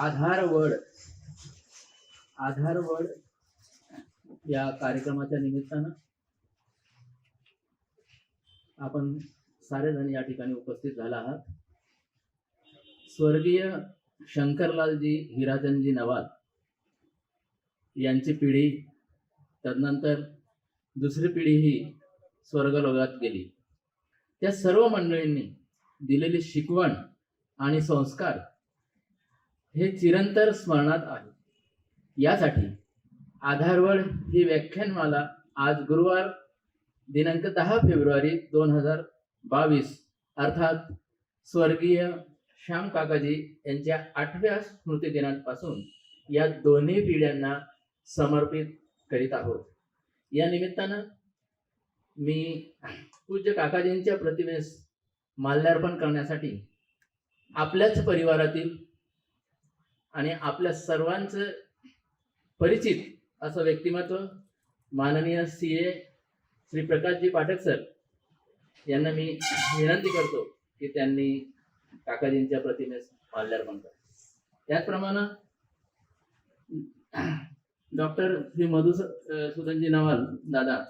आधारवड आधारवड या कार्यक्रमाच्या निमित्तानं आपण सारेजण या ठिकाणी उपस्थित झाला आहात. स्वर्गीय शंकरलालजी हिराचंदजी नवाल यांची पिढी, तदनंतर दुसरी पिढी ही स्वर्गलोकात गेली. त्या सर्व मंडळींनी दिलेली शिकवण आणि संस्कार हे चिरंतर स्मरणात आहे. यासाठी आधारवड ही व्याख्यानमाला आज गुरुवार दिनांक 10 फेब्रुवारी 2022 अर्थात स्वर्गीय श्याम काकाजी यांच्या 8व्या स्मृती दिनापासून या दोन्ही पिढ्यांना समर्पित करीत आहोत. या निमित्तानं मी पूज्य काकाजींच्या प्रतिमेस माल्यार्पण करण्यासाठी आपल्याच परिवारातील आणि आपल्या सर्वांचं परिचित असं व्यक्तिमत्व माननीय CA श्री प्रकाशजी पाठक सर यांना मी विनंती करतो की त्यांनी काकाजींच्या प्रतिमेस माल्यार्पण करावे. त्याचप्रमाणे डॉक्टर श्री मधुसूदनजी नवाल दादा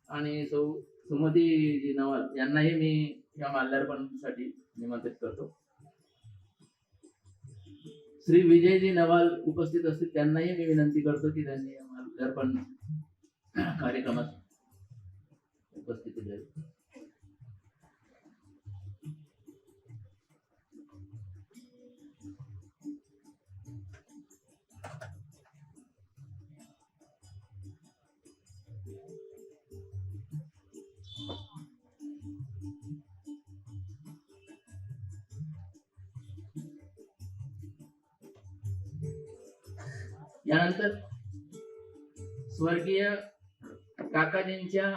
आणि सौ सुमतीजी नवाल यांनाही मी या माल्यार्पणासाठी निमंत्रित करतो. श्री विजयजी नवाल उपस्थित असतील, त्यांनाही मी विनंती करतो की त्यांनी या माल्यार्पण कार्यक्रमात उपस्थिती द्यावी. यानंतर स्वर्गीय काकाजींच्या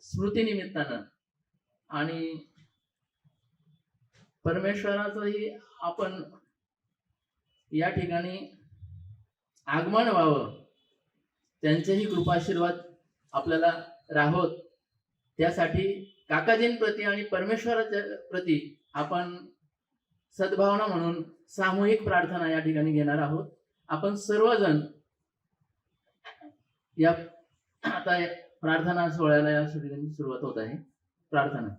स्मृतीनिमित्तानं आणि परमेश्वराचंही आपण या ठिकाणी आगमन व्हावं, त्यांचेही कृपाशीर्वाद आपल्याला राहोत, त्यासाठी काकाजींप्रती आणि परमेश्वराच्या प्रती आपण सद्भावना म्हणून सामूहिक प्रार्थना या ठिकाणी घेणार आहोत. आपण सर्वजण या आता प्रार्थना सोहळ्याला या ठिकाणी सुरुवात होत आहे. प्रार्थना.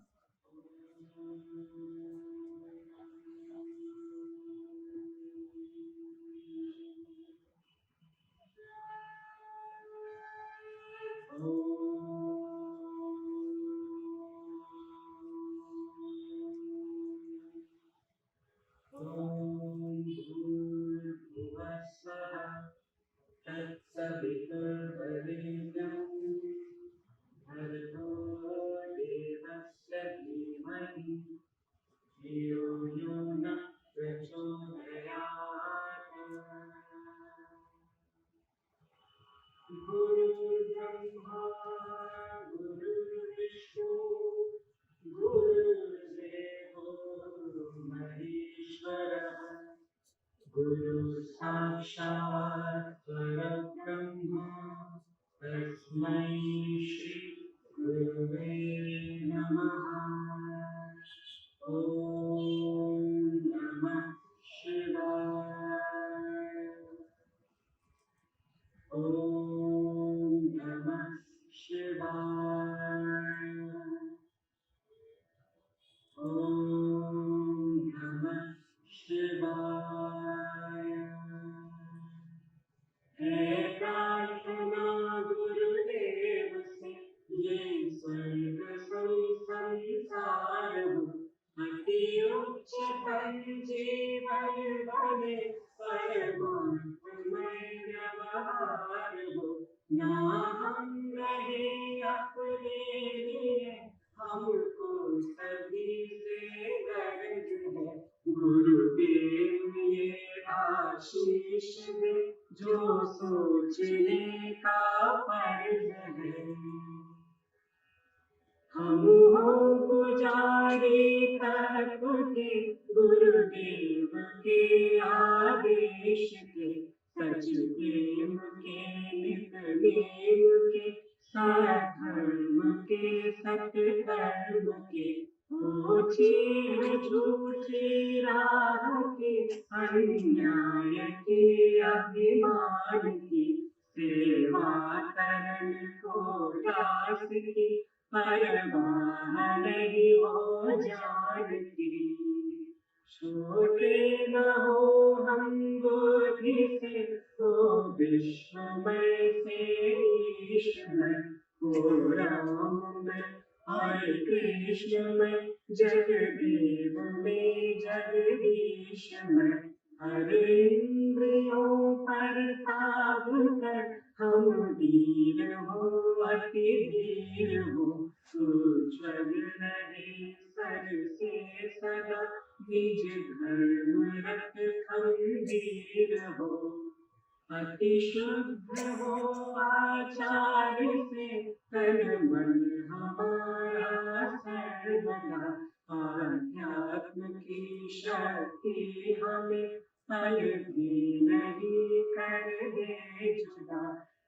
गुरु साक्षात् परब्रह्म तस्मै श्री गुरुवे नमः. ओम नमः शिवाय. ओम नमः शिवाय. ओम नमः शिवाय. हे प्रार्थना गुरुदेव से ये स्वर्ग संसार हो, अति उच्चतम जीवन बने, परमात्मय व्यवहार हो. ना हम रहे अपने लिए, हमको सभी से गर्ज है. गुरुदेव ये आशीष दे, जो सोचने का फर्ज है. हम हो पुजारी तर्क के, गुरुदेव के आदेश के, सच प्रेम के नितनेम के, सधर्म के सत्कर्म के, हो सोची है झूठी राह की, अन्याय की अभिमान की, सेवा करन को दास की, परवाह नहीं हो जान की। छोटे न हो हम बुद्धि से, हो विश्वमय से ईश्वरमय, हो राम में हरे कृष्ण में, जगदेव में जगदीश में। हरे इंद्रियों पर काबू कर, हम वीर हो अति धीर हो, उज्ज्वल रहे सर से सदा, निज धर्म रत खंडीर हो। अति शुद्ध हो आचार से, तन मन हमारा सर्वदा, आध्यात्म की शक्ति हमें पल भी नहीं कर दे जुदा।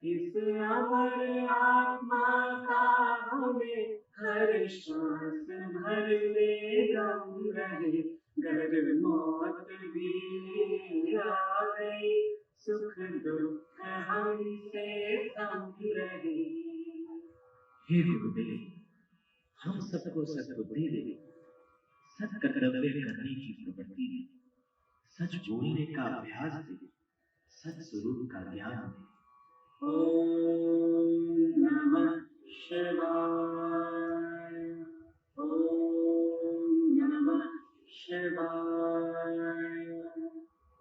इस अमर आत्मा का हमें हर श्वास भरने दम रहे, गर मौत भी आ गई, सुख दुख हमसे कम रहे। हे गुरुदेव, हम सबको सद्बुद्धि दे, सत्कर्तव्य करने की प्रवृत्ति दे, सच बोलने का अभ्यास दे, सच स्वरूप का ज्ञान दे। ओम नमः शिवाय। ओम नमः शिवाय।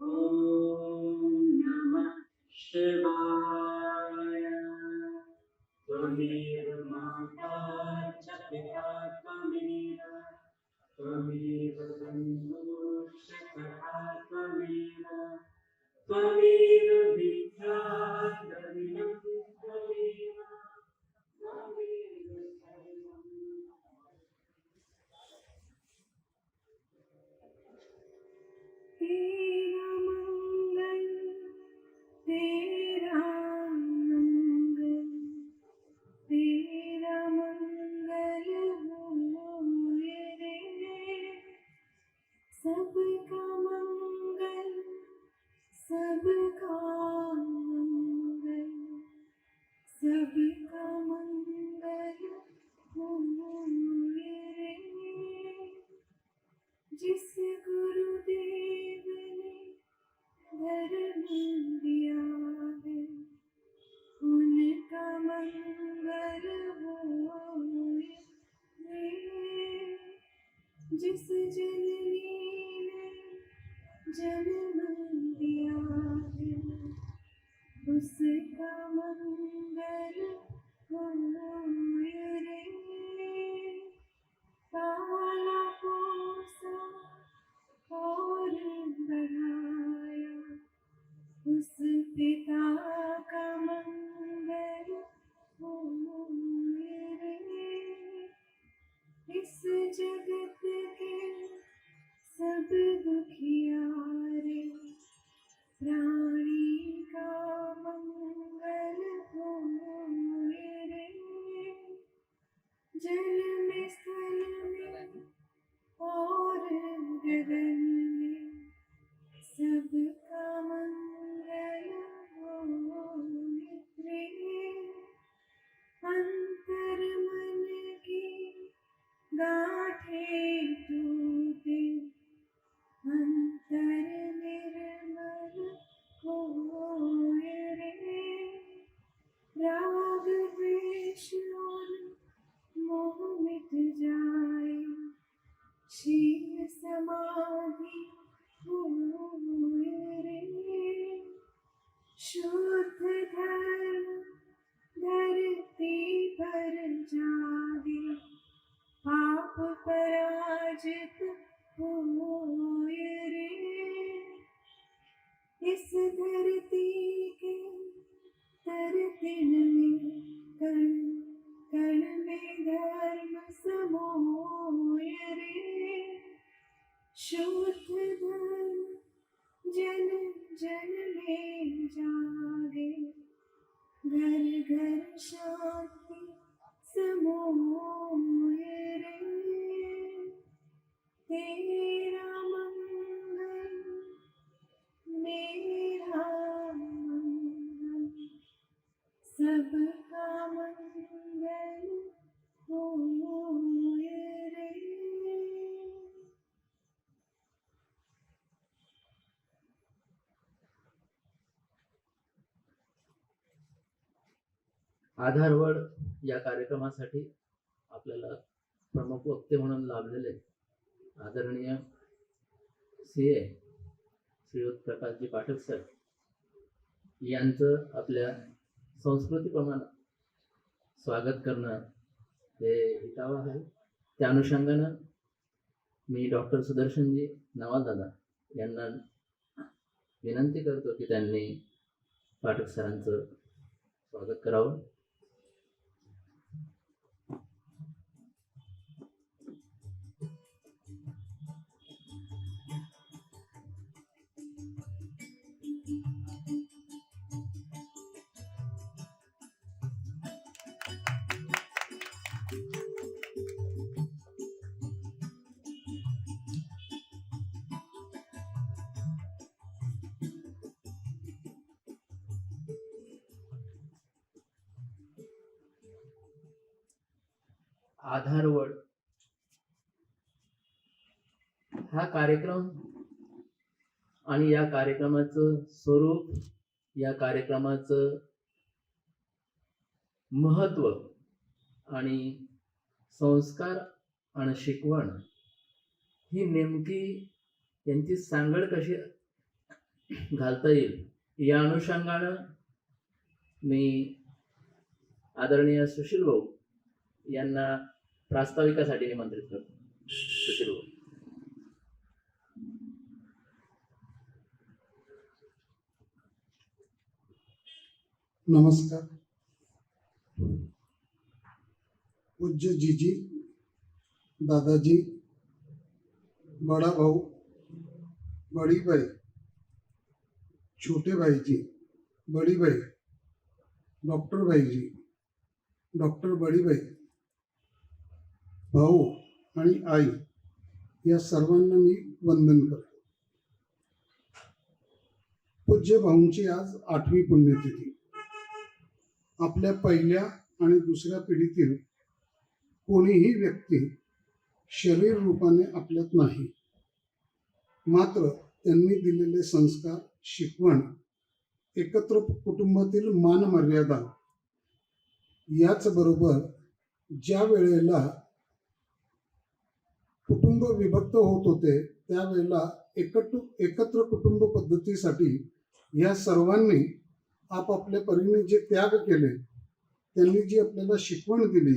ओम नमः शिवाय। त्वमेव माता च पिता त्वमेव, त्वमेव बन्धुश्च सखा त्वमेव, त्वमेव विद्या द्रविणं त्वमेव, त्वमेव सर्वं। तेरा मंगल, तेरा मंगल, तेरा मंगल होए रे। सबका मंगल, सबका मंगल, सबका मंगल होए रे। जिस गुरुदेव ने धर्म दिया है, उनका मंगल होए रे। जिस जननी ने जन्म दिया है, उसका मंगल होए रे। पाला पोसा और बढ़ाया, उस पिता का मंगल होए रे। इस जगत के सब दुखियारे, प्राणी का मंगल होए रे। जल में स्थल में और गगन में, सबका मंगल होए रे। अंतर मन की गाँठें टूटे, अंतर निर्मल होए रे। राग द्वेष और मोह मिट जाए, शील समाधि होए रे। शुद्ध धर्म धरती पर जागे, पाप पराजित होए रे। इस धरती के तरतिन में, कण कण में धर्म समोए रे। शुद्ध धर्म जन जन में जागे, घर घर शांति समोए रे। आधारवड या कार्यक्रमासाठी आपल्याला प्रमुख वक्ते म्हणून लाभलेले आदरणीय CA श्रीयुत प्रकाशजी पाठक सर यांचं आपल्या संस्कृतीप्रमाणे स्वागत करणं हे हितावह आहे. त्या अनुषंगानं मी डॉक्टर सुदर्शनजी नवाल दादा यांना विनंती करतो की त्यांनी पाठक सरांचं स्वागत करावं. आधारवड हा कार्यक्रम आणि या कार्यक्रमाचं स्वरूप, या कार्यक्रमाचं महत्त्व आणि संस्कार आणि शिकवण ही नेमकी यांची सांगड कशी घालता येईल या अनुषंगानं मी आदरणीय सुशील भाऊ यांना प्रास्ताविकासाठी निमंत्रित करतो. सुशील भाऊ. नमस्कार. पूज्य जीजी, दादाजी, बड़ा भाऊ, बड़ी भाई, छोटे भाई जी, बड़ी भाई, डॉक्टर भाई जी, डॉक्टर बड़ी भाई, भाऊ आणि आई या सर्वांना मी वंदन करतो. पूज्य भाऊंची आज 8वी पुण्यतिथी. आपल्या पहिल्या आणि दुसऱ्या पिढीतील कोणीही व्यक्ती शरीर रूपाने आपल्यात नाही, मात्र त्यांनी दिलेले संस्कार, शिकवण, एकत्र कुटुंबातील मान मर्यादा याच बरोबर ज्या वेळेला कुटुंब विभक्त होत होते त्यावेळेला एकत्र कुटुंब पद्धतीसाठी या सर्वांनी आपापल्या परीने जे त्याग केले, त्यांनी जी आपल्याला शिकवण दिली,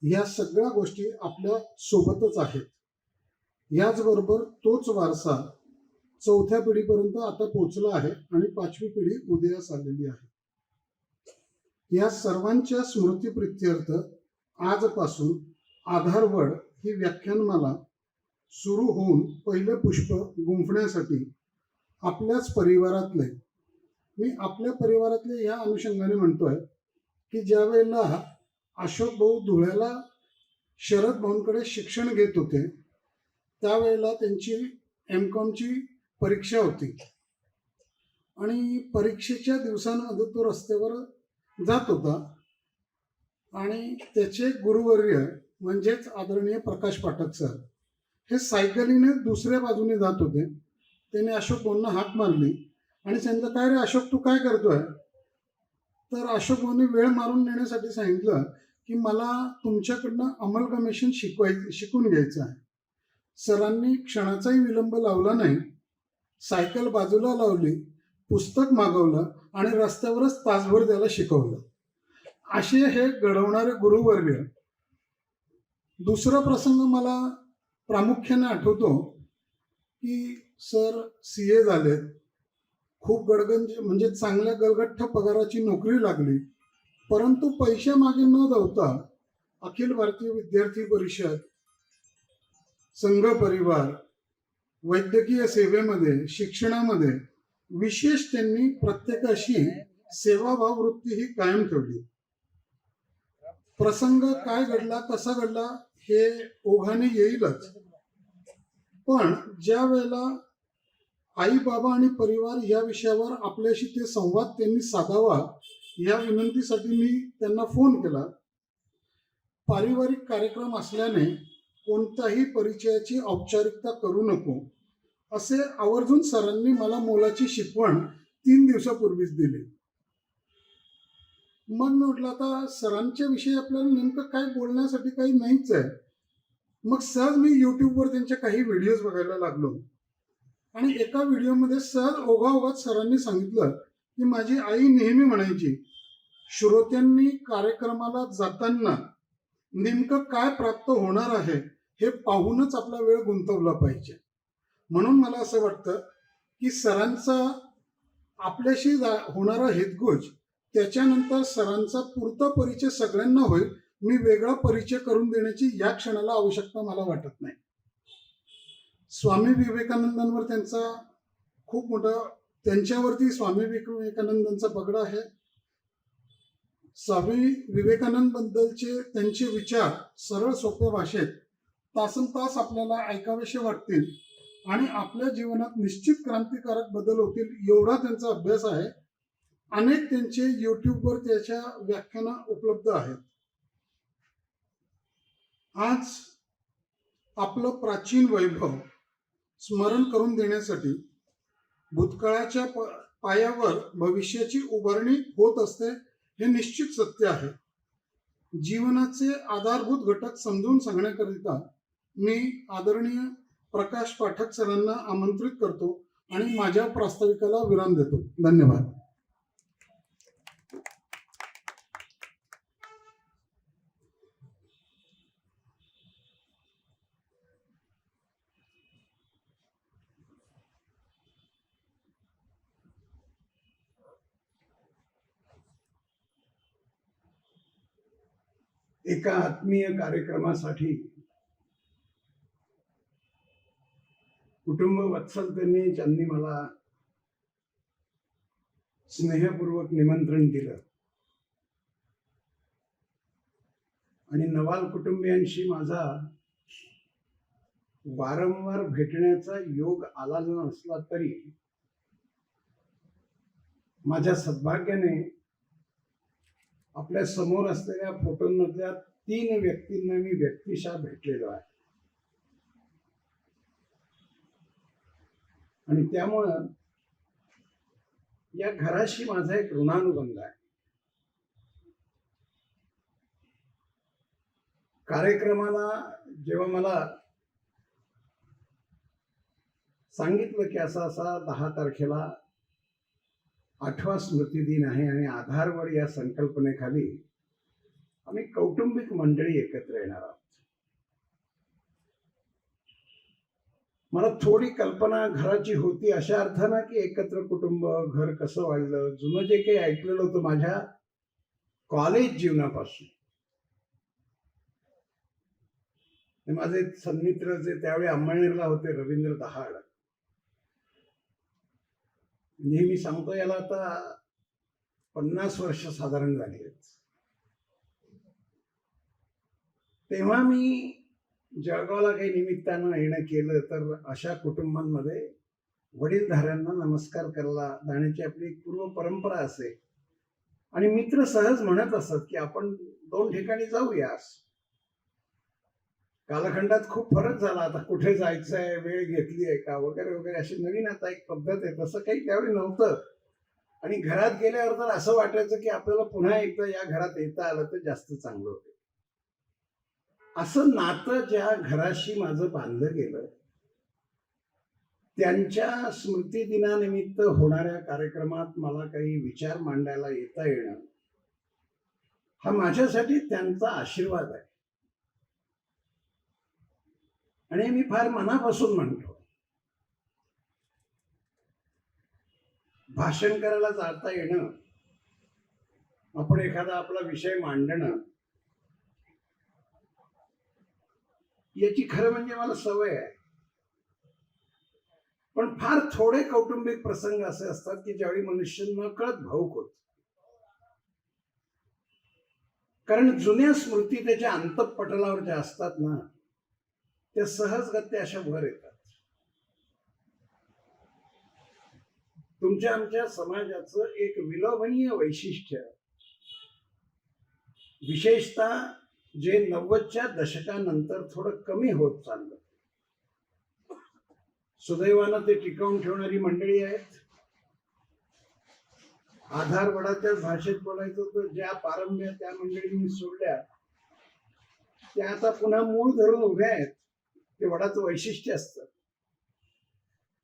या सगळ्या गोष्टी आपल्या सोबतच आहेत. याचबरोबर तोच वारसा 4थ्या पिढीपर्यंत आता पोहोचला आहे आणि 5वी पिढी उदयास आलेली आहे. या सर्वांच्या स्मृतीप्रित्यर्थ आजपासून आधारवड ही व्याख्यानमाला सुरू होऊन पहिले पुष्प गुंफण्यासाठी आपल्याच परिवारातले, मी आपल्या परिवारातले या अनुषंगाने म्हणतोय की ज्या वेळेला अशोक भाऊ धुळ्याला शरद भाऊंकडे शिक्षण घेत होते त्यावेळेला त्यांची MCOMची परीक्षा होती आणि परीक्षेच्या दिवसांमध्ये तो रस्त्यावर जात होता आणि त्याचे गुरुवर्य म्हणजेच आदरणीय प्रकाश पाठक सर हे सायकलीने दुसऱ्या बाजूने जात होते. त्याने अशोक भाऊंना हाक मारली आणि सांगितलं, काय रे अशोक, तू काय करतोय? तर अशोक भाऊंनी वेळ मारून नेण्यासाठी सांगितलं की मला तुमच्याकडनं अमलकमिशन शिकून घ्यायचं आहे. सरांनी क्षणाचाही विलंब लावला नाही, सायकल बाजूला लावली, पुस्तक मागवलं आणि रस्त्यावरच तासभर त्याला शिकवलं. असे हे घडवणारे गुरुवर्य. दुसरा प्रसंग मला प्रामुख्याने आठवतो की सर CA झालेत, खूप गडगंज म्हणजे चांगल्या गलगठ्ठ पगाराची नोकरी लागली, परंतु पैशामागे न धावता अखिल भारतीय विद्यार्थी परिषद, संघ परिवार, वैद्यकीय सेवेमध्ये, शिक्षणामध्ये विशेष त्यांनी प्रत्येकाशी सेवाभाव वृत्ती ही कायम ठेवली. प्रसंग काय घडला, कसा घडला हे ओघाने येईलच, पण ज्या वेळेला आई बाबा आणि परिवार या विषयावर आपल्याशी ते संवाद त्यांनी साधावा या विनंतीसाठी मी त्यांना फोन केला. पारिवारिक कार्यक्रम असल्याने कोणत्याही परिचयाची औपचारिकता करू नको असे आवर्जून सरांनी मला मोलाची शिकवण 3 दिवसापूर्वीच दिली. मग मी म्हटलं आता सरांच्या विषयी आपल्याला नेमकं काय बोलण्यासाठी काही नाहीच आहे. मग सहज मी युट्यूबवर त्यांचे काही व्हिडिओज बघायला लागलो आणि एका व्हिडिओमध्ये सहज ओघाओघात सरांनी सांगितलं की माझी आई नेहमी म्हणायची, श्रोत्यांनी कार्यक्रमाला जाताना नेमकं काय प्राप्त होणार आहे हे पाहूनच आपला वेळ गुंतवला पाहिजे. म्हणून मला असं वाटतं की सरांचा आपल्याशी होणारा हितगुज, त्याच्यानंतर सरांचा पुरता परिचय सगळ्यांना होईल. मी वेगळा परिचय करून देण्याची या क्षणाला आवश्यकता मला वाटत नाही. स्वामी विवेकानंदांवर त्यांचा खूप मोठा, त्यांच्यावरती स्वामी विवेकानंदांचा पगडा आहे. स्वामी विवेकानंद बद्दलचे त्यांचे विचार सरळ सोप्या भाषेत तासनतास आपल्याला ऐकावेसे वाटतील आणि आपल्या जीवनात निश्चित क्रांतिकारक बदल होतील एवढा त्यांचा अभ्यास आहे. अनेक त्यांचे युट्यूबवर त्याच्या व्याख्यानं उपलब्ध आहेत. आज आपलं प्राचीन वैभव स्मरण करून देण्यासाठी भूतकाळाच्या पायावर भविष्याची उभारणी होत असते हे निश्चित सत्य आहे. जीवनाचे आधारभूत घटक समजून सांगण्याकरिता मी आदरणीय प्रकाश पाठक सरांना आमंत्रित करतो आणि माझ्या प्रास्ताविकाला विराम देतो. धन्यवाद. एका आत्मीय कार्यक्रमासाठी कुटुंब वत्सलतेने ज्यांनी मला स्नेहपूर्वक निमंत्रण दिलं आणि नवाल कुटुंबियांशी माझा वारंवार भेटण्याचा योग आला नसला तरी माझ्या सद्भाग्याने आपल्या समोर असलेल्या फोटोंमधल्या 3 व्यक्तींना मी व्यक्तिशः भेटलेलो आहे आणि त्यामुळं या घराशी माझा एक ऋणानुबंध आहे. कार्यक्रमाला जेव्हा मला सांगितलं की असा 10 तारखेला 8वा स्मृतिदिन आहे आणि आधारवर या संकल्पनेखाली आम्ही कौटुंबिक मंडळी एकत्र येणार आहोत. मला थोडी कल्पना घराची होती अशा अर्थानं की एकत्र कुटुंब, घर कसं वाढलं, जुनं जे काही ऐकलेलं होतं माझ्या कॉलेज जीवनापासून. माझे सन्मित्र जे त्यावेळी अंमळनेरला होते, रवींद्र दहाड, नेहमी सांगतो याला आता 50 वर्ष साधारण झाली आहेत. तेव्हा मी जळगावला काही निमित्तानं येणं केलं तर अशा कुटुंबांमध्ये वडीलधाऱ्यांना नमस्कार करायला जाण्याची आपली एक पूर्व परंपरा असे आणि मित्र सहज म्हणत असत की आपण 2 ठिकाणी जाऊयास. कालखंडात खूप फरक झाला, आता कुठे जायचंय, वेळ घेतली आहे का वगैरे वगैरे अशी नवीन आता एक पद्धत आहे. तसं काही त्यावेळी नव्हतं आणि घरात गेल्यावर तर असं वाटायचं की आपल्याला पुन्हा एकदा या घरात येता आलं तर जास्त चांगलं होतं. असं नातं ज्या घराशी माझं बांधलं गेलं त्यांच्या स्मृतिदिनानिमित्त होणाऱ्या कार्यक्रमात मला काही विचार मांडायला येता येणं हा माझ्यासाठी त्यांचा आशीर्वाद आहे आणि मी फार मनापासून म्हणतो. भाषण करायला जाता येणं, आपण एखादा आपला विषय मांडणं याची खरं म्हणजे मला सवय आहे. पण फार थोडे कौटुंबिक प्रसंग असे असतात की ज्यावेळी मनुष्य नकळत भावुक होत, कारण जुन्या स्मृती त्याच्या अंतःपटलावर ज्या असतात ना त्या सहजगत्या अशा वर येतात. तुमच्या आमच्या समाजाचं एक विलोभनीय वैशिष्ट्य, विशेषतः जे 90च्या दशकानंतर थोडं कमी होत चाललं, सुदैवानं ते टिकवून ठेवणारी मंडळी आहेत. आधार वडाच्याच भाषेत बोलायचं तर ज्या पारंब्या त्या मंडळींनी सोडल्या त्या आता पुन्हा मूळ धरून उभ्या आहेत. ते वडाचं वैशिष्ट्य असतं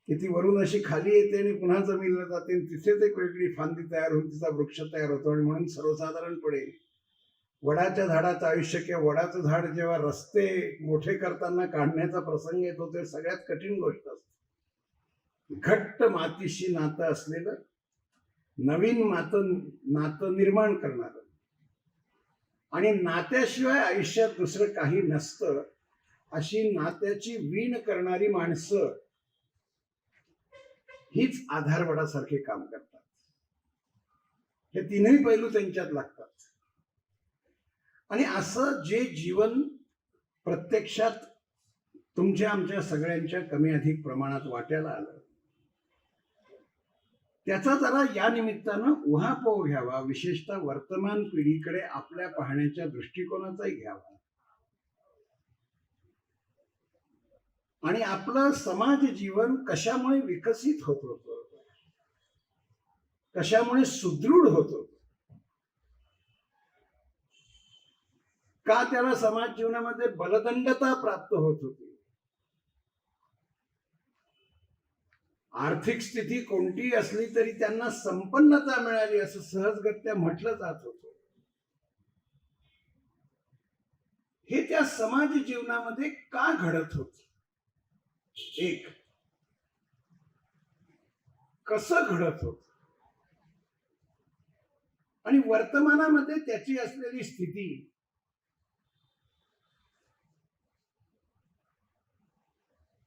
की ती वरून अशी खाली येते आणि पुन्हा जमिनीला जाते आणि तिथेच एक वेगळी फांदी तयार होऊन तिचा वृक्ष तयार होतो. आणि म्हणून सर्वसाधारणपणे वडाच्या झाडाचं आयुष्य किंवा वडाचं झाड जेव्हा रस्ते मोठे करताना काढण्याचा प्रसंग येतो ते सगळ्यात कठीण गोष्ट असते. घट्ट मातीशी नातं असलेलं नवीन नातं निर्माण करणारं आणि नात्याशिवाय आयुष्यात दुसरं काही नसतं अशी नात्याची वीण करणारी माणसं हीच आधारवडासारखे काम करतात. हे तीनही पैलू त्यांच्यात लागतात. आणि असं जे जीवन प्रत्यक्षात तुमच्या आमच्या सगळ्यांच्या कमी अधिक प्रमाणात वाट्याला आलं त्याचा जरा या निमित्तानं उहापोह घ्यावा. विशेषतः वर्तमान पिढीकडे आपल्या पाहण्याच्या दृष्टिकोनाचाही घ्यावा. आणि आपलं समाज जीवन कशामुळे विकसित होत होतं, कशामुळे सुदृढ होत होतं, का त्याला समाज जीवनामध्ये बलदंडता प्राप्त होत होती, आर्थिक स्थिती कोणतीही असली तरी त्यांना संपन्नता मिळाली असं सहजगत्या म्हटलं जात होतं, हे त्या समाज जीवनामध्ये का घडत होत, एक कसं घडत होत आणि वर्तमानामध्ये त्याची असलेली स्थिती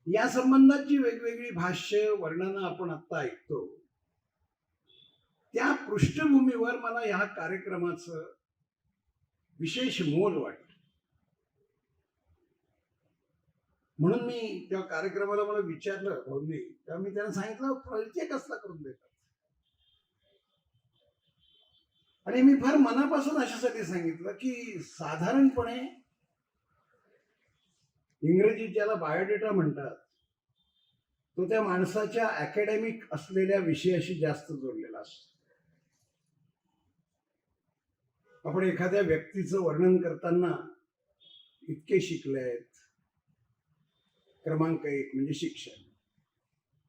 या संबंधाची वेगवेगळी भाष्य वर्णनं आपण आता ऐकतो. त्या पृष्ठभूमीवर मला ह्या कार्यक्रमाचं विशेष मोल वाटतं. म्हणून मी त्या कार्यक्रमाला मला विचारलं भाऊंनी, तेव्हा मी त्यांना सांगितलं परिचय कसला करून देतात. आणि मी फार मनापासून अशासाठी सांगितलं की साधारणपणे इंग्रजीत ज्याला बायोडेटा म्हणतात तो त्या माणसाच्या अकॅडमिक असलेल्या विषयाशी जास्त जोडलेला असतो. आपण एखाद्या व्यक्तीचं वर्णन करताना इतके शिकलेत, क्रमांक 1 म्हणजे शिक्षण,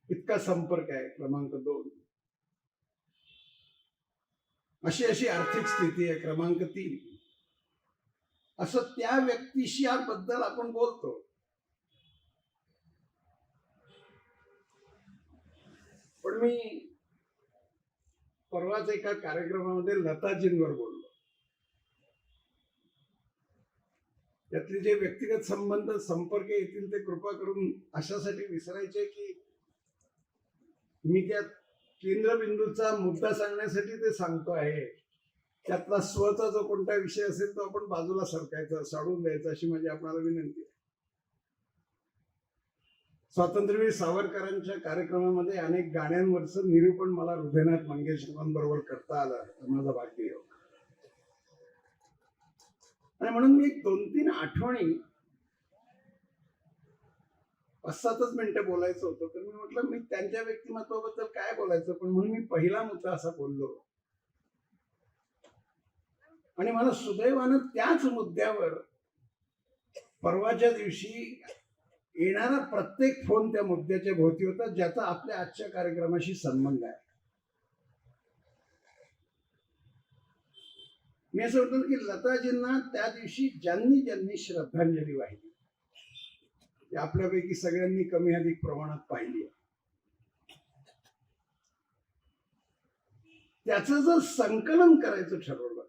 इतका संपर्क आहे क्रमांक 2, अशी अशी आर्थिक स्थिती आहे क्रमांक 3, असं त्या व्यक्तीशी बद्दल आपण बोलतो. पण मी परवाच एका कार्यक्रमामध्ये लताजींवर बोललो. त्यातले जे व्यक्तिगत संबंध संपर्क येतील ते कृपा करून अशासाठी विसरायचे की मी त्या केंद्रबिंदूचा मुद्दा सांगण्यासाठी ते सांगतो आहे. त्यातला स्वचा जो कोणता विषय असेल तो आपण बाजूला सरकायचा, सोडून द्यायचा अशी माझी आपणाला विनंती आहे. स्वातंत्र्यवीर सावरकरांच्या कार्यक्रमामध्ये अनेक गाण्यांवरचं निरूपण मला हृदयनाथ मंगेशकरांबरोबर करता आलं, तर माझा भाग्य योग. आणि म्हणून मी 2-3 आठवणी 5-7 मिनिटं बोलायचं होतं, तर मी म्हटलं मी त्यांच्या व्यक्तिमत्वाबद्दल काय बोलायचं, पण म्हणून मी पहिला मुद्दा असा बोललो. आणि मला सुदैवानं त्याच मुद्द्यावर परवाच्या दिवशी येणारा प्रत्येक फोन त्या मुद्द्याच्या भोवती होता ज्याचा आपल्या आजच्या कार्यक्रमाशी संबंध आहे. मी असं म्हणतो की लताजींना त्या दिवशी ज्यांनी श्रद्धांजली वाहिली ती आपल्यापैकी सगळ्यांनी कमी अधिक प्रमाणात पाहिली. त्याचं जर संकलन करायचं ठरवलं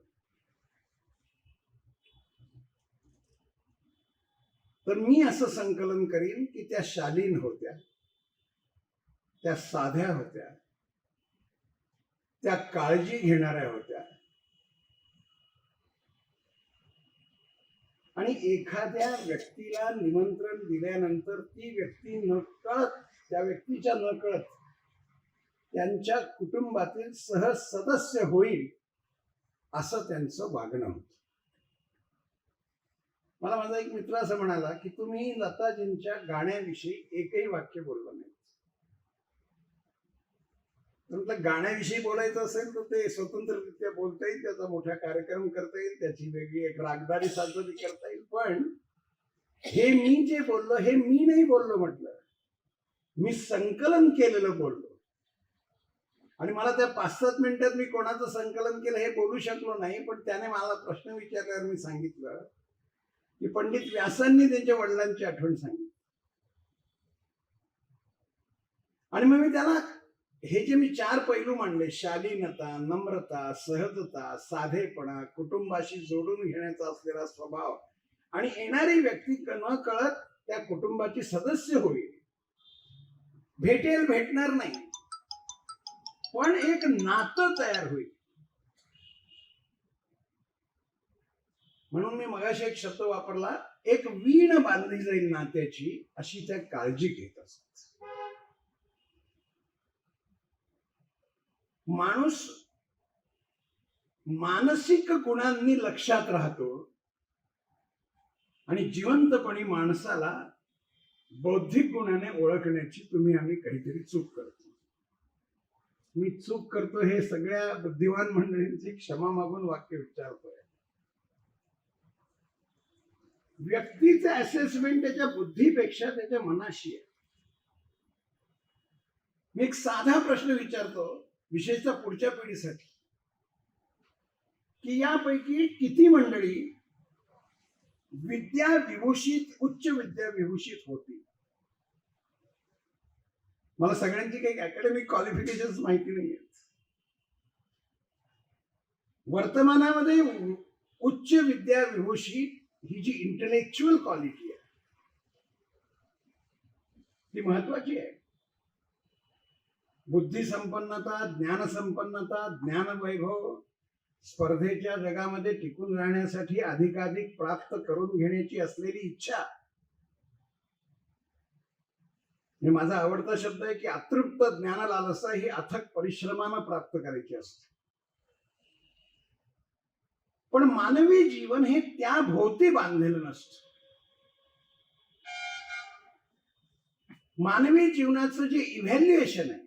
तर मी असं संकलन करीन की त्या शालीन होत्या, त्या साध्या होत्या, त्या काळजी घेणाऱ्या होत्या आणि एखाद्या व्यक्तीला निमंत्रण दिल्यानंतर ती व्यक्ती नकळत त्या व्यक्तीच्या नकळत त्यांच्या कुटुंबातील सहज सदस्य होईल असं त्यांचं वागणं होतं. मला माझा एक मित्र असं म्हणाला की तुम्ही लताजींच्या गाण्याविषयी एकही वाक्य बोललं नाही. म्हटलं गाण्याविषयी बोलायचं असेल तर ते स्वतंत्ररित्या बोलता येईल, त्याचा मोठा कार्यक्रम करता येईल, त्याची वेगळी एक रागदारी साजरी करता येईल. पण हे मी जे बोललो हे मी नाही बोललो, म्हटलं मी संकलन केलेलं बोललो. आणि मला त्या 5-7 मिनिटात मी कोणाचं संकलन केलं हे बोलू शकलो नाही. पण त्याने मला प्रश्न विचारल्यावर मी सांगितलं की पंडित व्यासांनी त्यांच्या वडिलांची आठवण सांगितली. आणि मग मी त्याला हे जे मी 4 पैलू मांडले, शालीनता, नम्रता, सहजता, साधेपणा, कुटुंबाशी जोडून घेण्याचा असलेला स्वभाव, आणि येणारी व्यक्ती न कळत त्या कुटुंबाची सदस्य होईल, भेटणार नाही पण एक नातं तयार होईल. म्हणून मी मगाशी एक शब्द वापरला, एक वीण बांधली जाईल नात्याची, अशी त्या काळजी घेत असतात. माणूस मानसिक गुणांनी लक्षात राहतो आणि जिवंतपणी माणसाला बौद्धिक गुणाने ओळखण्याची आम्ही काहीतरी चूक करतो. मी चूक करतो हे सगळ्या बुद्धिवान मंडळींची क्षमा मागून वाक्य विचारतोय. व्यक्तीचं असेसमेंट त्याच्या बुद्धीपेक्षा त्याच्या मनाशी आहे. मी एक साधा प्रश्न विचारतो, विशेषतः पुढच्या पिढीसाठी, की यापैकी किती मंडळी विद्या विभूषित, उच्च विद्या विभूषित होती? मला सगळ्यांची काही अकॅडमिक क्वालिफिकेशन माहिती नाही आहेत. वर्तमानामध्ये उच्च विद्या विभूषित ही जी इंटेलेक्च्युअल क्वालिटी आहे ती महत्वाची आहे. बुद्धी संपन्नता, ज्ञान संपन्नता, ज्ञान वैभव, स्पर्धेच्या जगामध्ये टिकून राहण्यासाठी अधिकाधिक प्राप्त करून घेण्याची असलेली इच्छा. माझा आवडता शब्द आहे की अतृप्त ज्ञान लालसा ही अथक परिश्रमानं प्राप्त करायची असते. पण मानवी जीवन हे त्या भोवती बांधलेलं नसतं. मानवी जीवनाचं जे इव्हॅल्युएशन आहे,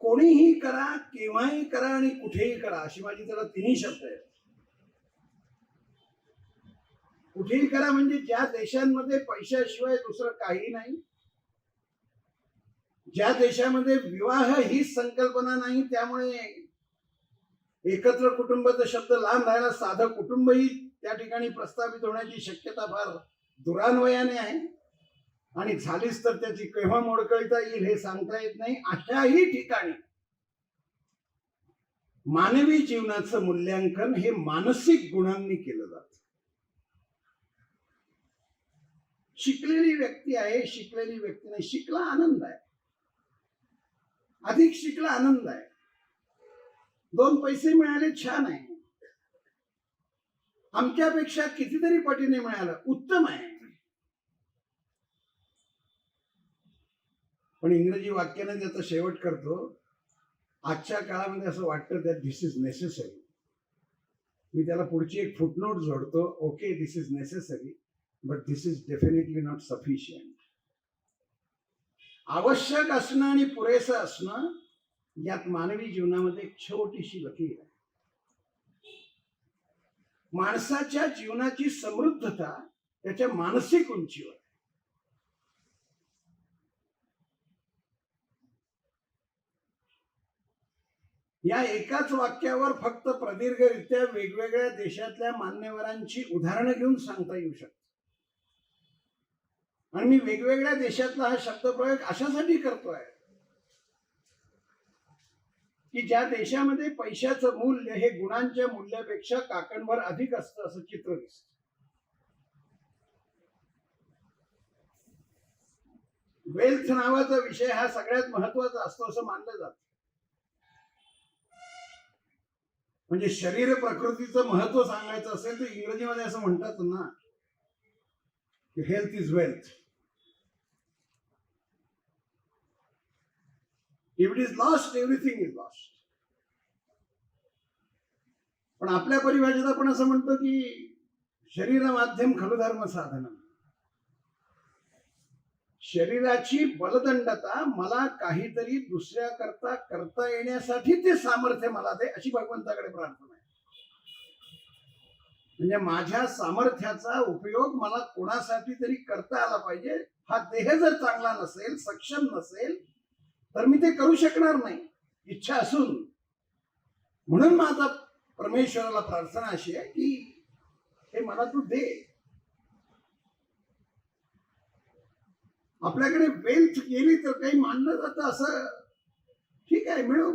कोणीही करा, केव्हाही करा आणि कुठेही करा, अशी माझी त्याला 3 शब्द आहेत. कुठेही करा म्हणजे ज्या देशांमध्ये पैशाशिवाय दुसरं काही नाही, ज्या देशामध्ये विवाह ही संकल्पना नाही, त्यामुळे एकत्र कुटुंबाचा शब्द लांब राहिला, साधं कुटुंबही त्या ठिकाणी प्रस्थापित होण्याची शक्यता फार दुरान्वयाने आहे, आणि झालीच तर त्याची केव्हा मोडकळीता येईल हे सांगता येत नाही. अशाही ठिकाणी मानवी जीवनाचं मूल्यांकन हे मानसिक गुणांनी केलं जातं. शिकलेली व्यक्ती आहे, शिकलेली व्यक्ती नाही, शिकला आनंद आहे, अधिक शिकला आनंद आहे, 2 पैसे मिळाले छान आहे, आमच्यापेक्षा कितीतरी पटीने मिळालं उत्तम आहे. पण इंग्रजी वाक्याने त्याचा शेवट करतो, आजच्या काळामध्ये असं वाटतं that this is necessary. मी त्याला पुढची एक फुटनोट जोडतो, okay this is necessary but this is definitely not sufficient. आवश्यक असणं आणि पुरेसं असणं यात मानवी जीवनामध्ये एक छोटीशी लकीर आहे. माणसाच्या जीवनाची समृद्धता त्याच्या मानसिक उंचीवर. या एकाच वाक्यावर फक्त प्रदीर्घरित्या वेगवेगळ्या देशातल्या मान्यवरांची उदाहरणं घेऊन सांगता येऊ शकतं. आणि मी वेगवेगळ्या देशातला हा शब्दप्रयोग अशासाठी करतोय की ज्या देशामध्ये पैशाचं मूल्य हे गुणांच्या मूल्यापेक्षा काकणभर अधिक असतं असं चित्र दिसतं. वेल्थ नावाचा विषय हा सगळ्यात महत्वाचा असतो असं मानलं जातं. म्हणजे शरीर प्रकृतीचं महत्व सांगायचं असेल तर इंग्रजीमध्ये असं म्हणतात ना की health is wealth. If it is lost everything is lost. पण आपल्या परिभाषेत आपण असं म्हणतो की शरीर माध्यम खलु धर्म साधन. शरीराची बलदंडता मला काहीतरी दुसऱ्या करता करता येण्यासाठी ते सामर्थ्य मला दे, अशी भगवंताकडे प्रार्थना आहे. म्हणजे माझ्या सामर्थ्याचा उपयोग मला कोणासाठी तरी करता आला पाहिजे. हा देह जर चांगला नसेल, सक्षम नसेल, तर मी ते करू शकणार नाही, इच्छा असून. म्हणून माझा परमेश्वराला प्रार्थना अशी आहे की हे मला तू दे. आपल्याकडे वेल्थ गेली तर काही मानलं जातं असं, ठीक आहे, मिळू.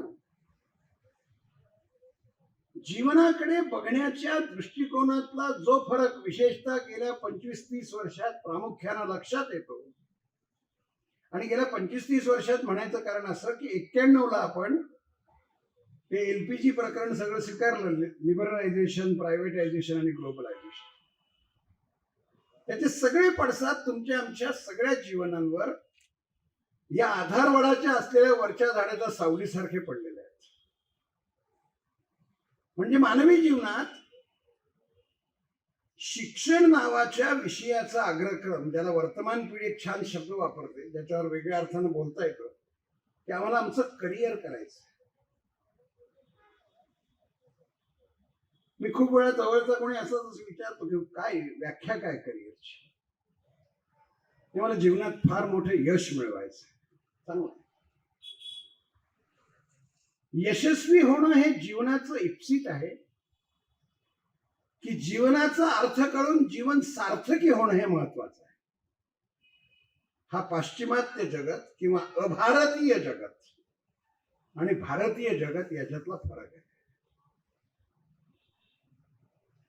जीवनाकडे बघण्याच्या दृष्टिकोनातला जो फरक विशेषतः गेल्या 25-30 वर्षात प्रामुख्यानं लक्षात येतो, आणि गेल्या 25-30 वर्षात म्हणायचं कारण असं की 91ला आपण ते एलपीजी प्रकरण सगळं स्वीकारलं, लिबरलायझेशन, प्रायव्हेटायझेशन आणि ग्लोबलायझेशन. त्याचे सगळे पडसाद तुमच्या आमच्या सगळ्या जीवनांवर या आधारवडाच्या असलेल्या वरच्या झाडाच्या सावलीसारखे पडलेले आहेत. म्हणजे मानवी जीवनात शिक्षण नावाच्या विषयाचा अग्रक्रम, ज्याला वर्तमान पिढी एक छान शब्द वापरते, ज्याच्यावर वेगळ्या अर्थानं बोलता येतं, की आम्हाला आमचं करिअर करायचं. मी खूप वेळा जवळचा कोणी असं विचारतो की काय व्याख्या काय करिअरची. मला जीवनात फार मोठं यश मिळवायचं. चांगलं, यशस्वी होणं हे जीवनाचं इप्सित आहे, की जीवनाचा अर्थ कळून जीवन सार्थकी होणं हे महत्वाचं आहे. हा पाश्चिमात्य जगत किंवा अभारतीय जगत आणि भारतीय जगत याच्यातला फरक आहे.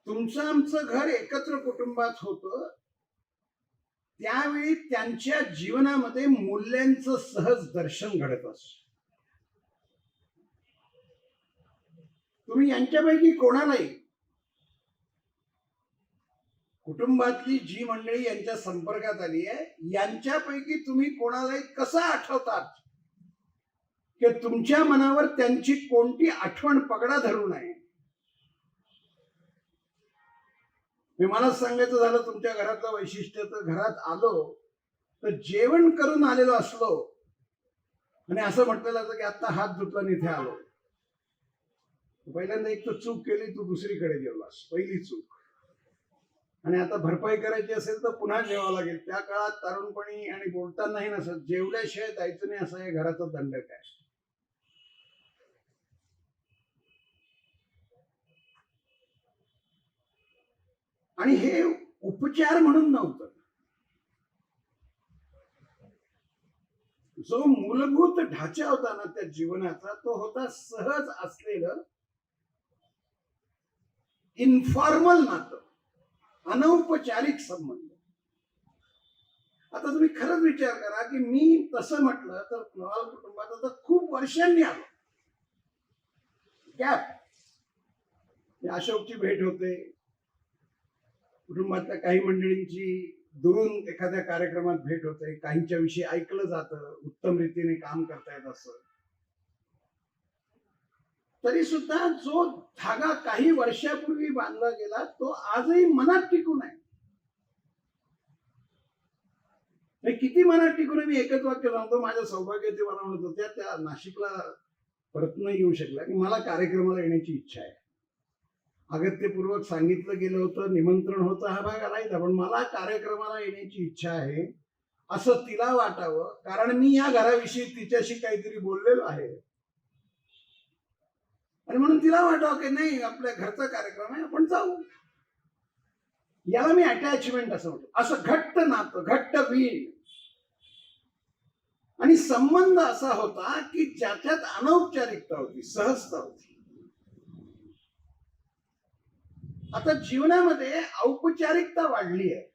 तुमचं आमचं घर एकत्र कुटुंबात होतं त्यावेळी त्यांच्या जीवनामध्ये मूल्यांचं सहज दर्शन घडत असतं. तुम्ही यांच्यापैकी कोणालाही, कुटुंबातली जी मंडळी यांच्या संपर्कात आली आहे, यांच्यापैकी तुम्ही कोणालाही कसं आठवतात की तुमच्या मनावर त्यांची कोणती आठवण पगडा धरू नये. मी मला सांगायचं झालं, तुमच्या घरातलं वैशिष्ट्य, तर घरात आलो तर जेवण करून आलेलो असलो आणि असं म्हटलेलं असं की आता हात धुतला आणि इथे आलो, पहिल्यांदा एक तर चूक केली, तू दुसरीकडे जेवलास, पहिली चूक. आणि आता भरपाई करायची असेल तर पुन्हा जेवावं लागेल. त्या काळात तरुणपणी आणि बोलतानाही नसत, जेवल्याशिवाय जायचं नाही असा या घराचा दंडक आहे. आणि हे उपचार म्हणून नव्हतं. जो मूलभूत ढाचा होता ना त्या जीवनाचा, तो होता सहज असलेलं इन्फॉर्मल नातं, अनौपचारिक संबंध. आता तुम्ही खरंच विचार करा की मी तसं म्हटलं तर नवाल कुटुंबात आता खूप वर्षांनी आलो, गॅप. अशोकची भेट होते, कुटुंबातल्या काही मंडळींची दुरून एखाद्या कार्यक्रमात भेट होते, काहींच्या विषयी ऐकलं जातं, उत्तम रीतीने काम करतायत असं. तरी सुद्धा जो धागा काही वर्षापूर्वी बांधला गेला तो आजही मनात टिकून आहे. किती मनात टिकून आहे, मी एकच वाक्य सांगतो. माझ्या सौभाग्याचे मला म्हणत होत्या, त्या नाशिकला परत न येऊ शकल्या, की मला कार्यक्रमाला येण्याची इच्छा आहे. अगत्यपूर्वक सांगितलं गेलं होतं, निमंत्रण होतं, हा भाग आलाय, पण मला कार्यक्रमाला येण्याची इच्छा आहे असं तिला वाटावं, कारण मी या घराविषयी तिच्याशी काहीतरी बोललेलो आहे. आणि म्हणून तिला वाटावं की नाही, आपल्या घरचा कार्यक्रम आहे, आपण जाऊ. याला मी अटॅचमेंट असं म्हणतो. असं घट्ट नातं, घट्ट वीण आणि संबंध असा होता की ज्याच्यात अनौपचारिकता होती, सहजता होती. आता जीवनामध्ये औपचारिकता वाढली आहे.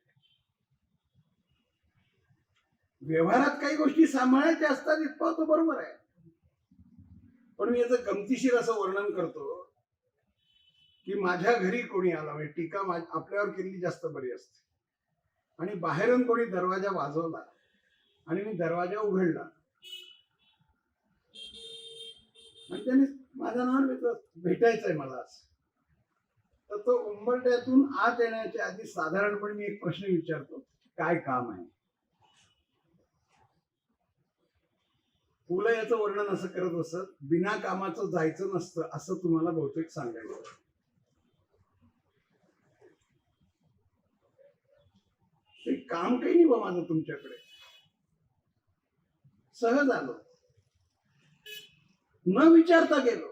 व्यवहारात काही गोष्टी सांभाळायच्या असतात, इतकं तो बरोबर आहे. पण मी याचं गमतीशीर असं वर्णन करतो की माझ्या घरी कोणी आला, म्हणजे टीका आपल्यावर केलेली जास्त बरी असते, आणि बाहेरून कोणी दरवाजा वाजवला आणि मी दरवाजा उघडला आणि त्याने माझं नाव भेटायचंय मला असं, तर तो उंबरट्यातून आत येण्याच्या आधी साधारणपणे मी एक प्रश्न विचारतो, काय काम आहे. पु ल याचं वर्णन असं करत असत, बिना कामाचं जायचं नसतं असं तुम्हाला बहुतेक सांगायचं. ते काम काही नाही बा माझं तुमच्याकडे. सहज आलो, न विचारता गेलो.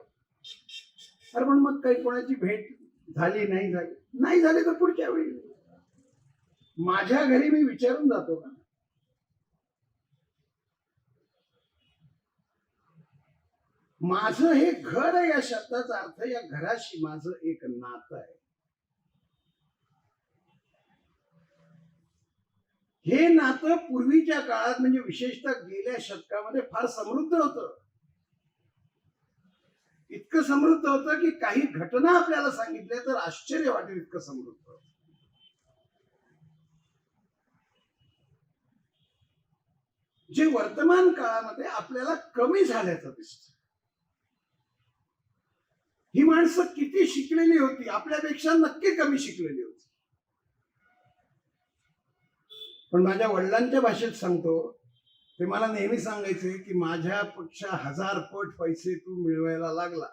अरे पण मग काही कोणाची भेट झाली नाही झाली तर पुढच्या वेळी माझ्या घरी मी विचारून जातो का? माझं हे घर आहे या शब्दाचा अर्थ या घराशी माझं एक नातं आहे. हे नातं पूर्वीच्या काळात म्हणजे विशेषतः गेल्या शतकामध्ये फार समृद्ध होतं. इतकं समृद्ध होतं की काही घटना आपल्याला सांगितल्या तर आश्चर्य वाटेल इतकं समृद्ध होतं. जे वर्तमान काळामध्ये आपल्याला कमी झाल्याचं दिसतं. ही माणसं किती शिकलेली होती, आपल्यापेक्षा नक्की कमी शिकलेली होती. पण माझ्या वडिलांच्या भाषेत सांगतो, ते मला नेहमी सांगायचे की माझ्यापेक्षा 1000 पट पैसे तू मिळवायला लागला.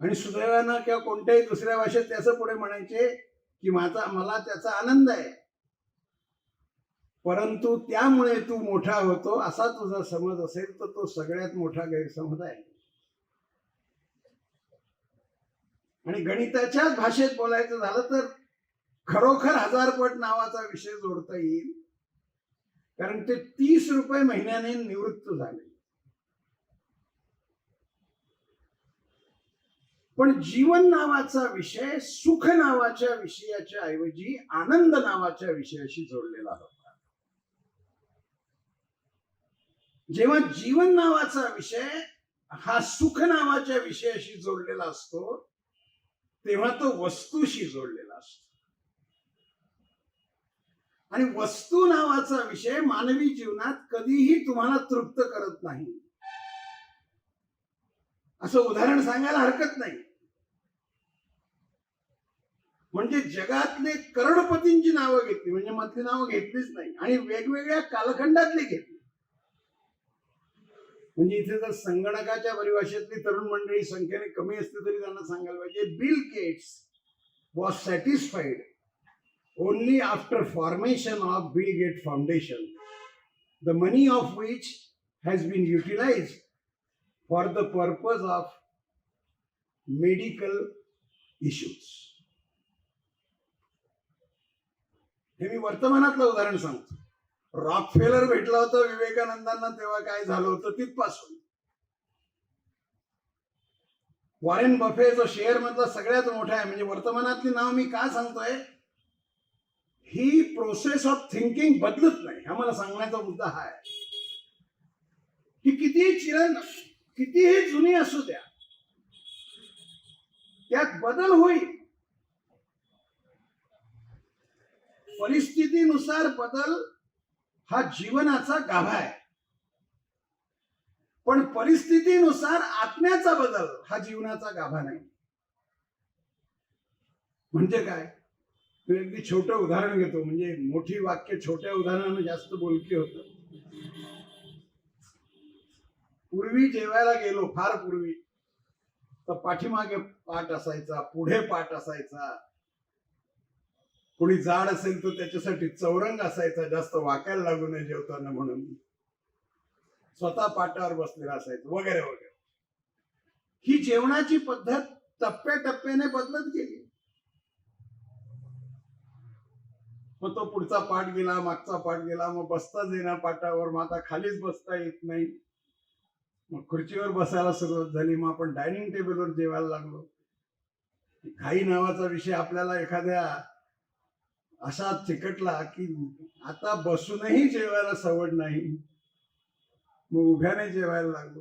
आणि सुदैवानं किंवा कोणत्याही दुसऱ्या भाषेत त्याचं पुढे म्हणायचे की मला त्याचा आनंद आहे, परंतु त्यामुळे तू मोठा होतो असा तुझा समज असेल तर तो सगळ्यात मोठा गैरसमज आहे. आणि गणिताच्याच भाषेत बोलायचं झालं तर खरोखर 1000 पट नावाचा विषय जोडता येईल, कारण ते 30 रुपये महिन्याने निवृत्त झाले. पण जीवन नावाचा विषय सुख नावाच्या विषयाच्या ऐवजी आनंद नावाच्या विषयाशी जोडलेला होता. जेव्हा जीवन नावाचा विषय हा सुख नावाच्या विषयाशी जोडलेला असतो तेव्हा तो वस्तूशी जोडलेला असतो. आणि वस्तू नावाचा विषय मानवी जीवनात कधीही तुम्हाला तृप्त करत नाही. असं उदाहरण सांगायला हरकत नाही. म्हणजे जगातले करोडपतींची नावं घेतली, म्हणजे मधली नावं घेतलीच नाही, आणि वेगवेगळ्या कालखंडातली घेतली. म्हणजे इथे जर संगणकाच्या परिभाषेतली तरुण मंडळी संख्येने कमी असते तरी त्यांना सांगायला पाहिजे, Bill Gates was satisfied only after formation of Bill Gate foundation, the money of which has been utilised for the purpose of medical issues. हे मी वर्तमानातलं उदाहरण सांगतो. रॉकफेलर भेटला होता विवेकानंदांना तेव्हा काय झालं होतं तिथपासून वॉरेन बफे जो शेअर मधला सगळ्यात मोठा आहे, म्हणजे वर्तमानातली नाव मी का सांगतोय, ही प्रोसेस ऑफ थिंकिंग बदलत नाही. हा मला सांगण्याचा मुद्दा हा आहे की कितीही जुनी असू द्या, त्यात बदल होईल. परिस्थितीनुसार बदल हा जीवनाचा गाभा आहे, पण परिस्थितीनुसार आत्म्याचा बदल हा जीवनाचा गाभा नाही. म्हणजे काय, मी अगदी छोटं उदाहरण घेतो, म्हणजे मोठी वाक्य छोट्या उदाहरणाने जास्त बोलकी होतं. पूर्वी जेवायला गेलो, फार पूर्वी, तर पाठीमागे पाट असायचा, पुढे पाट असायचा. कोणी जाड असेल तर त्याच्यासाठी चौरंग असायचा, जास्त वाकायला लागू नये जेवताना म्हणून. स्वतः पाटावर बसलेला असायचं वगैरे वगैरे. ही जेवणाची पद्धत टप्प्याटप्प्याने बदलत गेली. मग तो पुढचा पाठ गेला, मागचा पाठ गेला, मग बसताच येणार पाटावर, मग आता खालीच बसता येत नाही. मग खुर्चीवर बसायला सुरुवात झाली, मग आपण डायनिंग टेबलवर जेवायला लागलो. घाई नावाचा विषय आपल्याला एखाद्या असा चिकटला की आता बसूनही जेवायला सवड नाही, मग उभ्याने जेवायला लागलो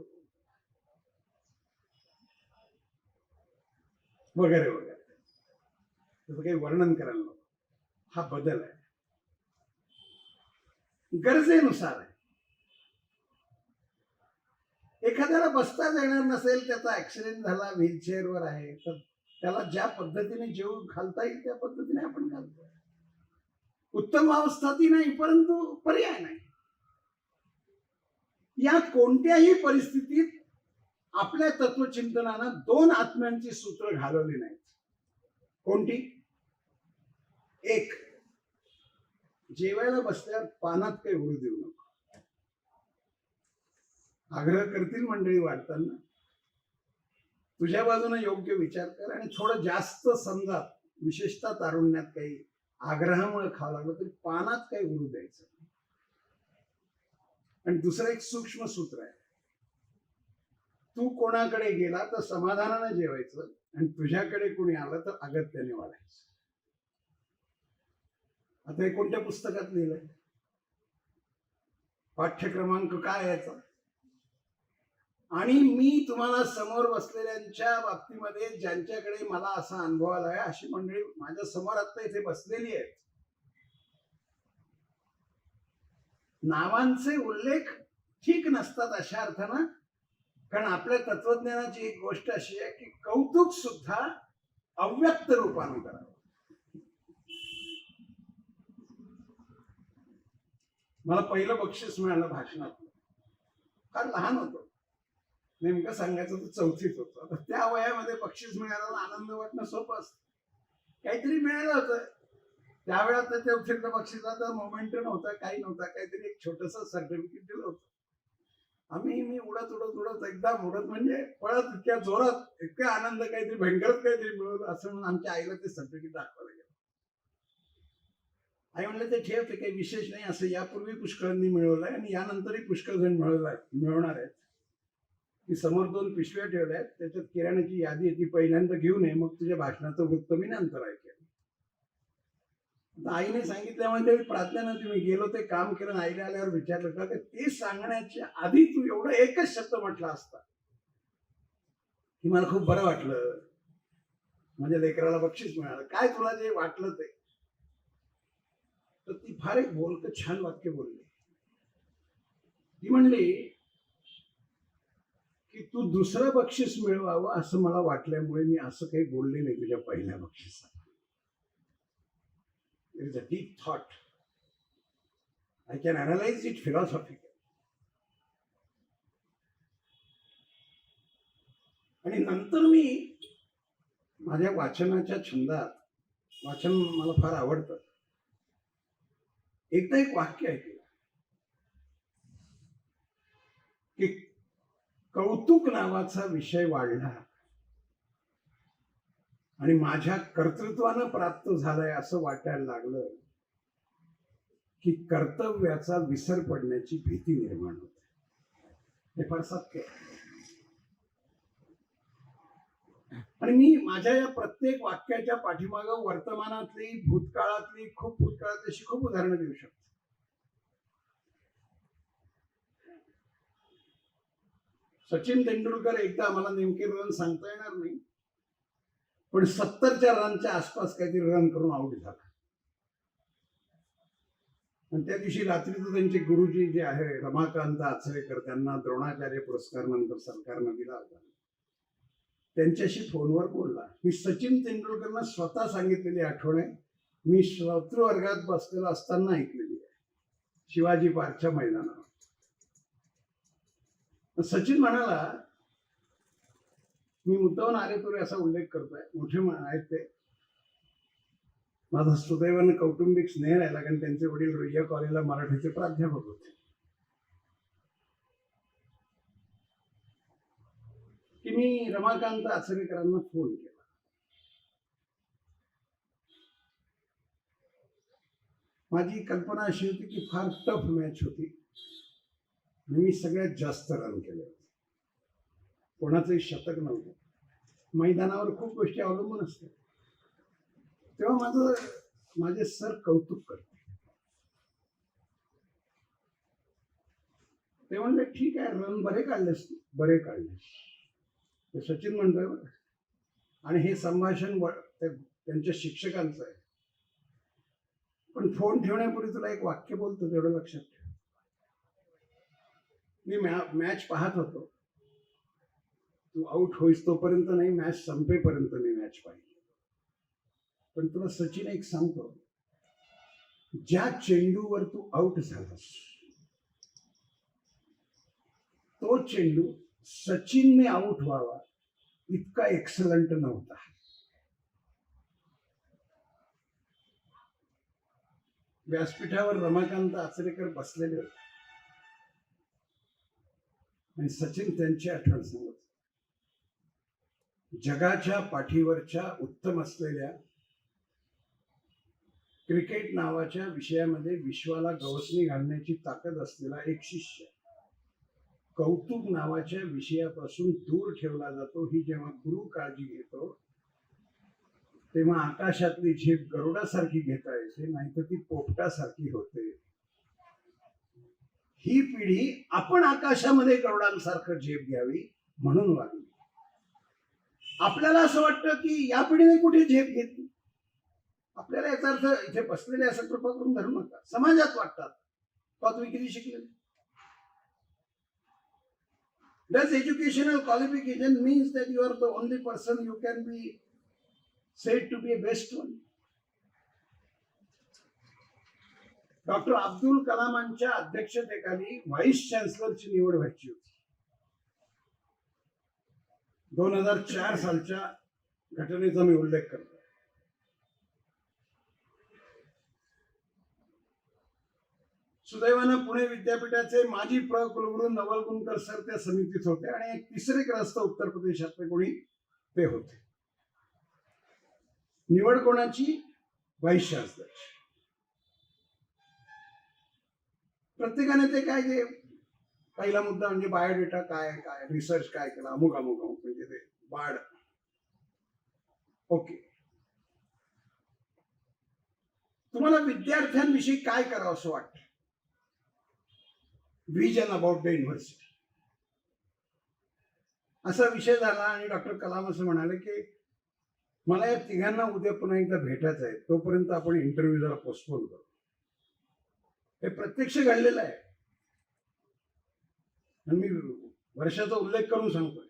वगैरे वगैरे. त्याचं काही वर्णन करायला नको. हा बदल आहे, गरजेनुसार आहे. एखाद्याला बसताच येणार नसेल, त्याचा ऍक्सिडेंट झाला, व्हीलचेअरवर आहे, तर त्याला ज्या पद्धतीने जेवू घालता येईल त्या पद्धतीने आपण घालतो. उत्तम अवस्था ती नाही, परंतु पर्याय नाही. या कोणत्याही परिस्थितीत आपल्या तत्वचिंतनानं दोन आत्म्यांची सूत्र घालवली नाहीत. कोणती? एक, जेवायला बसल्यावर पानात काही उडू देऊ नको. आग्रह करतील मंडळी वाढताना, तुझ्या बाजूने योग्य विचार कर आणि थोडं जास्त समजा, विशेषतः तारुण्यात काही आग्रहामुळे खावं लागलं तरी पानात काही उडू द्यायचं. आणि दुसरं एक सूक्ष्म सूत्र आहे, तू कोणाकडे गेला तर समाधानानं जेवायचं आणि तुझ्याकडे कोणी आलं तर अगत्याने वाढायचं. आता हे कोणत्या पुस्तकात लिहिलंय? पाठ्यक्रमांक काय याचा? आणि मी तुम्हाला समोर बसलेल्यांच्या बाबतीमध्ये ज्यांच्याकडे मला असा अनुभव आलाय अशी मंडळी माझ्या समोर आता इथे बसलेली आहेत. नावांचे उल्लेख ठीक नसतात अशा अर्थानं, कारण आपल्या तत्वज्ञानाची एक गोष्ट अशी आहे की कौतुक सुद्धा अव्यक्त रूपाने करावं. मला पहिलं बक्षीस मिळालं भाषणात, फार लहान होतो, नेमकं सांगायचं तर चौथीत होतं. आता त्या वयामध्ये बक्षीस मिळाल्याला आनंद वाटणं सोपं असतं. काहीतरी मिळालं होतं त्यावेळेला, तर चौथीतलं बक्षिसाचा मोमेंट नव्हता, काही नव्हता, काहीतरी एक छोटस सर्टिफिकेट दिलं होतं. मी उडत एकदम उडत म्हणजे पळत इतक्या जोरात, इतका आनंद, काहीतरी भयंकरच काहीतरी मिळवलं असं म्हणून आमच्या आईला ते सर्टिफिकेट दाखवायला गेलं. आई म्हणलं ते ठेव, ते काही विशेष नाही, असं यापूर्वी पुष्कळांनी मिळवलंय आणि यानंतरही पुष्कळ जण मिळवणार आहेत. की समोर 2 पिशव्या ठेवल्या आहेत, त्याच्यात किराण्याची यादी आहे, ती पहिल्यांदा घेऊन ये, मग तुझ्या भाषणाचं वृत्त मी नंतर ऐकेल. आईने सांगितल्यामुळे ते प्रार्थनेनंतर मी गेलो, ते काम केलं. आईने आल्यावर विचारलं का ते सांगण्याच्या आधी तू एवढं एकच शब्द म्हटला असता की मला खूप बरं वाटलं, माझ्या लेकराला बक्षीस मिळालं, काय तुला जे वाटलं ते. तर ती फार एक बोलकं छान वाक्य बोलली. ती म्हणली की तू दुसरं बक्षीस मिळवावं असं मला वाटल्यामुळे मी असं काही बोलले नाही तुझ्या पहिल्या बक्षिसात. There is a deep thought. I can analyze it philosophically. आणि नंतर मी माझ्या वाचनाच्या छंदात, वाचन मला फार आवडतं, एकदा एक वाक्य ऐकलं की कौतुक नावाचा विषय वाढला आणि माझ्या कर्तृत्वानं प्राप्त झालंय असं वाटायला लागलं की कर्तव्याचा विसर पडण्याची भीती निर्माण होते. हे फार सत्य आहे. आणि मी माझ्या या प्रत्येक वाक्याच्या पाठीमागं वर्तमानातली, भूतकाळातली, खूप भूतकाळातली अशी खूप उदाहरणं देऊ शकतो. सचिन तेंडुलकर एकदा, मला नेमके रन सांगता येणार नाही, पण 70च्या रनच्या आसपास काहीतरी रन करून आउट झाला. आणि त्या दिवशी रात्री तर त्यांचे गुरुजी जे आहे रमाकांत आचरेकर, त्यांना द्रोणाचार्य पुरस्कार नंतर सरकारनं दिला होता, त्यांच्याशी फोनवर बोलला. ही सचिन तेंडुलकरनं स्वतः सांगितलेली आठवण आहे, मी श्रोतृवर्गात बसलेला असताना ऐकलेली आहे, शिवाजी पार्कच्या मैदानावर. सचिन म्हणाला, मी मुद्दाहून आरेतुरे असा उल्लेख करतोय, मोठे आहेत ते, माझा सुदैवानं कौटुंबिक स्नेह राहिला, कारण त्यांचे वडील रोहिया कॉलेजला मराठीचे प्राध्यापक होते, की मी रमाकांत आचरेकरांना फोन केला. माझी कल्पना अशी होती की फार टफ मॅच होती, मी सगळ्यात जास्त रन केले होते, कोणाचंही शतक नव्हतं, मैदानावर खूप गोष्टी अवलंबून असतात. तेव्हा माझे सर कौतुक करते. ते म्हणले ठीक आहे, रन बरे काढलेस, बरे काढलेस, ते सचिन म्हणतोय बरं. आणि हे संभाषण त्यांच्या शिक्षकांचं आहे. पण फोन ठेवण्यापूर्वी तुला एक वाक्य बोलतो, तेवढं लक्षात ठेव. मी मॅच पाहत होतो, तू आउट होईस तोपर्यंत नाही, मॅच संपेपर्यंत मी मॅच पाहिली. पण तुला सचिन एक सांगतो, ज्या चेंडूवर तू आउट झालास तो चेंडू सचिनने आउट व्हावा इतका एक्सलंट नव्हता. व्यासपीठावर रमाकांत आचरेकर बसलेले होते आणि सचिन त्यांची आठवण सांगत. जगाच्या पाठीवरच्या उत्तम असलेल्या क्रिकेट नावाच्या विषयामध्ये विश्वाला गवसणी घालण्याची ताकद असलेला एक शिष्य कौतुक नावाच्या विषयापासून दूर ठेवला जातो. ही जेव्हा गुरु काळजी घेतो तेव्हा आकाशातली झेप गरुडासारखी घेता येते, नाहीतर ती पोपटासारखी होते. ही पिढी आपण आकाशामध्ये गरुडांसारखं झेप घ्यावी म्हणून वागली. आपल्याला असं वाटतं की या पिढीने कुठे झेप घेतली. आपल्याला याचा अर्थ इथे बसलेले असं कृपा करून धरू नका. समाजात वाटतात का तुम्ही किती शिकले. Does educational qualification means that you are the only person you can be said to be a best one? Doctor Abdul कलामांच्या अध्यक्षतेखाली व्हाईस चान्सलरची निवड व्हायची होती. 2004 सालच्या घटनेचा मी उल्लेख करतो. सुदैवानं पुणे विद्यापीठाचे माजी कुलगुरू नवल कुंकर सर त्या समितीत होते आणि एक तिसरे ग्रस्त उत्तर प्रदेशातले कोणी ते होते. निवड कोणाची? व्हाईस चान्सलरची. प्रत्येकाने ते काय जे पहिला मुद्दा म्हणजे बायोडेटा काय काय रिसर्च काय केला अमुक अमुक अमुक म्हणजे ते वाढ. ओके, तुम्हाला विद्यार्थ्यांविषयी काय करावं असं वाटतं? विजन अबाउट द युनिव्हर्सिटी असा विषय झाला आणि डॉक्टर कलाम असं म्हणाले की मला या तिघांना उद्या पुन्हा एकदा भेटायचं आहे, तोपर्यंत आपण इंटरव्ह्यू जरा पोस्टपोन करू. हे प्रत्यक्ष घडलेलं आहे आणि मी वर्षाचा उल्लेख करून सांगतोय.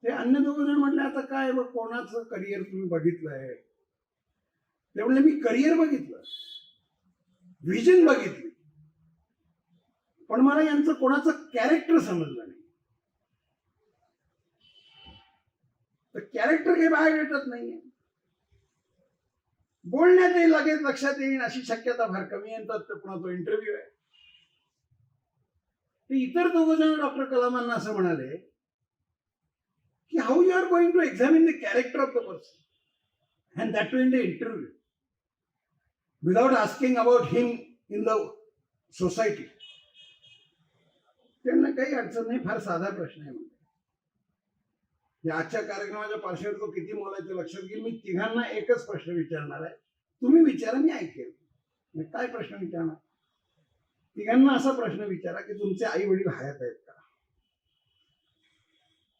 ते अन्य दोघं जण म्हटले आता काय मग कोणाचं करिअर तुम्ही बघितलंय? ते म्हणले मी करिअर बघितलं, व्हिजन बघितली, पण मला यांचं कोणाचं कॅरेक्टर समजलं नाही. तर कॅरेक्टर काही बाहेर येतच नाहीये. बोलण्यात येईल, लगेच लक्षात येईल अशी शक्यता फार कमी आहे. तर पुन्हा तो इंटरव्ह्यू आहे. ते इतर दोघं जण डॉक्टर कलामांना असं म्हणाले की how you are going to examine the character of the person and that to in the interview without asking about him in the society. त्यांना काही अडचण नाही, फार साधा प्रश्न आहे. म्हणजे आजच्या कार्यक्रमाच्या पार्श्वभूमीवर तो किती मोलाचे लक्षात घेईल. मी तिघांना एकच प्रश्न विचारणार आहे, तुम्ही विचारा, मी ऐकेल. काय प्रश्न विचारणार? तिघांना असा प्रश्न विचारा की तुमचे आई वडील हयात आहेत का?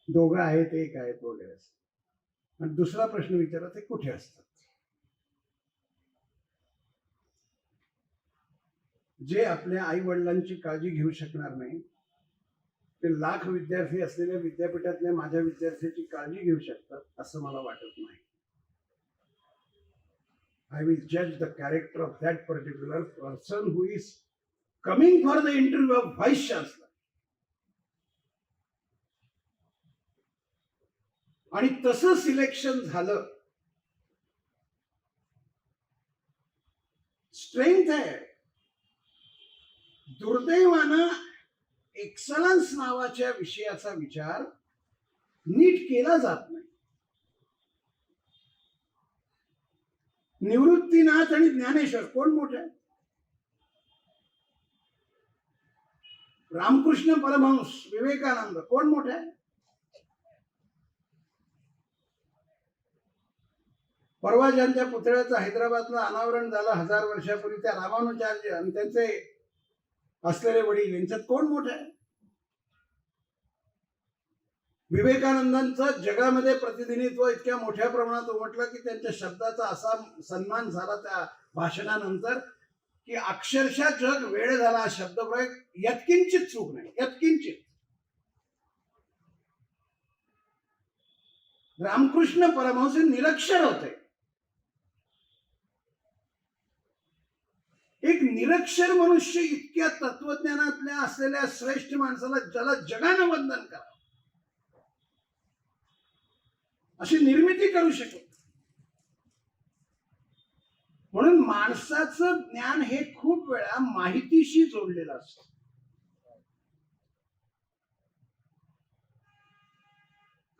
दोघं आहेत, एक आहेत वगैरे. आणि दुसरा प्रश्न विचारा ते कुठे असतात? जे आपल्या आई वडिलांची काळजी घेऊ शकणार नाही ते लाख विद्यार्थी असलेल्या विद्यापीठातल्या माझ्या विद्यार्थ्याची काळजी घेऊ शकतात असं मला वाटत नाही. I will judge the character of that particular person who is coming for the interview of Vice Chancellor. आणि तसं सिलेक्शन झालं. स्ट्रेंथ आहे. दुर्दैवानं एक्सलन्स नावाच्या विषयाचा विचार नीट केला जात नाही. निवृत्तीनाथ आणि ज्ञानेश्वर कोण मोठे आहे? रामकृष्ण परमहंस, विवेकानंद कोण मोठे आहे? परवा ज्यांच्या पुतळ्याचं हैदराबादला अनावरण झालं 1000 वर्षापूर्वी, त्या रामानुजाचार्य आणि त्यांचे असलेले वडील यांच्यात कोण मोठे आहे? विवेकानंदांचं जगामध्ये प्रतिनिधित्व इतक्या मोठ्या प्रमाणात उमटलं की त्यांच्या शब्दाचा असा सन्मान झाला त्या भाषणानंतर की अक्षरशः जग वेळ झाला. हा शब्दप्रयोग यत्किंचित चूक नाही, यत्किंचित. रामकृष्ण परमहंस निरक्षर होते. एक निरक्षर मनुष्य इतक्या तत्वज्ञानातल्या असलेल्या श्रेष्ठ माणसाला ज्याला जगानं वंदन करा अशी निर्मिती करू शकत. म्हणून माणसाचं ज्ञान हे खूप वेळा माहितीशी जोडलेलं असतं.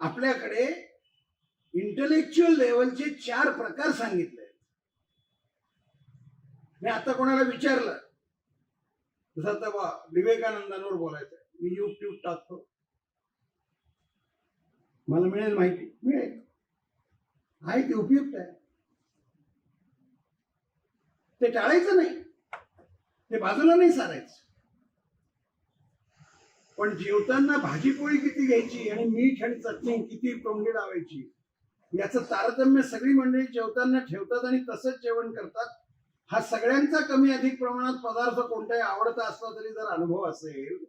आपल्याकडे इंटलेक्च्युअल लेवलचे 4 प्रकार सांगितले. मी आता कोणाला विचारलं, जसं आता विवेकानंदांवर बोलायचं, मी युट्यूब टाकतो, मला मिळेल माहिती, मिळेल, आहे ती उपयुक्त आहे, ते टाळायचं नाही, ते बाजूला नाही सारायचं. पण जेवताना भाजीपोळी किती घ्यायची आणि मीठ आणि चटणी किती तोंडी लावायची याचं तारतम्य सगळी मंडळी जेवताना ठेवतात आणि तसंच जेवण करतात. हा सगळ्यांचा कमी अधिक प्रमाणात पदार्थ कोणताही आवडता असला तरी जर अनुभव असेल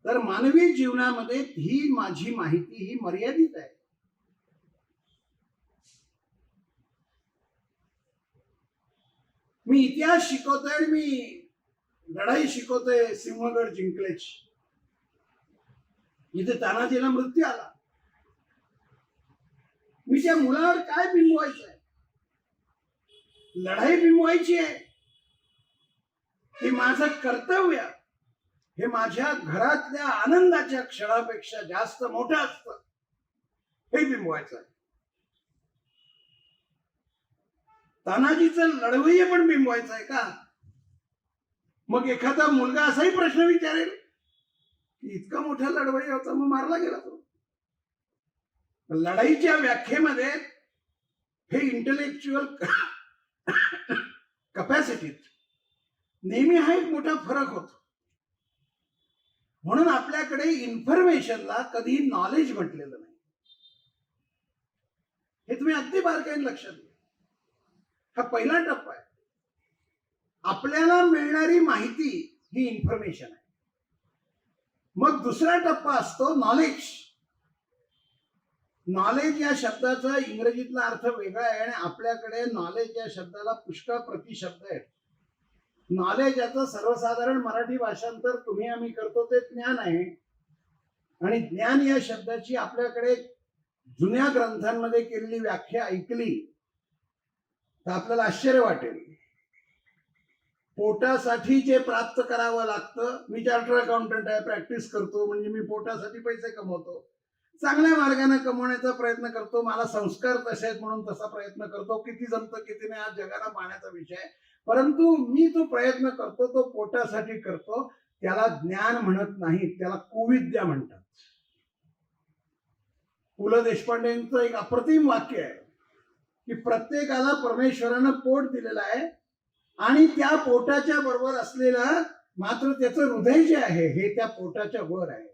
तर मानवी जीवनामध्ये ही माझी माहिती ही मर्यादित आहे. मी इतिहास शिकवतोय आणि मी लढाई शिकवतोय सिंहगड जिंकल्याची. इथे तानाजीला मृत्यू आला, मी त्या मुलावर काय बिंबवायचं आहे? लढाई बिंबवायची आहे की माझं कर्तव्य हे माझ्या घरातल्या आनंदाच्या क्षणापेक्षा जास्त मोठं असतं हे बिंबवायचं आहे. तानाजीचं लढवय्य पण बिंबवायचं आहे का? मग एखादा मुलगा असाही प्रश्न विचारेल की इतका मोठा लढवय्या होता मग मारला गेला तो. लढाईच्या व्याख्येमध्ये हे इंटलेक्च्युअल कपॅसिटीत नेहमी हा एक मोठा फरक होतो. म्हणून आपल्याकडे इन्फॉर्मेशनला कधी नॉलेज म्हटलेलं नाही. हे तुम्ही अगदी बारकाईने लक्षात घ्या. हा पहिला टप्पा आहे. आपल्याला मिळणारी माहिती ही इन्फॉर्मेशन आहे. मग दुसरा टप्पा असतो नॉलेज. नॉलेज या शब्दाचा इंग्रजीतला अर्थ वेगळा आहे आणि आपल्याकडे नॉलेज या शब्दाला पुष्कळ प्रतिशब्द आहेत. नॉलेज याचं सर्वसाधारण मराठी भाषांतर तुम्ही आम्ही करतो ते ज्ञान आहे. आणि ज्ञान या शब्दाची आपल्याकडे जुन्या ग्रंथांमध्ये केलेली व्याख्या ऐकली तर आपल्याला आश्चर्य वाटेल. पोटासाठी जे प्राप्त करावं लागतं, मी चार्टर्ड अकाउंटंट आहे, प्रॅक्टिस करतो म्हणजे मी पोटासाठी पैसे कमवतो, चांगल्या मार्गाने कमवण्याचा प्रयत्न करतो, मला संस्कार तसे आहेत म्हणून तसा प्रयत्न करतो, किती जमतं किती नाही हा जगाला पाहण्याचा विषय आहे. परंतु मी तो प्रयत्न करतो तो पोटासाठी करतो, त्याला ज्ञान म्हणत नाही, त्याला कुविद्या म्हणतात. पु ल देशपांडेंचं एक अप्रतिम वाक्य आहे की प्रत्येकाला परमेश्वरानं पोट दिलेलं आहे आणि त्या पोटाच्या बरोबर असलेलं मात्र त्याचं हृदय जे आहे हे त्या पोटाच्या वर आहे.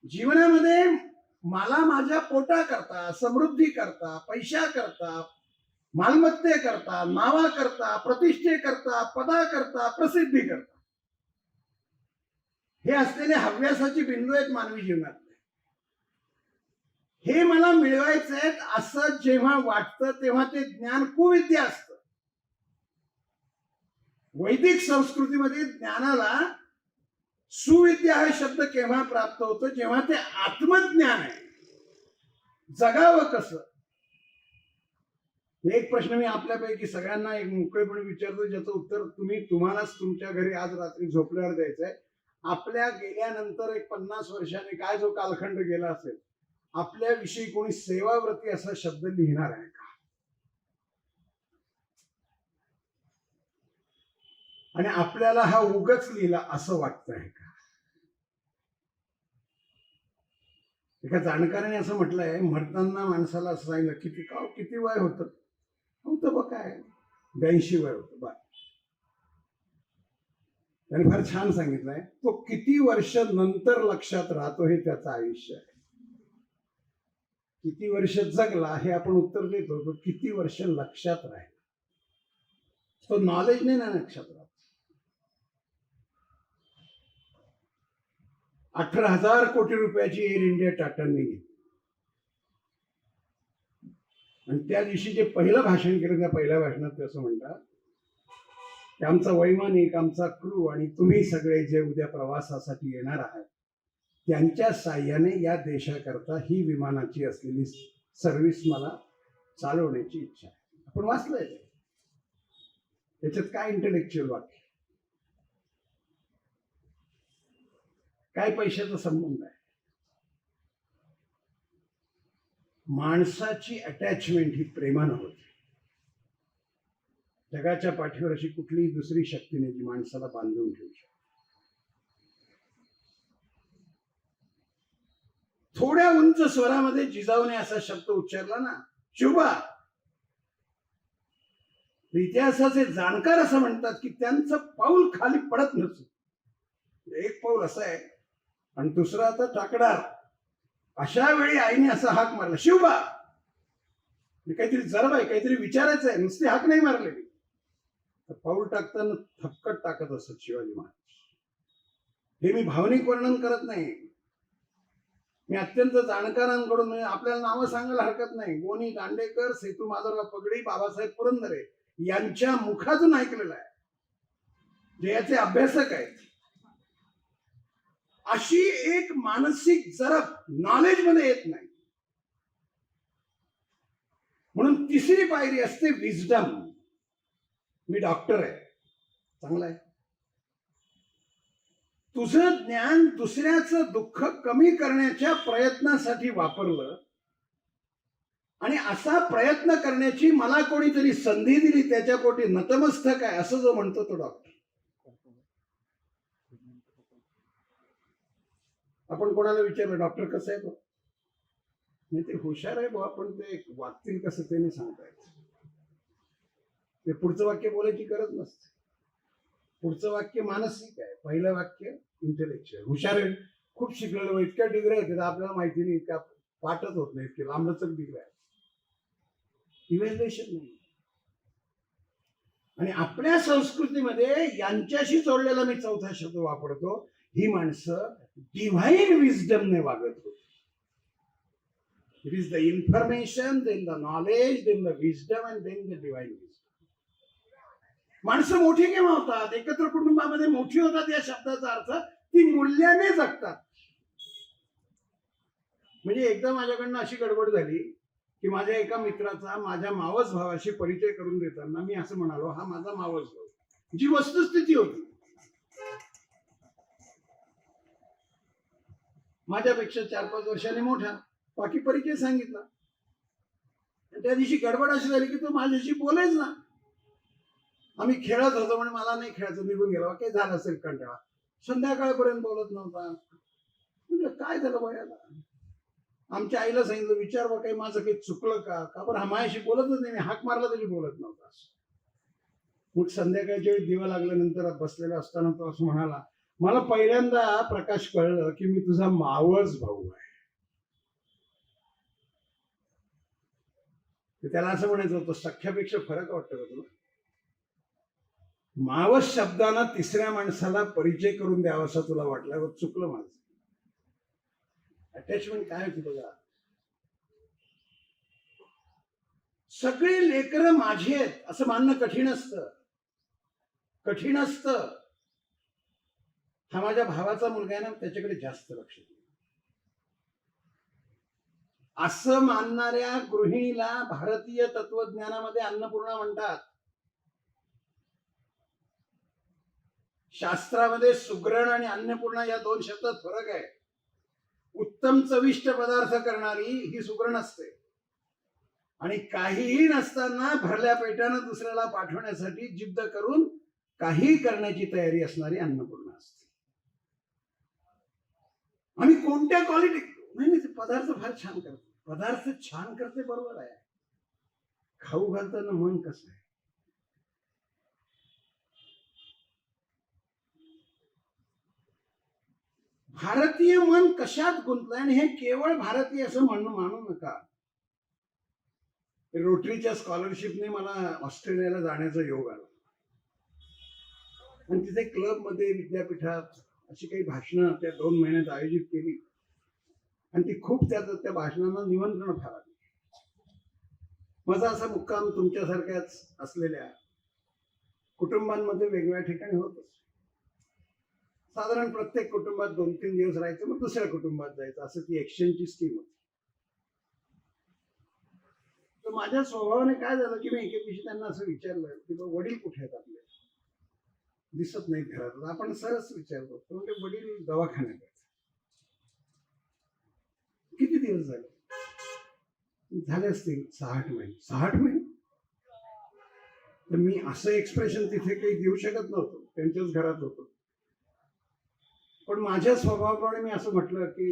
जीवनामध्ये मला माझ्या पोटा करता, समृद्धी करता, पैशा करता, मालमत्ते करता, नावा करता, प्रतिष्ठे करता, पदा करता, प्रसिद्धी करता हे असलेले हव्यासाची बिंदू आहेत मानवी जीवनात. हे मला मिळवायचंय असं जेव्हा वाटतं तेव्हा ते ज्ञान कुविद्या असतं. वैदिक संस्कृतीमध्ये ज्ञानाला सुविद्या हा शब्द केव्हा प्राप्त होतो? जेव्हा ते आत्मज्ञान आहे. जगावं कसं? एक प्रश्न मी आपल्यापैकी सगळ्यांना एक मोकळेपणे विचारतो ज्याचं उत्तर तुम्हालाच तुमच्या घरी आज रात्री झोपल्यावर द्यायचंय. आपल्या गेल्यानंतर एक 50 वर्षांनी काय जो कालखंड गेला असेल आपल्याविषयी कोणी सेवाव्रती असा शब्द लिहिणार आहे का? आणि आपल्याला हा उगच लिहिला असं वाटतंय का? एका जाणकाराने असं म्हटलंय, मरताना माणसाला असं सांगितलं किती वय होतं बघ काय 82 वय होतं बा. त्याने फार छान सांगितलंय, तो किती वर्ष नंतर लक्षात राहतो हे त्याचं आयुष्य आहे. किती वर्ष जगला हे आपण उत्तर देतो, तो किती वर्ष लक्षात राहिला तो नॉलेज नाही ना लक्षात राहतो. 18,000 कोटी रुपयाची एअर इंडिया टाटांनी घेतली आणि त्या दिवशी जे पहिलं भाषण केलं त्या पहिल्या भाषणात ते असं म्हणतात की आमचा वैमानिक, आमचा क्रू आणि तुम्ही सगळे जे उद्या प्रवासासाठी येणार आहात त्यांच्या साह्याने या देशाकरता ही विमानाची असलेली सर्व्हिस मला चालवण्याची इच्छा आहे. आपण वाचलंय ते. त्याच्यात काय इंटेलेक्च्युअल वाक्य, काय पैशाचा संबंध आहे? माणसाची अटॅचमेंट ही प्रेमानं होते. जगाच्या पाठीवर अशी कुठलीही दुसरी शक्ती नाही जी माणसाला बांधून ठेवू शकते. थोड्या उंच स्वरामध्ये जिजाऊने असा शब्द उच्चारला ना, शुभा. इतिहासाचे जाणकार असं म्हणतात की त्यांचं पाऊल खाली पडत नसतं. एक पाऊल असं आहे आणि दुसरं आता टाकणार. अशा वेळी आईने असा हाक मारला, शिवबा. काहीतरी जरब आहे, काहीतरी विचारायचं आहे, नुसती हाक नाही मारलेली. तर पाऊल टाकताना थपकट टाकत असत शिवाजी महाराज. हे मी भावनिक वर्णन करत नाही. मी अत्यंत जाणकारांकडून, म्हणजे आपल्याला नावं सांगायला हरकत नाही, गोनी दांडेकर, सेतू माधवराव पगडी, बाबासाहेब पुरंदरे यांच्या मुखातून ऐकलेलं आहे, जे याचे अभ्यासक आहेत. अशी एक मानसिक जरब नॉलेज मध्ये येत नाही. म्हणून तिसरी पायरी असते विजडम. मी डॉक्टर आहे, चांगलं आहे. तुझं ज्ञान दुसऱ्याचं दुःख कमी करण्याच्या प्रयत्नासाठी वापरलं आणि असा प्रयत्न करण्याची मला कोणीतरी संधी दिली, त्याच्या पोटी नतमस्तक आहे, असं जो म्हणतो तो डॉक्टर. आपण कोणाला विचारलं डॉक्टर कसं आहे, नाही ते हुशार आहे बुवा, पण ते वागतील कसं ते नाही सांगता येत. ते पुढचं वाक्य बोलायची गरज नसते. पुढचं वाक्य मानसिक आहे, पहिलं वाक्य इंटेलेक्च्युअल. हुशार आहे, खूप शिकलेलं, इतक्या डिग्री आहेत आपल्याला माहिती नाही, इतक्या पाठच होत नाही, इतके लांबलचक डिग्री आहे. इव्हॅल्युएशन नाही. आणि आपल्या संस्कृतीमध्ये यांच्याशी जोडलेला मी चौथा शब्द वापरतो, ही माणसं डिव्हाइन विजडमने वागत होती. It is the information, then the knowledge, then the wisdom and then the divine wisdom. माणसं मोठी केव्हा होतात? एकत्र कुटुंबामध्ये मोठी होतात. या शब्दाचा अर्थ ती मूल्याने जगतात. म्हणजे एकदा माझ्याकडनं अशी गडबड झाली की माझ्या एका मित्राचा माझ्या मावस भावाशी परिचय करून देताना मी असं म्हणालो, हा माझा मावस भाऊ, जी वस्तुस्थिती होती. माझ्यापेक्षा 4-5 वर्षांनी मोठा, बाकी परिचय सांगितला. त्या दिवशी गडबड अशी झाली की तो माझ्याशी बोलायच ना. आम्ही खेळत होतो, म्हणजे मला नाही खेळायचं, निघून गेला. काय झालं असेल कंटाळा, संध्याकाळपर्यंत बोलत नव्हता. म्हणजे काय झालं बायाला? आमच्या आईला सांगितलं, विचार बा काही माझं काही चुकलं का बरं हा माझ्याशी बोलतच नाही, मी हाक मारला तरी बोलत नव्हता. मग संध्याकाळच्या वेळी दिवा लागल्यानंतर बसलेला असताना तो असं म्हणाला, मला पहिल्यांदा प्रकाश कळलं की मी तुझा मावस भाऊ आहे. त्याला असं म्हणायचं होतं, सख्यापेक्षा फरक वाटतो का तुला? मावस शब्दानं तिसऱ्या माणसाला परिचय करून द्यावा असं तुला वाटल्यावर चुकलं माझं. अटॅचमेंट काय होती बघा. सगळे लेकरं माझी आहेत असं मानणं कठीण असतं. हा माझ्या भावाचा मुलगा आहे ना, त्याच्याकडे जास्त लक्ष दे असं मानणाऱ्या गृहिणीला भारतीय तत्वज्ञानामध्ये अन्नपूर्णा म्हणतात. शास्त्रामध्ये सुग्रण आणि अन्नपूर्णा या 2 शब्दात फरक आहे. उत्तम चविष्ट पदार्थ करणारी ही सुग्रण असते आणि काहीही नसताना भरल्या पेटानं दुसऱ्याला पाठवण्यासाठी जिद्द करून काही करण्याची तयारी असणारी अन्नपूर्णा असते. आम्ही कोणत्या क्वालिटी नाही, ते पदार्थ फार छान करते. पदार्थ छान करते बरोबर आहे, खाऊ घालताना मन कसं आहे? भारतीय मन कशात गुंतलंय? आणि हे केवळ भारतीय असं मानू नका. रोटरीच्या स्कॉलरशिपने मला ऑस्ट्रेलियाला जाण्याचा योग आला आणि तिथे क्लब मध्ये विद्यापीठात अशी काही भाषणं त्या 2 महिन्यात आयोजित केली आणि ती खूप त्या भाषणांना निमंत्रण फार आली. माझा असा मुक्काम तुमच्यासारख्याच असलेल्या कुटुंबांमध्ये वेगवेगळ्या ठिकाणी होत असतो. साधारण प्रत्येक कुटुंबात 2-3 दिवस राहायचं, मग दुसऱ्या कुटुंबात जायचं, असं ती एक्सचेंजची स्कीम होती. तर माझ्या स्वभावाने काय झालं की मी एके दिवशी त्यांना असं विचारलं की बा, वडील कुठे आहेत आपले? दिसत नाहीत घरात. आपण सहज विचारतो, तर म्हणजे वडील दवाखान्यात आहेत. किती दिवस झाले? झाले असतील 6-8 महिने. 6-8 महिने? तर मी असं एक्सप्रेशन तिथे काही देऊ शकत नव्हतो, त्यांच्याच घरात होतो. पण माझ्या स्वभावाप्रमाणे मी असं म्हटलं की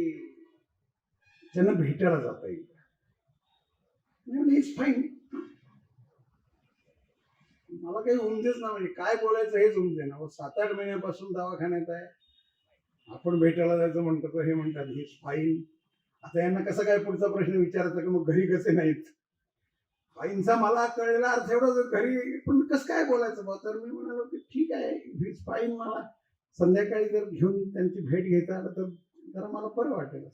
त्यांना भेटायला जाता येईल. Is fine. मला काही उमदेच ना, म्हणजे काय बोलायचं हेच उमदे ना. 7-8 महिन्यापासून दवाखान्यात आहे, आपण भेटायला जायचं म्हणतो तर हे म्हणतात इज फाईन. आता यांना कसं काय पुढचा प्रश्न विचारायचा की मग घरी कसे नाहीत? फाईनचा मला कळलेला अर्थ एवढं, घरी पण कसं काय बोलायचं बा? तर मी म्हणालो की ठीक आहे, इज फाईन. मला संध्याकाळी जर घेऊन त्यांची भेट घेता आलं तर जरा मला बरं वाटेल.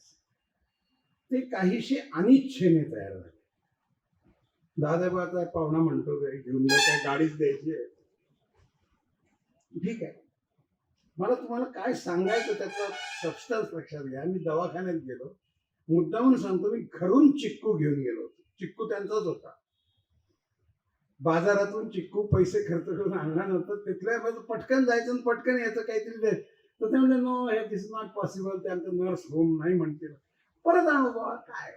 ते काहीशी अनिच्छेने तयार झाले. दादा पाहुणा म्हणतो घेऊन जाऊ, काय गाडीच द्यायची आहे. ठीक आहे, मला तुम्हाला काय सांगायचं त्याचा सबस्टन्स लक्षात घ्या. मी दवाखान्यात गेलो, मुद्दामून सांगतो, मी घरून चिक्कू घेऊन गेलो होतो. चिक्कू त्यांचाच होता. बाजारातून चिक्कू पैसे खर्च करून आणला नव्हतं. तिथल्या पटकन जायचं आणि पटकन यायचं काहीतरी द्यायचं. तर ते म्हणजे नो, हे दिस इज नॉट पॉसिबल. ते आमचं नर्स होम नाही म्हणतील. परत आणू बाबा, काय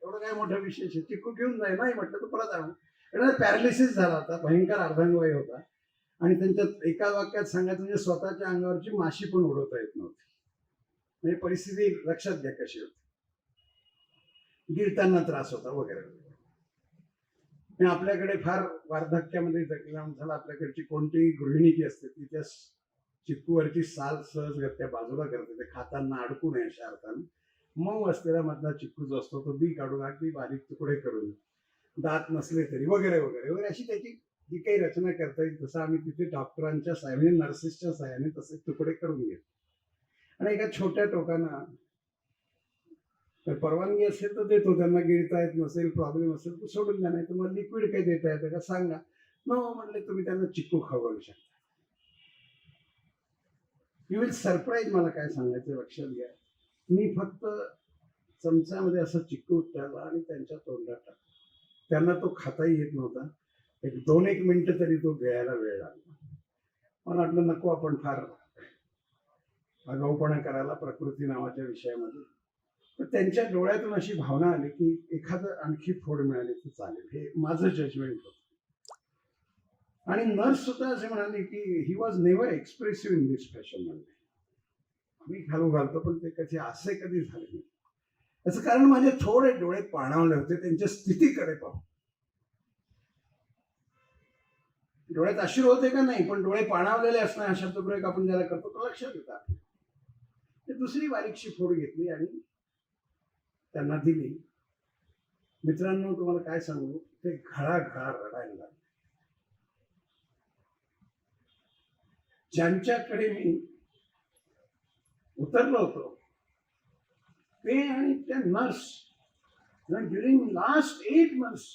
एवढं काय मोठा विशेष आहे, चिक्कू घेऊन जाय. नाही म्हटलं तर परत आणू. पॅरालिसिस झाला होता, भयंकर अर्धांगवायू होता. आणि त्यांच्यात एका वाक्यात सांगायचं म्हणजे स्वतःच्या अंगावरची माशी पण उडवता येत नव्हती. म्हणजे परिस्थिती लक्षात घ्या कशी होती. गिळताना त्रास होता वगैरे वगैरे. आपल्याकडे फार वार्धक्यामध्ये झाला, आपल्याकडची कोणतीही गृहिणी जी असते ती त्या चिक्कूवरची साल सहज त्या बाजूला करते, ते खाताना अडकू नये अशा अर्थाने. मऊ असलेला मधला चिक्कू जो असतो तो बी काढून अगदी बारीक तुकडे करून, दात नसले तरी वगैरे वगैरे वगैरे अशी त्याची जी काही रचना करता येईल तसं आम्ही तिथे डॉक्टरांच्या साह्याने, नर्सेसच्या साह्याने तसे तुकडे करून घेतो. आणि एका छोट्या टोकानं परवानगी असेल तर देतो, त्यांना गिळता येत नसेल, प्रॉब्लेम असेल तर सोडून द्या, नाही तर मग लिक्विड काही देता येतं का सांगा. नो म्हणले, तुम्ही त्यांना चिक्कू खाऊ शकता. You will surprise. मला काय सांगायचं लक्षात घ्या, मी फक्त चमच्यामध्ये असं चिक्कू उठवला आणि त्यांच्या तोंडात टाकला. त्यांना तो खाताही येत नव्हता. 2-1 मिनिटं तरी तो गिळायला वेळ लागला. मला वाटलं नको आपण फार आगाऊपणा करायला प्रकृती नावाच्या विषयामध्ये. तर त्यांच्या डोळ्यातून अशी भावना आली की एखादं आणखी फोड मिळाली तर चालेल, हे माझं जजमेंट होतं. आणि नर्स सुद्धा असे म्हणाले की he was never expressive in this fashion. म्हणजे आम्ही घालतो पण ते कधी असे कधी झाले नाही. याचं कारण माझे थोडे डोळे पाणावले होते त्यांच्या स्थितीकडे पाहून. डोळ्यात अश्रू होते का नाही, पण डोळे पाणावलेले असणं हा शब्दप्रयोग आपण ज्याला करतो तो लक्षात येतात. ते दुसरी बारीकशी फोड घेतली आणि त्यांना दिली. मित्रांनो, तुम्हाला काय सांगू, ते घळाघळा रडायला लागले. ज्यांच्याकडे मी उतरलो होतो ते आणि त्या nurse, during last 8 months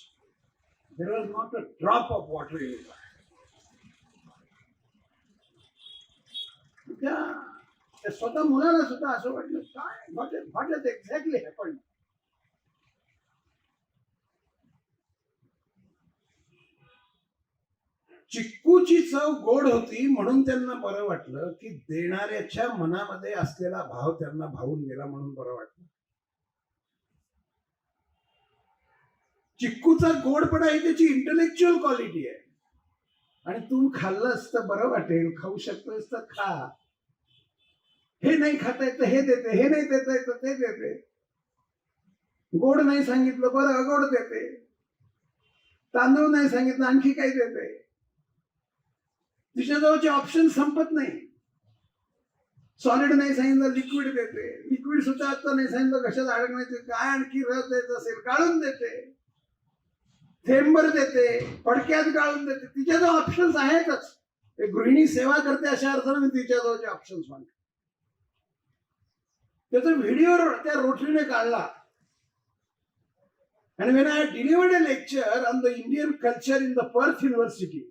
there was not a drop of water in it. त्या स्वतः मुलाला सुद्धा असं वाटलं, काय व्हॉट इज एक्झॅक्टली हॅपन्ड. चिक्कूची चव गोड होती म्हणून त्यांना बरं वाटलं, की देणाऱ्याच्या मनामध्ये असलेला भाव त्यांना भावून गेला म्हणून बरं वाटलं. चिक्कूचा गोडपणा ही त्याची इंटलेक्च्युअल क्वालिटी आहे. आणि तू खाल्लंस तर बरं वाटेल, खाऊ शकतोस तर खा. हे नाही खाता येत हे देते, हे नाही देता येत ते देते. गोड नाही सांगितलं बरं अगोड देते. तांदूळ नाही सांगितलं आणखी काही देते. तिच्याजवळचे ऑप्शन संपत नाही. सॉलिड नाही सांगितलं लिक्विड देते. लिक्विड सुद्धा आता नाही सांगितलं कशात अडकण्याचे, काय आणखी रस द्यायचं असेल गाळून देते. थेंबर देते, पडक्यात गाळून देते. तिच्याजवळ ऑप्शन्स आहेतच. गृहिणी सेवा करते अशा अर्थाने मी तिच्याजवळचे ऑप्शन्स म्हणतो. त्याचा व्हिडिओ त्या रोटरीने काढला. And when I delivered a lecture on the Indian culture in the Perth University,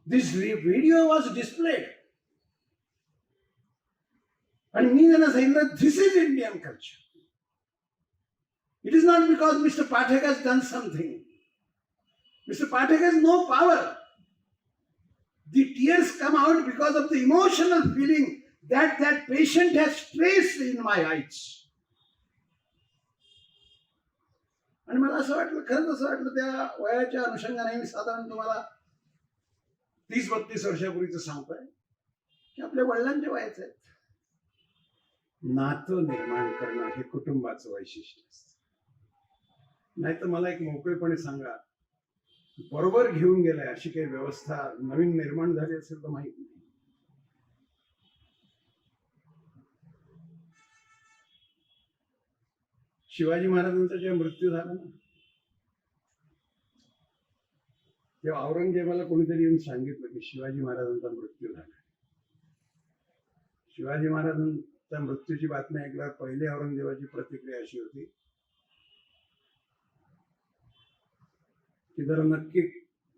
This video was displayed. आणि मी त्यांना सांगितलं, this is Indian culture. It is not because Mr. Pathak has done something. Mr. Pathak has no power. The tears come out because of the emotional feeling that that patient has traced in my eyes. आणि मला असं वाटलं, खरंच असं वाटलं, त्या वयाच्या अनुषंगाने मी साधारण तुम्हाला 30-32 वर्षापूर्वीच सांगतोय की आपल्या वडिलांच्या वयाचे आहेत. नातं निर्माण करणं हे कुटुंबाचं वैशिष्ट्य असतं. नाही तर मला एक मोकळेपणे सांगा, बरोबर घेऊन गेलाय अशी काही व्यवस्था नवीन निर्माण झाली असेल तर माहित नाही. शिवाजी महाराजांचा जेव्हा मृत्यू झाला ना, तेव्हा औरंगजेबाला कोणीतरी येऊन सांगितलं की शिवाजी महाराजांचा मृत्यू झाला. शिवाजी महाराजांच्या मृत्यूची बातमी ऐकल्यावर पहिले औरंगजेबाची प्रतिक्रिया अशी होती की जरा नक्की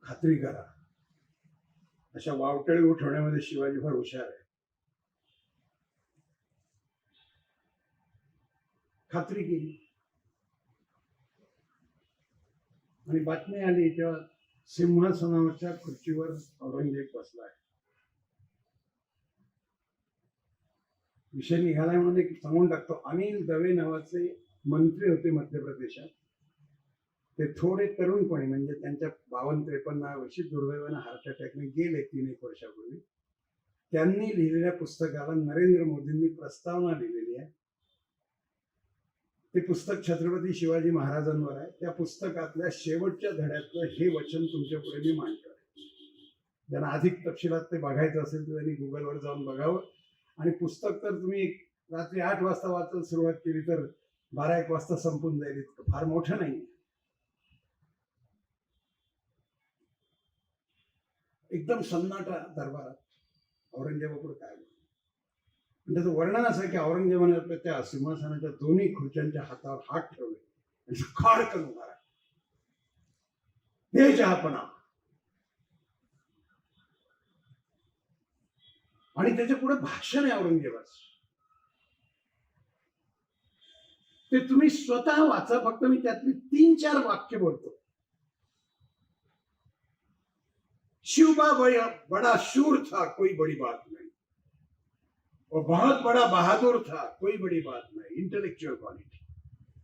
खात्री करा, अशा वावटळी उठवण्यामध्ये शिवाजी फार हुशार आहे. खात्री केली आणि बातमी आली तेव्हा सिंहासनावरच्या खुर्चीवर औरंगजेब बसलाय. विषय निघालाय म्हणून एक सांगून टाकतो. अनिल दवे नावाचे मंत्री होते मध्य प्रदेशात. ते थोडे तरुणपणी, म्हणजे त्यांच्या 52-53 वर्षी दुर्दैवाने हार्ट अटॅकने गेले 3-1 वर्षापूर्वी. त्यांनी लिहिलेल्या पुस्तकाला नरेंद्र मोदींनी प्रस्तावना लिहिलेली आहे. ते पुस्तक छत्रपती शिवाजी महाराजांवर आहे. त्या पुस्तकातल्या शेवटच्या धड्यातलं हे वचन तुमच्या पुढे मी मांडतोय. ज्यांना अधिक तपशिलात ते बघायचं असेल तर त्यांनी गुगलवर जाऊन बघावं. आणि पुस्तक तर तुम्ही रात्री 8 वाजता वाचायला सुरुवात केली तर 12-1 वाजता संपून जाईल. इतकं फार मोठं नाही. एकदम सन्नाटा दरबारात औरंगजेबापुढे काय बोलतो. त्याचं वर्णन असं आहे की औरंगजेबाने आपल्या त्या सिंहासनाच्या दोन्ही खुर्च्यांच्या हातावर हात ठेवले आणि खाडकन उभा राहिला. हे जहापणा. आणि त्याच्या पुढे भाषण आहे औरंगजेबाचं. ते तुम्ही स्वतः वाचा. फक्त मी त्यातली 3-4 वाक्य बोलतो. शिवबा बड़ा शूर था, कोई बड़ी बात नहीं. वो बहुत बड़ा बहादुर था, कोई बड़ी बात नहीं. Intellectual quality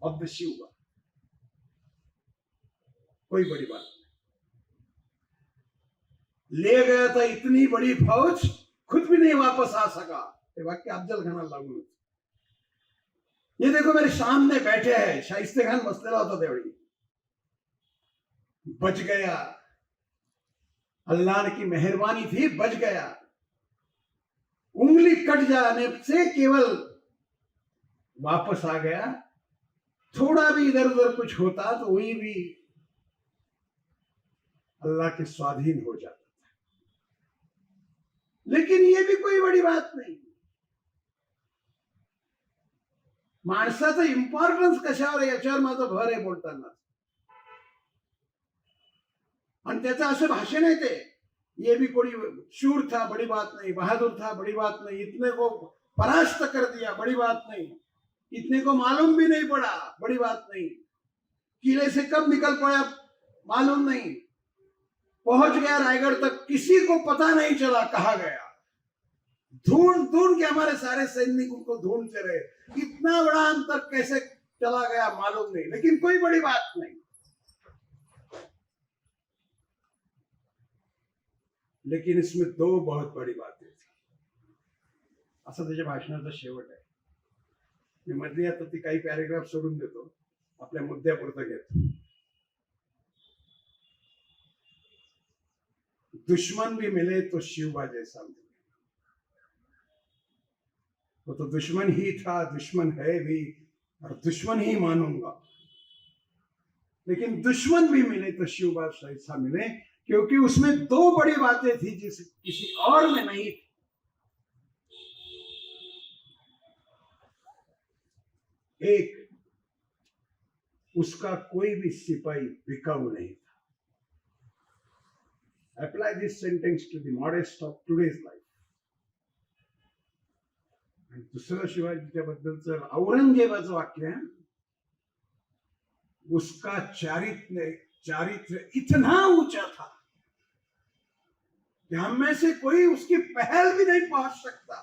of the Shivba, कोई बड़ी बात नहीं. ले गया था इतनी बड़ी फौज, खुद भी नहीं वापस आ सका. ये वाक्य अफजल खानाला लागून होते. ये देखो मेरे सामने बैठे हैं. शाहिस्ते खान बसलेला होता त्यावेळी. बच गया, अल्लाह की मेहरबानी थी, बच गया. उंगली कट जाने से केवल वापस आ गया. थोड़ा भी इधर उधर कुछ होता तो वही भी अल्लाह के स्वाधीन हो जाता. लेकिन ये भी कोई बड़ी बात नहीं. माणसाचं इम्पॉर्टन्स कशावर आहे याच्यावर माझं भर आहे बोलताना. आणि त्याचं असं भाषण आहे ते, ये भी कोई शूर था, बड़ी बात नहीं. बहादुर था, बड़ी बात नहीं. इतने को परास्त कर दिया, बड़ी बात नहीं. इतने को मालूम भी नहीं पड़ा, बड़ी बात नहीं. किले से कब निकल पड़ा मालूम नहीं. पहुंच गया रायगढ़ तक, किसी को पता नहीं चला कहा गया. ढूंढ ढूंढ के हमारे सारे सैनिकों को ढूंढते रहे. इतना बड़ा अंतर कैसे चला गया मालूम नहीं, लेकिन कोई बड़ी बात नहीं. लेकिन इसमें 2 बहुत बड़ी बातें थी. असं त्याच्या भाषणाचा शेवट आहे. मी मधली आता ती काही पॅरेग्राफ सोडून देतो, आपल्या मुद्द्यापुरतं घेतो. दुश्मन भी मिले तो शिवबा जैसा मिले. वो तो दुश्मन ही था, दुश्मन है भी, और दुश्मन ही मानूंगा. लेकिन दुश्मन भी मिले तो शिवबा जैसा मिले, क्योंकि उसमें 2 बड़ी बातें थी जिस किसी और में नहीं थी. एक, उसका कोई भी सिपाही बिकाऊ नहीं था. apply this sentence to the modest of today's life. आणि दुसरं शिवाजीच्या बद्दलचं औरंगजेबाचं वाक्य आहे, उसका चारित्र इतना ऊंचा था कि हम में से कोई उसकी पहल भी नहीं पहुंच सकता.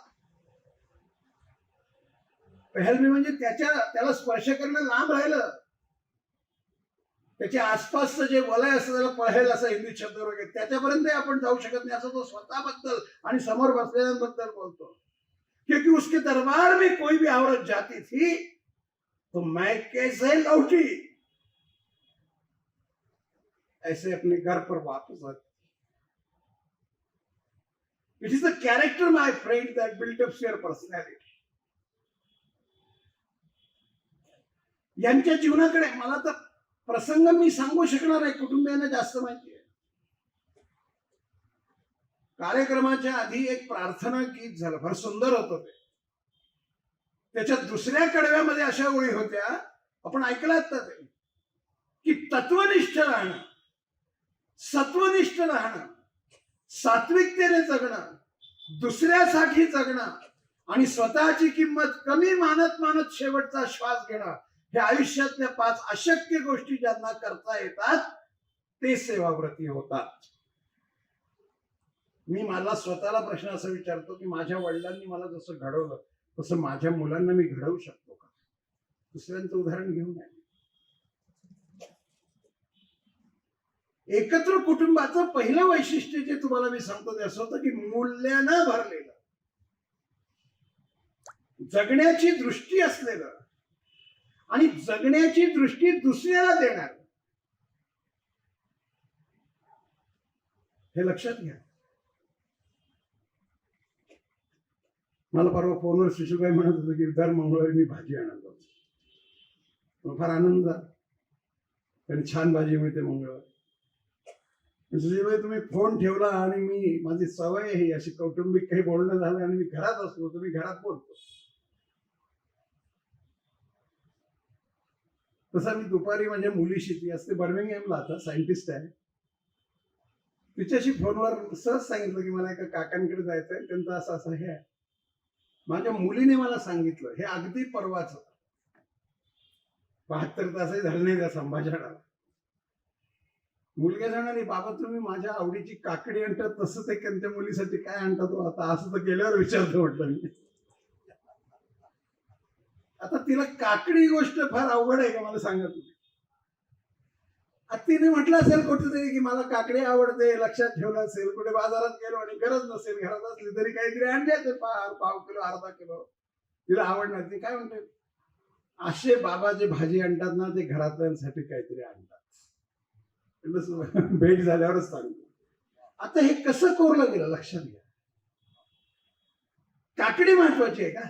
पहल मी म्हणजे त्याला स्पर्श करणं लांब राहिलं, त्याच्या आसपासचं जे वलय असतं त्याला पहल असा हिंदी शब्द वगैरे त्याच्यापर्यंत आपण जाऊ शकत नाही, असं तो स्वतःबद्दल आणि समोर बसलेल्यांबद्दल बोलतो. क्योंकि उसके दरबार में कोई भी औरत जाती थी तो मैं कैसे लौटी ऐसे अपने घर पर वापस आती. It is the character my friend that built up your personality. यांच्या जीवनाकडे मला तर प्रसंग मी सांगू शकणार आहे, कुटुंबियांना जास्त माहिती आहे. कार्यक्रमाच्या आधी एक प्रार्थना गीत झालं, फार सुंदर होतं ते. त्याच्या दुसऱ्या कडव्यामध्ये अशा ओळी होत्या, आपण ऐकलात ना ते, की तत्वनिष्ठ राहणं, सत्वनिष्ठ राहणं, सात्विकतेने जगणं, दुसऱ्यासाठी जगणं आणि स्वतःची किंमत कमी मानत शेवटचा श्वास घेणं, हे आयुष्यातल्या 5 अशक्य गोष्टी ज्यांना करता येतात ते सेवाव्रती होतात. मी मला स्वतःला प्रश्न असा विचारतो की माझ्या वडिलांनी मला जसं घडवलं तसं माझ्या मुलांना मी घडवू शकतो का? दुसऱ्यांचं उदाहरण घेऊन आहे. एकत्र कुटुंबाचं पहिलं वैशिष्ट्य जे तुम्हाला मी सांगतो ते असं होतं की मूल्यानं भरलेलं, जगण्याची दृष्टी असलेलं आणि जगण्याची दृष्टी दुसऱ्याला देणार. हे लक्षात घ्या. मला परवा फोनवर शिशुबाई म्हणत होतं की दर मंगळवारी मी भाजी आणत होतो. फार आनंद झाला, कारण छान भाजी मिळते मंगळवारी. सुशीलबाई तुम्ही फोन ठेवला आणि मी माझी सवय ही अशी कौटुंबिक काही बोलणं झालं आणि मी घरात असलो तर मी घरात बोलतो. तसा मी दुपारी माझ्या मुलीशी, ती असते बर्मिंगहॅमला, आता सायंटिस्ट आहे, तिच्याशी फोनवर सहज सांगितलं की मला एका काकांकडे जायचंय, त्यांचं असं असं हे आहे. माझ्या मुलीने मला सांगितलं, हे अगदी परवाच 72 तासही झाले नाही त्या संभाषणाला. मुलगा सांगणार, बाबा तुम्ही माझ्या आवडीची काकडी आणतात तसं ते त्यांच्या मुलीसाठी काय आणतात आता, असं तर गेल्यावर विचारतो म्हटलं मी. आता तिला काकडी गोष्ट फार अवघड आहे का मला सांगा तुम्ही. तिने म्हटलं असेल कुठेतरी की मला काकडी आवडते, लक्षात ठेवलं असेल, कुठे बाजारात गेलो आणि गरज नसेल, घरात असली तरी काहीतरी आणले पाव किलो अर्धा किलो, तिला आवडणार. ती काय म्हणते, असे बाबा जे भाजी आणतात ना ते घरातल्यांसाठी काहीतरी आणतात. भेट झाल्यावरच सांगतो. आता हे कसं कोरलं गेलं लक्षात घ्या. काकडी महत्वाची आहे का?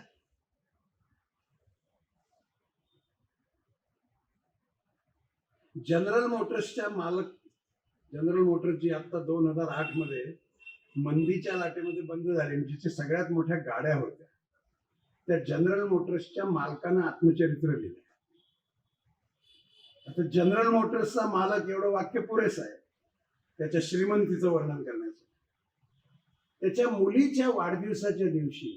जनरल मोटर्सच्या मालक, जनरल मोटर्सची आता 2008 मध्ये मंदीच्या लाटेमध्ये बंद झाली, जिथे सगळ्यात मोठ्या गाड्या होत्या, त्या जनरल मोटर्सच्या मालकानं आत्मचरित्र लिहिलं. आता जनरल मोटर्सचा मालक एवढं वाक्य पुरेसं आहे त्याच्या श्रीमंतीचं वर्णन करण्याचं. त्याच्या मुलीच्या वाढदिवसाच्या दिवशी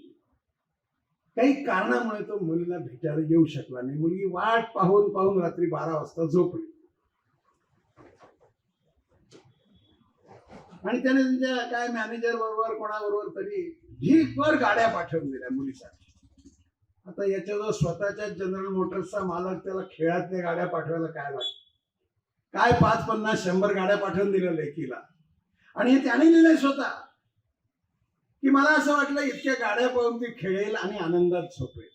काही कारणामुळे तो मुलीला भेटायला येऊ शकला नाही. मुलगी वाट पाहून पाहून रात्री 12 वाजता झोपली आणि त्याने त्यांच्या काय मॅनेजर बरोबर कोणाबरोबर तरी ढीकभर गाड्या पाठवून दिल्या मुलीसाठी. आता याच्याजवळ स्वतःच्या जनरल मोटर्सचा मालक, त्याला खेळातल्या गाड्या पाठवायला काय लागतं, काय 5, 50, 100 गाड्या पाठवून दिल्या लेकीला. आणि हे त्याने लिहिलंय स्वतः की मला असं वाटलं इतक्या गाड्या पाहून ती खेळेल आणि आनंदात झोपेल.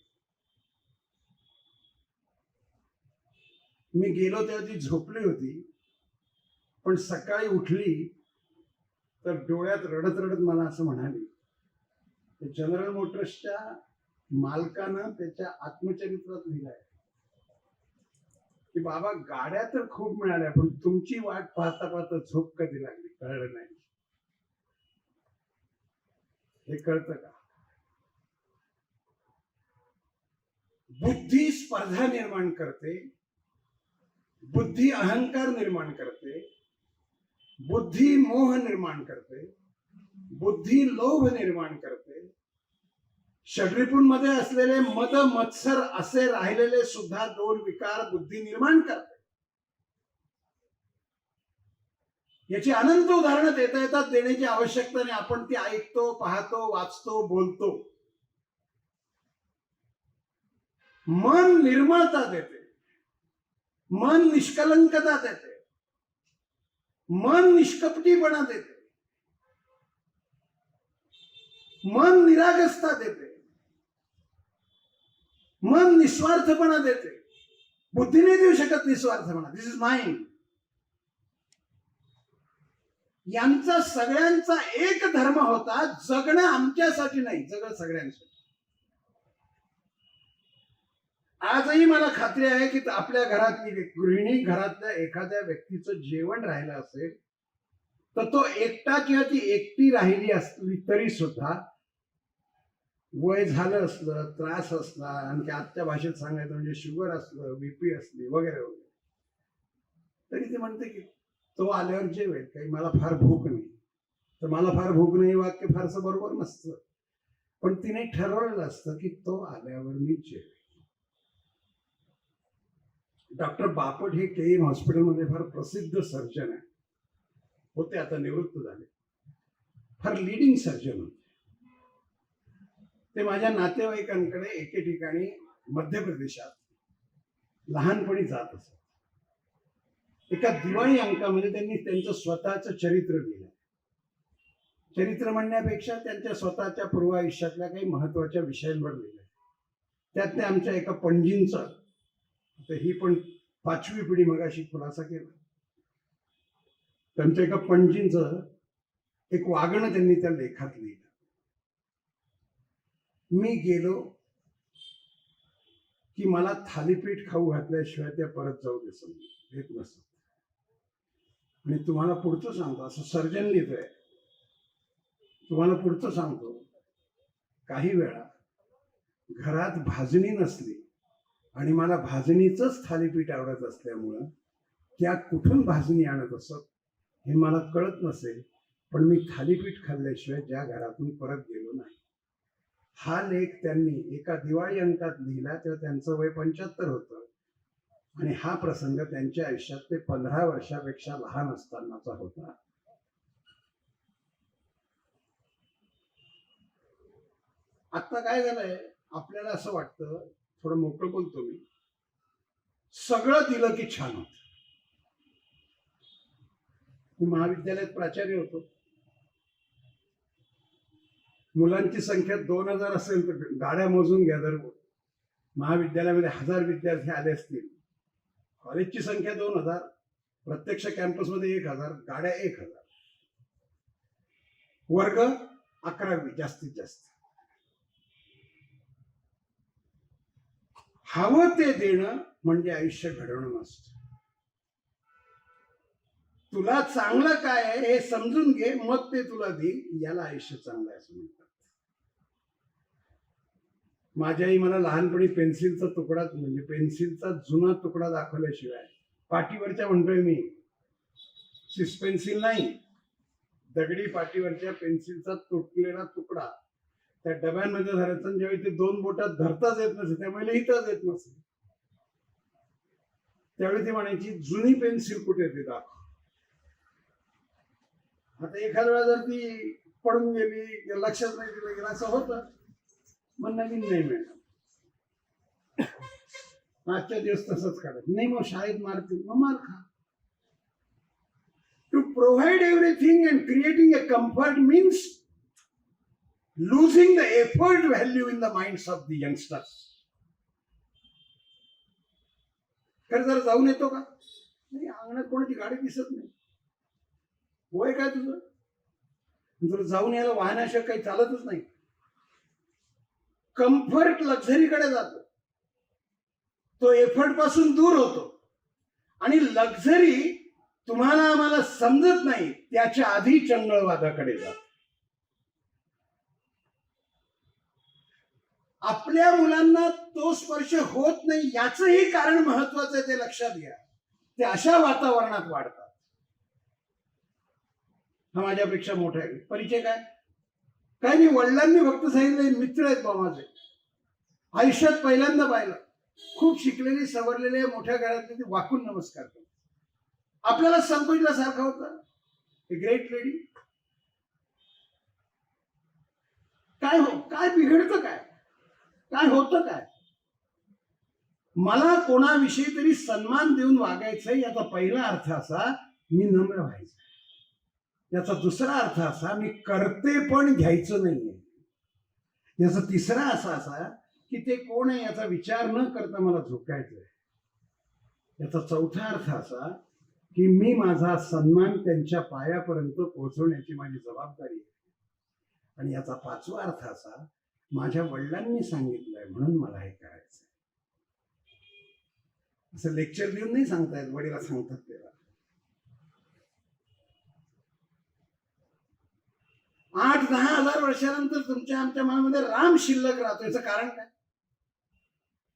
मी गेलो तेव्हा ती झोपली होती, पण सकाळी उठली तर डोळ्यात रडत रडत मला असं म्हणाली, जनरल मोटर्सच्या मालकानं त्याच्या आत्मचरित्रात लिहिलंय की बाबा गाड्या तर खूप मिळाल्या पण तुमची वाट पाहता पाहता झोप कधी लागली कळलं नाही. हे कळतं का? बुद्धी स्पर्धा निर्माण करते, बुद्धी अहंकार निर्माण करते, बुद्धी मोह निर्माण करते, बुद्धी लोभ निर्माण करते. षड्रिपूंमध्ये असलेले मद मत्सर असे राहिलेले सुद्धा दोन विकार बुद्धी निर्माण करते. याची अनंत उदाहरणं देता येतात, देण्याची आवश्यकता नाही. आपण ती ऐकतो, पाहतो, वाचतो, बोलतो. मन निर्मळता देते, मन निष्कलंकता देते, मन निष्कपटीपणा देते, मन निरागसता देते, मन निस्वार्थपणा देते. बुद्धीने देऊ शकत निस्वार्थपणा. दिस इज माइंड. यांचा सगळ्यांचा एक धर्म होता, जगणं आमच्यासाठी नाही, जगणं सगळ्यांसाठी. आजही मला खात्री आहे की आपल्या घरातली गृहिणी, घरातल्या एखाद्या व्यक्तीचं जेवण राहिलं असेल तर तो एकटा किंवा ती एकटी राहिली असली तरी सुद्धा, वय झालं असलं, त्रास असला, आणखी आजच्या भाषेत सांगायचं म्हणजे शुगर असलं, बीपी असली वगैरे वगैरे, तरी ते म्हणते की तो आल्यावर जेवेल, काही मला फार भूक नाही. तर मला फार भूक नाही वाक्य फारसं बरोबर नसतं, पण तिने ठरवलेलं असतं की तो आल्यावर मी जेवेल. डॉक्टर बापट हे केईएम हॉस्पिटलमध्ये फार प्रसिद्ध सर्जन आहे, होते, आता निवृत्त झाले. फार लिडिंग सर्जन होते. ते माझ्या नातेवाईकांकडे एके ठिकाणी मध्य प्रदेशात लहानपणी जात असत. एका दिवाळी अंकामध्ये त्यांनी त्यांचं स्वतःचं चरित्र लिहिलं. चरित्र म्हणण्यापेक्षा त्यांच्या स्वतःच्या पूर्व आयुष्यातल्या काही महत्वाच्या विषयांवर लिहिलं. त्यात ते आमच्या एका पणजींचं, तर ही पण 5वी पिढी मगाशी खुलासा केला, त्यांच्या एका पणजींचं एक वागणं त्यांनी त्या लेखात लिहिलं. मी गेलो की मला थालीपीठ खाऊ घातल्याशिवाय त्या परत जाऊ देत नसत. आणि तुम्हाला पुढचं सांगतो, असं सर्जन लिहितोय, तुम्हाला पुढचं सांगतो, काही वेळा घरात भाजणी नसली आणि मला भाजणीचंच थालीपीठ आवडत असल्यामुळं त्या कुठून भाजणी आणत असत हे मला कळत नसेल, पण मी थालीपीठ खाल्ल्याशिवाय ज्या घरातून परत गेलो नाही. हा लेख त्यांनी एका दिवाळी अंकात लिहिला तेव्हा त्यांचं वय 75 होतं, आणि हा प्रसंग त्यांच्या आयुष्यात ते 15 वर्षापेक्षा लहान असतानाचा होता. आता काय झालंय, आपल्याला असं वाटतं, थोडं मोकळं बोलतो मी, सगळं दिलं की छान होत. मी महाविद्यालयात प्राचार्य होतो. मुलांची संख्या 2000 असेल तर गाड्या मोजून घ्या. जर महाविद्यालयामध्ये 1000 विद्यार्थी आले असतील, कॉलेजची संख्या 2000, प्रत्यक्ष कॅम्पसमध्ये 1000, गाड्या 1000, वर्ग 11वी जास्तीत जास्त. हवं ते देणं म्हणजे आयुष्य घडवणं नसतं. तुला चांगलं काय आहे हे समजून घे, मग ते तुला देईल, याला आयुष्य चांगलं आहे असं म्हणतात. माझ्या आई मला लहानपणी पेन्सिलचा तुकडा, म्हणजे पेन्सिलचा जुना तुकडा दाखवल्याशिवाय, पाटीवरच्या म्हणतोय मी, सिस पेन्सिल नाही, दगडी पाटीवरच्या पेन्सिलचा तुटलेला तुकडा त्या डब्यांमध्ये धरायचं. ज्यावेळी ते 2 बोटात धरताच येत नसे, त्यामुळे लिहिताच येत नसे, त्यावेळी ती म्हणायची जुनी पेन्सिल कुठे ते दाखव. आता एखाद्या वेळा जर ती पडून गेली, लक्षात नाही दिलं गेलं, असं होतं, मग नवीन नाही मिळणार. आजच्या दिवस तसंच काढत नाही, मग शाळेत मारतील, मग मार खा. To provide everything and creating a comfort means losing the effort value in the minds of the youngsters. खरं जर जाऊन येतो का? नाही, अंगणात कोणाची गाडी दिसत नाही. होय काय तुझं? तुला जाऊन यायला वाहनाशिवाय काही चालतच नाही. कम्फर्ट लक्झरीकडे जातो, तो एफर्ट पासून दूर होतो, आणि लक्झरी तुम्हाला आम्हाला समजत नाही त्याच्या आधी चंगळवादाकडे जातो. आपल्या मुलांना तो स्पर्श होत नाही याचंही कारण महत्वाचं आहे, ते लक्षात घ्या. ते अशा वातावरणात वाढतात. हा माझ्यापेक्षा मोठा आहे. परिचय काय? काय नाही, वडिलांनी फक्त सांगितलं मित्र आहेत बा माझे. आयुष्यात पहिल्यांदा पाहिलं. खूप शिकलेली सवरलेली मोठ्या घरातली ती वाकून नमस्कार करते. आपल्याला संकोचल्यासारखं होतं. Great lady. काय बिघडतं काय? काय होतं काय? मला कोणाविषयी तरी सन्मान देऊन वागायचंय याचा पहिला अर्थ असा मी नम्र व्हायचं. याचा दुसरा अर्थ असा मी करते पण घ्यायचं नाहीये. याचा तिसरा असा की ते कोण आहे याचा विचार न करता मला झोकायचंय. याचा चौथा अर्थ असा की मी माझा सन्मान त्यांच्या पायापर्यंत पोहोचवण्याची माझी जबाबदारी आहे. आणि याचा पाचवा अर्थ असा माझ्या वडिलांनी सांगितलंय म्हणून मला हे करायचंय. असं लेक्चर देऊन नाही सांगतायत, वडील सांगतात तेव्हा. 8-10 हजार वर्षानंतर तुमच्या आमच्या मनामध्ये राम शिल्लक राहतो. याचं कारण काय?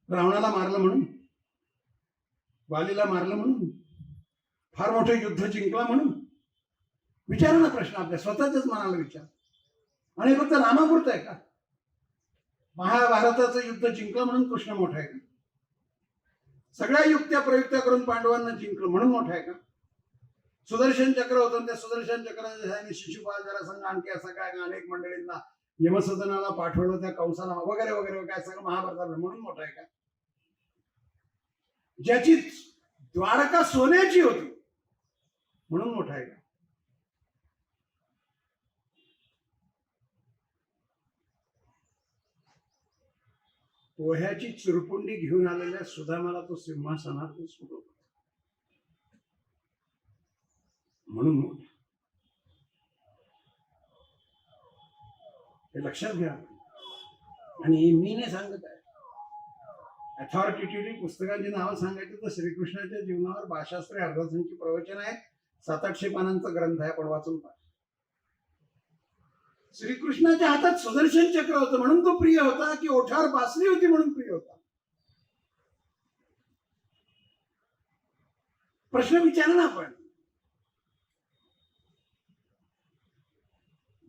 रावणाला मारलं म्हणून, वालीला मारलं म्हणून, फार मोठं युद्ध जिंकला म्हणून? विचारा ना प्रश्न आपल्या स्वतःच्याच मनाला विचार. आणि फक्त रामापुरतं आहे का? महाभारताचं युद्ध जिंकलं म्हणून कृष्ण मोठा आहे का? सगळ्या युक्त्या प्रयुक्त्या करून पांडवांना जिंकलं म्हणून मोठा आहे का? सुदर्शन चक्र होतं, त्या सुदर्शन चक्राच्या शिशुपाल जरा संघ आणखी असं काय अनेक मंडळींना यमसदनाला पाठवलं, त्या कंसाला वगैरे वगैरे काय सगळं महाभारतात म्हणून मोठा आहे का? ज्याची द्वारका सोन्याची होती म्हणून मोठा आहे का? पोह्याची चुरपुंडी घेऊन आलेल्या सुदामाला तो सिंहासनात सुटवतो म्हणून मोठा. हे लक्षात घ्या. आणि मी नाही सांगत आहे, अथॉरिटेटिव्हली पुस्तकांची नावं सांगायची तर श्रीकृष्णाच्या जीवनावर भाषास्त्रे अर्धसंची प्रवचन आहे. 700-800 पानांचा ग्रंथ आहे, आपण वाचून पहा. श्रीकृष्णाच्या हातात सुदर्शन चक्र होतं म्हणून तो प्रिय होता, की ओठावर बासरी होती म्हणून प्रिय होता? प्रश्न विचारा ना आपण.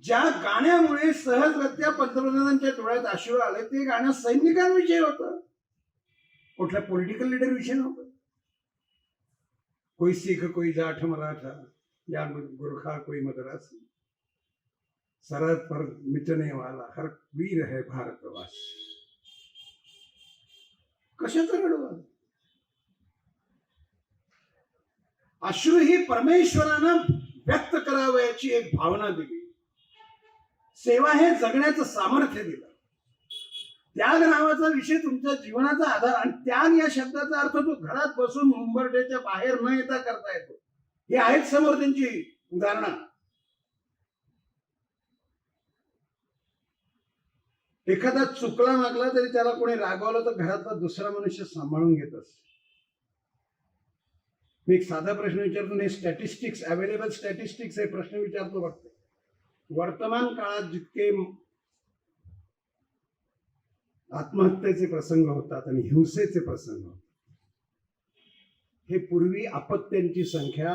ज्या गाण्यामुळे सहजगत्या पंतप्रधानांच्या डोळ्यात अश्रू आले ते गाणं सैनिकांविषयी होतं, कुठल्या पॉलिटिकल लीडर विषयी नव्हतं. कोई सिख कोई जाठ मराठा या गुरखा कोई मद्रासी, सरहद पर मिटने वाला हर वीर है भारतवासी. कशाचं रडवं? अश्रू ही परमेश्वरानं व्यक्त करावयाची एक भावना दिली. सेवा हे जगण्याचं सामर्थ्य दिलं. त्याग नावाचा विषय तुमच्या जीवनाचा आधार. आणि त्याग या शब्दाचा अर्थ तो घरात बसून मुंबरट्याच्या बाहेर न येता करता येतो. हे आहेत समोर त्यांची उदाहरणं. एखादा चुकला मागला तरी त्याला कोणी रागवलं तर घरातला दुसरा मनुष्य सांभाळून घेत असतो. मी एक साधा प्रश्न विचारतो, नाही स्टॅटिस्टिक्स अवेलेबल स्टॅटिस्टिक्स हे प्रश्न विचारतो बघते. वर्तमान काळात जितके आत्महत्येचे प्रसंग होतात आणि हिंसेचे प्रसंग होतात, हे पूर्वी अपत्यांची संख्या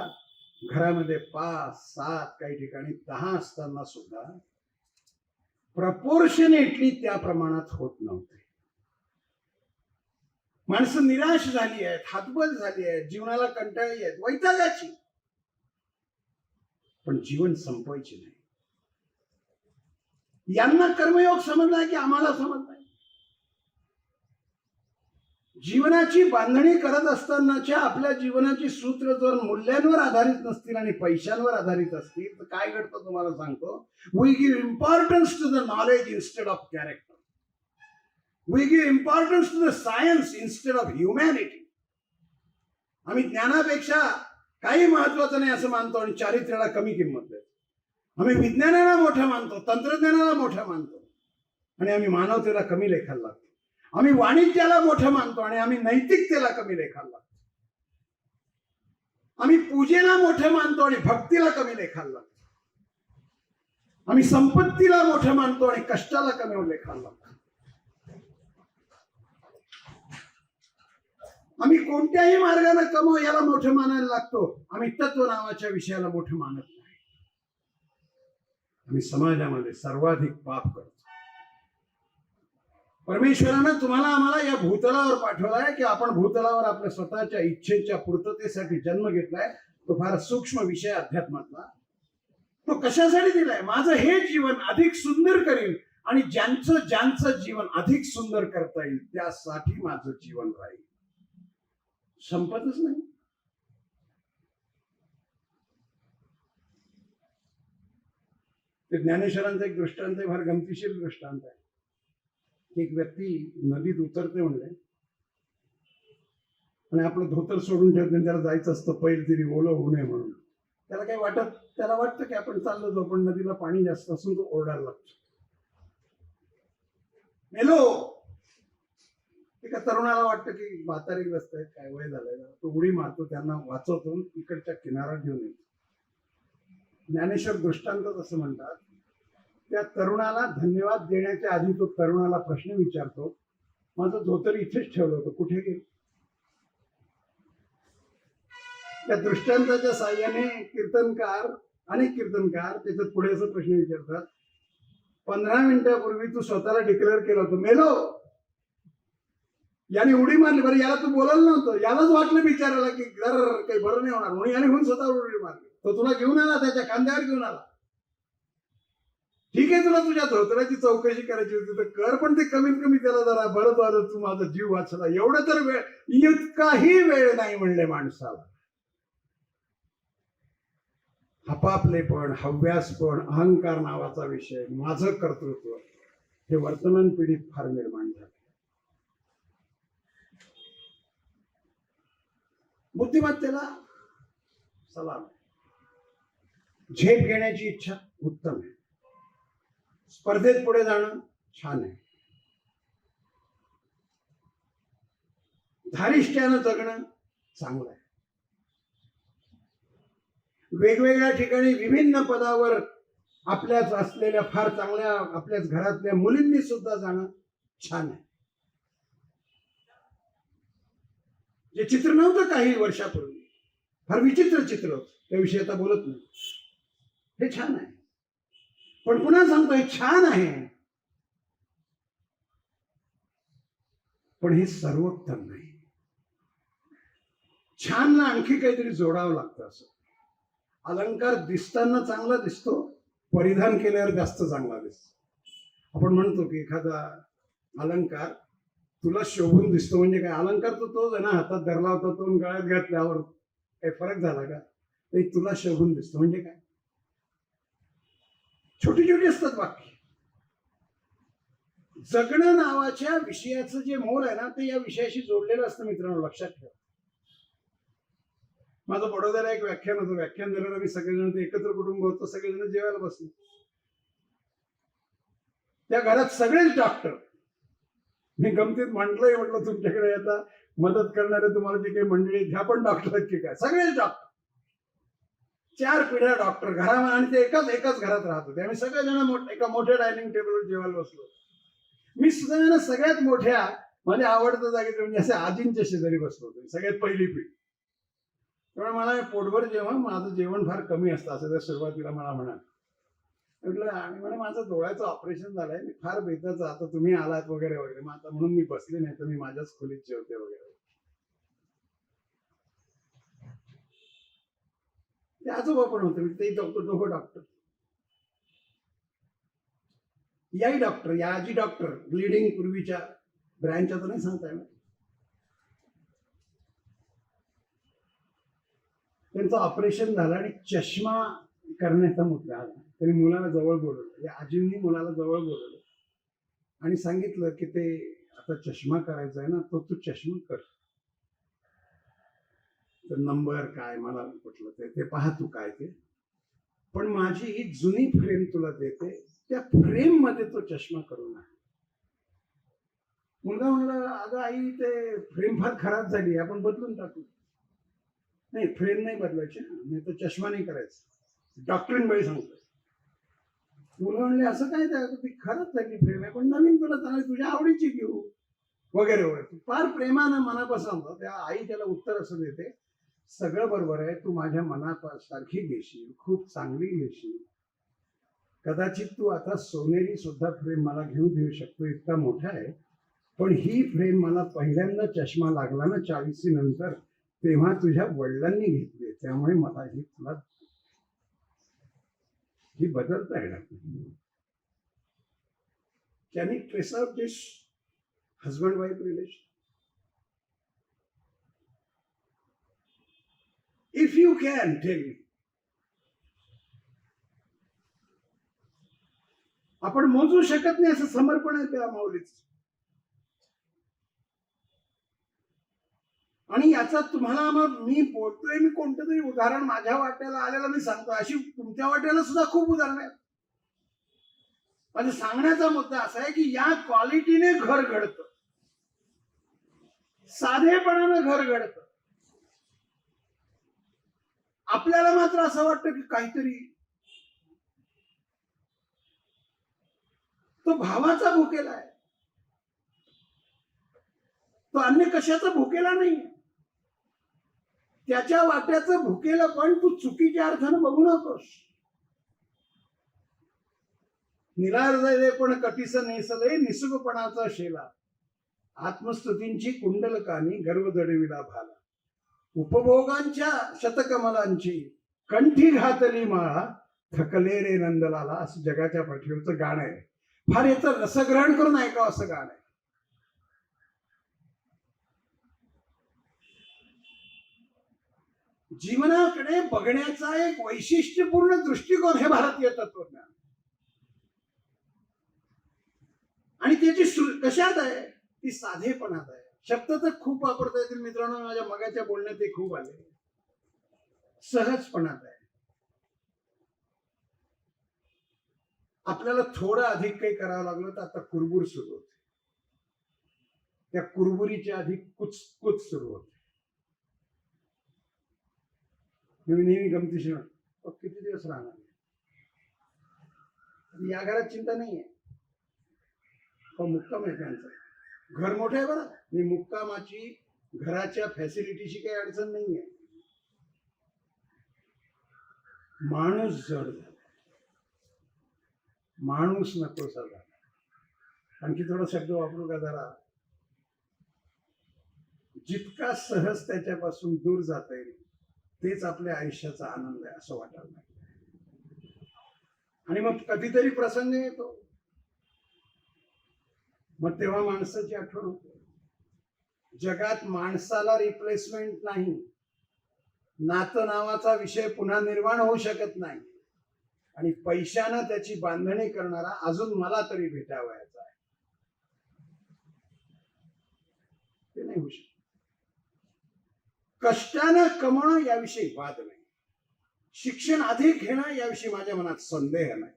घरामध्ये 5, 7 काही ठिकाणी 10 असताना सुद्धा प्रपोर्शनेटली त्या प्रमाणात होत नव्हते. माणसं निराश झाली आहेत, हातबल झाली आहेत, जीवनाला कंटाळली आहेत, वैतागाची, पण जीवन संपवायचे नाही. यांना कर्मयोग समजला की आम्हाला समजला. जीवनाची बांधणी करत असतानाच्या आपल्या जीवनाची सूत्र जर मूल्यांवर आधारित नसतील आणि पैशांवर आधारित असतील तर काय घडतं तुम्हाला सांगतो. We give importance to the knowledge instead of character. We give importance to the science instead of humanity. आम्ही ज्ञानापेक्षा काही महत्वाचं नाही असं मानतो आणि चारित्र्याला कमी किंमत देतो. आम्ही विज्ञानाला मोठं मानतो, तंत्रज्ञानाला मोठं मानतो आणि आम्ही मानवतेला कमी लेखाला लागतो. आम्ही वाणिज्याला मोठं मानतो आणि आम्ही नैतिकतेला कमी लेखाला लागतो. आम्ही पूजेला मोठं मानतो आणि भक्तीला कमी लेखाला लागतो. आम्ही संपत्तीला मोठं मानतो आणि कष्टाला कमी लेखाला लागतो. आम्ही कोणत्याही मार्गाने कमव याला मोठं मानायला लागतो. आम्ही तत्व नावाच्या विषयाला मोठं मानत नाही. आम्ही समाजामध्ये सर्वाधिक पाप करतो. परमेश्वरानं तुम्हाला आम्हाला या भूतलावर पाठवलाय की आपण भूतलावर आपल्या स्वतःच्या इच्छेच्या पूर्ततेसाठी जन्म घेतलाय. तो फार सूक्ष्म विषय अध्यात्मातला. तो कशासाठी दिलाय? माझं हे जीवन अधिक सुंदर करील आणि ज्यांचं जीवन अधिक सुंदर करता येईल त्यासाठी माझं जीवन राहील. संपतच नाही. ते ज्ञानेश्वरांचा एक दृष्टांत आहे, फार गमतीशीर दृष्टांत आहे. एक व्यक्ती नदीत उतरते म्हणजे आणि आपलं धोतर सोडून ठेवते आणि त्याला जायचं असतं पहिले तरी ओलं होऊ नये म्हणून. त्याला वाटतं की आपण चाललो जाऊ, पण नदीला पाणी जास्त असून तो ओरडायला लागतो, मेलो. एका तरुणाला वाटतं की म्हातारीग्रस्त आहेत, काय वय झालंय, तो उडी मारतो, त्यांना वाचवतो, इकडच्या किनारा घेऊन येतो. ज्ञानेश्वर दृष्टांत असं म्हणतात, त्या तरुणाला धन्यवाद देण्याच्या आधी तो तरुणाला प्रश्न विचारतो, माझं धोतर इथेच ठेवलं होतं, कुठे गेलं? त्या दृष्टांताच्या साह्याने अनेक कीर्तनकार त्याच्यात पुढे असं प्रश्न विचारतात, 15 मिनिटापूर्वी तू स्वतःला डिक्लेअर केलं होतं मेलो, याने उडी मारली, बरं याला तू बोलायला नव्हतं, यालाच वाटलं बिचारायला की काही बरं नाही होणार म्हणून याने होऊन स्वतःवर उडी मारली. तो तुला घेऊन आला, त्याच्या खांद्यावर घेऊन आला. ठीक आहे, तुला तुझ्या धोतराची चौकशी करायची होती तर कर, पण ते कमीत कमी त्याला जरा बरं झालं, तू माझा जीव वाचला. एवढं तर वेळ, इतकाही वेळ नाही म्हणले माणसाला. हपापलेपण, हव्यासपण, अहंकार नावाचा विषय, माझं कर्तृत्व, हे वर्तमान पिढीत फार निर्माण झाले. बुद्धिमत्तेला सलाम. झेप घेण्याची इच्छा उत्तम आहे. स्पर्धेत पुढे जाणं छान आहे. धारिष्ट्यानं जगणं चांगलं आहे. वेगवेगळ्या ठिकाणी विभिन्न पदावर आपल्याच असलेल्या फार चांगल्या आपल्याच घरातल्या मुलींनी सुद्धा जाणं छान आहे. जे चित्र नव्हतं काही वर्षापूर्वी, फार विचित्र चित्र होतं, त्याविषयी आता बोलत नाही. हे छान आहे, पण पुन्हा सांगतो हे छान आहे, पण हे सर्वोत्तम नाही. छानला आणखी काहीतरी जोडावं लागतं. असं अलंकार दिसताना चांगला दिसतो, परिधान केल्यावर जास्त चांगला दिसतो. आपण म्हणतो की एखादा अलंकार तुला शोभून दिसतो म्हणजे काय? अलंकार तो तोच आहे ना, हातात धरला होता तो गळ्यात घातल्यावर काही फरक झाला का? ते तुला शोभून दिसतो म्हणजे काय? छोटी छोटी असतात वाक्य. जगणं नावाच्या विषयाचं जे मोल आहे ना, ते या विषयाशी जोडलेलं असतं. मित्रांनो लक्षात ठेवा. माझं बडोद्याला एक व्याख्यान होतं. व्याख्यान दिलं, आम्ही सगळेजण एकत्र कुटुंब होतं, सगळेजण जेवायला बसले. त्या घरात सगळेच डॉक्टर. मी गमतीत म्हटलं तुमच्याकडे आता मदत करणारे तुम्हाला जे काही मंडळी ह्या पण डॉक्टर आहेत की काय? सगळेच डॉक्टर. 4 पिढ्या डॉक्टर घरामध्ये, आणि ते एकाच घरात राहत होते. आम्ही सगळेजण एका मोठ्या डायनिंग टेबलवर जेवायला बसलो. मी सुद्धा सगळ्यात मोठ्या म्हणजे आवडत्या जागेत म्हणजे असे आजींच्या शेजारी बसलो होतो, सगळ्यात पहिली पिढी. त्यामुळे मला पोटभर जेव्हा माझं जेवण फार कमी असतं असं त्या सुरुवातीला मला म्हटलं, आणि म्हणे माझं डोळ्याचं ऑपरेशन झालंय, मी फार बेताचं, आता तुम्ही आलात वगैरे वगैरे, मग आता म्हणून मी बसले, नाही तर मी माझ्याच खोलीत जेवते वगैरे. ते आजोबा पण होते, ते दोघं डॉक्टर. याही डॉक्टर, या आजी डॉक्टर, ब्लिडिंग पूर्वीच्या ब्रँचच्या तर नाही सांगताय ना. त्यांचं ऑपरेशन झालं आणि चष्मा करण्याचा मुद्दा आला. त्यांनी मुलाला जवळ बोलवलं, या आजींनी मुलाला जवळ बोलवलं आणि सांगितलं की ते आता चष्मा करायचा आहे ना, तो तू चष्मा कर. तर नंबर काय मला म्हटलं ते पहा तू काय ते, पण माझी ही जुनी फ्रेम तुला देते, त्या फ्रेम मध्ये तो चष्मा करू नये. मुलगा म्हणला, अगं आई ते फ्रेम फार खराब झाली, आपण बदलून टाकू. नाही, फ्रेम नाही बदलायची, नाही तर चष्मा नाही करायचा, डॉक्टरीन बाई सांगतोय. मुलं म्हणले असं काय, ती खरंच झाली फ्रेम आहे, पण नवीन तुला चांगली तुझ्या आवडीची घेऊ वगैरे वगैरे. फार प्रेमानं मनापासून त्या आई त्याला उत्तर असं देते, सगळं बरोबर आहे, तू माझ्या मनासारखी घेशील, खूप चांगली घेशील, कदाचित तू आता सोनेरी सुद्धा फ्रेम मला घेऊ देऊ शकतो, इतका मोठा आहे. पण ही फ्रेम मला पहिल्यांदा चष्मा लागला ना 40 नंतर, तेव्हा तुझ्या वडिलांनी घेतली. त्यामुळे मला ही तुला ही बदलता येणार नाही. Can you trace out this husband wife relation? If you can tell me. आपण मोजू शकत नाही असं समर्पण आहे त्या माऊलीचं. आणि याचा तुम्हाला मग मी बोलतोय, मी कोणतं तरी उदाहरण माझ्या वाट्याला आलेलं मी सांगतो, अशी तुमच्या वाट्याला सुद्धा खूप उदाहरणं आहेत. माझा सांगण्याचा मुद्दा असा आहे की या क्वालिटीने घर घडतं, साधेपणानं घर घडतं. आपल्याला मात्र असं वाटतं की काहीतरी तो भावाचा भुकेला आहे, तो अन्य कशाचा भुकेला नाही. त्याच्या वाट्याचं भुकेला पण तू चुकीच्या अर्थानं बघू नकोस. निरार्दय पण कटीस नेसले निसुकपणाचा शेला, आत्मस्तुतींची कुंडलकानी गर्व जडविला भाला. उपभोगांच्या शतकमलांची कंठी घातली माळा, थकले रे नंदलाला, असं जगाच्या पाठीवरचं गाणं आहे. फार याचं रसग्रहण करून ऐकावं असं गाणं आहे. जीवनाकडे बघण्याचा एक वैशिष्ट्यपूर्ण दृष्टिकोन हे भारतीय तत्वज्ञान. आणि त्याची कशात आहे? ती साधेपणात आहे. शब्द तर खूप वापरता येतील मित्रांनो, माझ्या मगाच्या बोलण्यात ते खूप आले. सहजपणात आहे. आपल्याला थोडं अधिक काही करावं लागलं तर आता कुरबुर सुरू होते. त्या कुरबुरीच्या आधी कुचकुच सुरू होते. मी नेहमी गमतीशीर किती दिवस राहणार, या घरात चिंता नाहीये, पण मुक्काम आहे त्यांचा. घर मोठं आहे बरं, मी मुक्कामाची घराच्या फॅसिलिटीची काही अडचण नाहीये. माणूस जड झाला, माणूस नकोसा झाला. आणखी थोडा शब्द वापरू का जरा? जितका सहज त्याच्यापासून दूर जाता येईल तेच आपल्या आयुष्याचा आनंद आहे असं वाटायला लागतं. आणि मग कधीतरी प्रसंग येतो, मग तेव्हा माणसाची आठवण होते. जगात माणसाला रिप्लेसमेंट नाही. नातं नावाचा विषय पुन्हा निर्माण होऊ शकत नाही. आणि पैशानं त्याची बांधणी करणारा अजून मला तरी भेटावयाचा आहे, ते नाही होऊ शकत. कष्टानं कमवणं याविषयी वाद नाही. शिक्षण अधिक घेणं याविषयी माझ्या मनात संदेह नाही.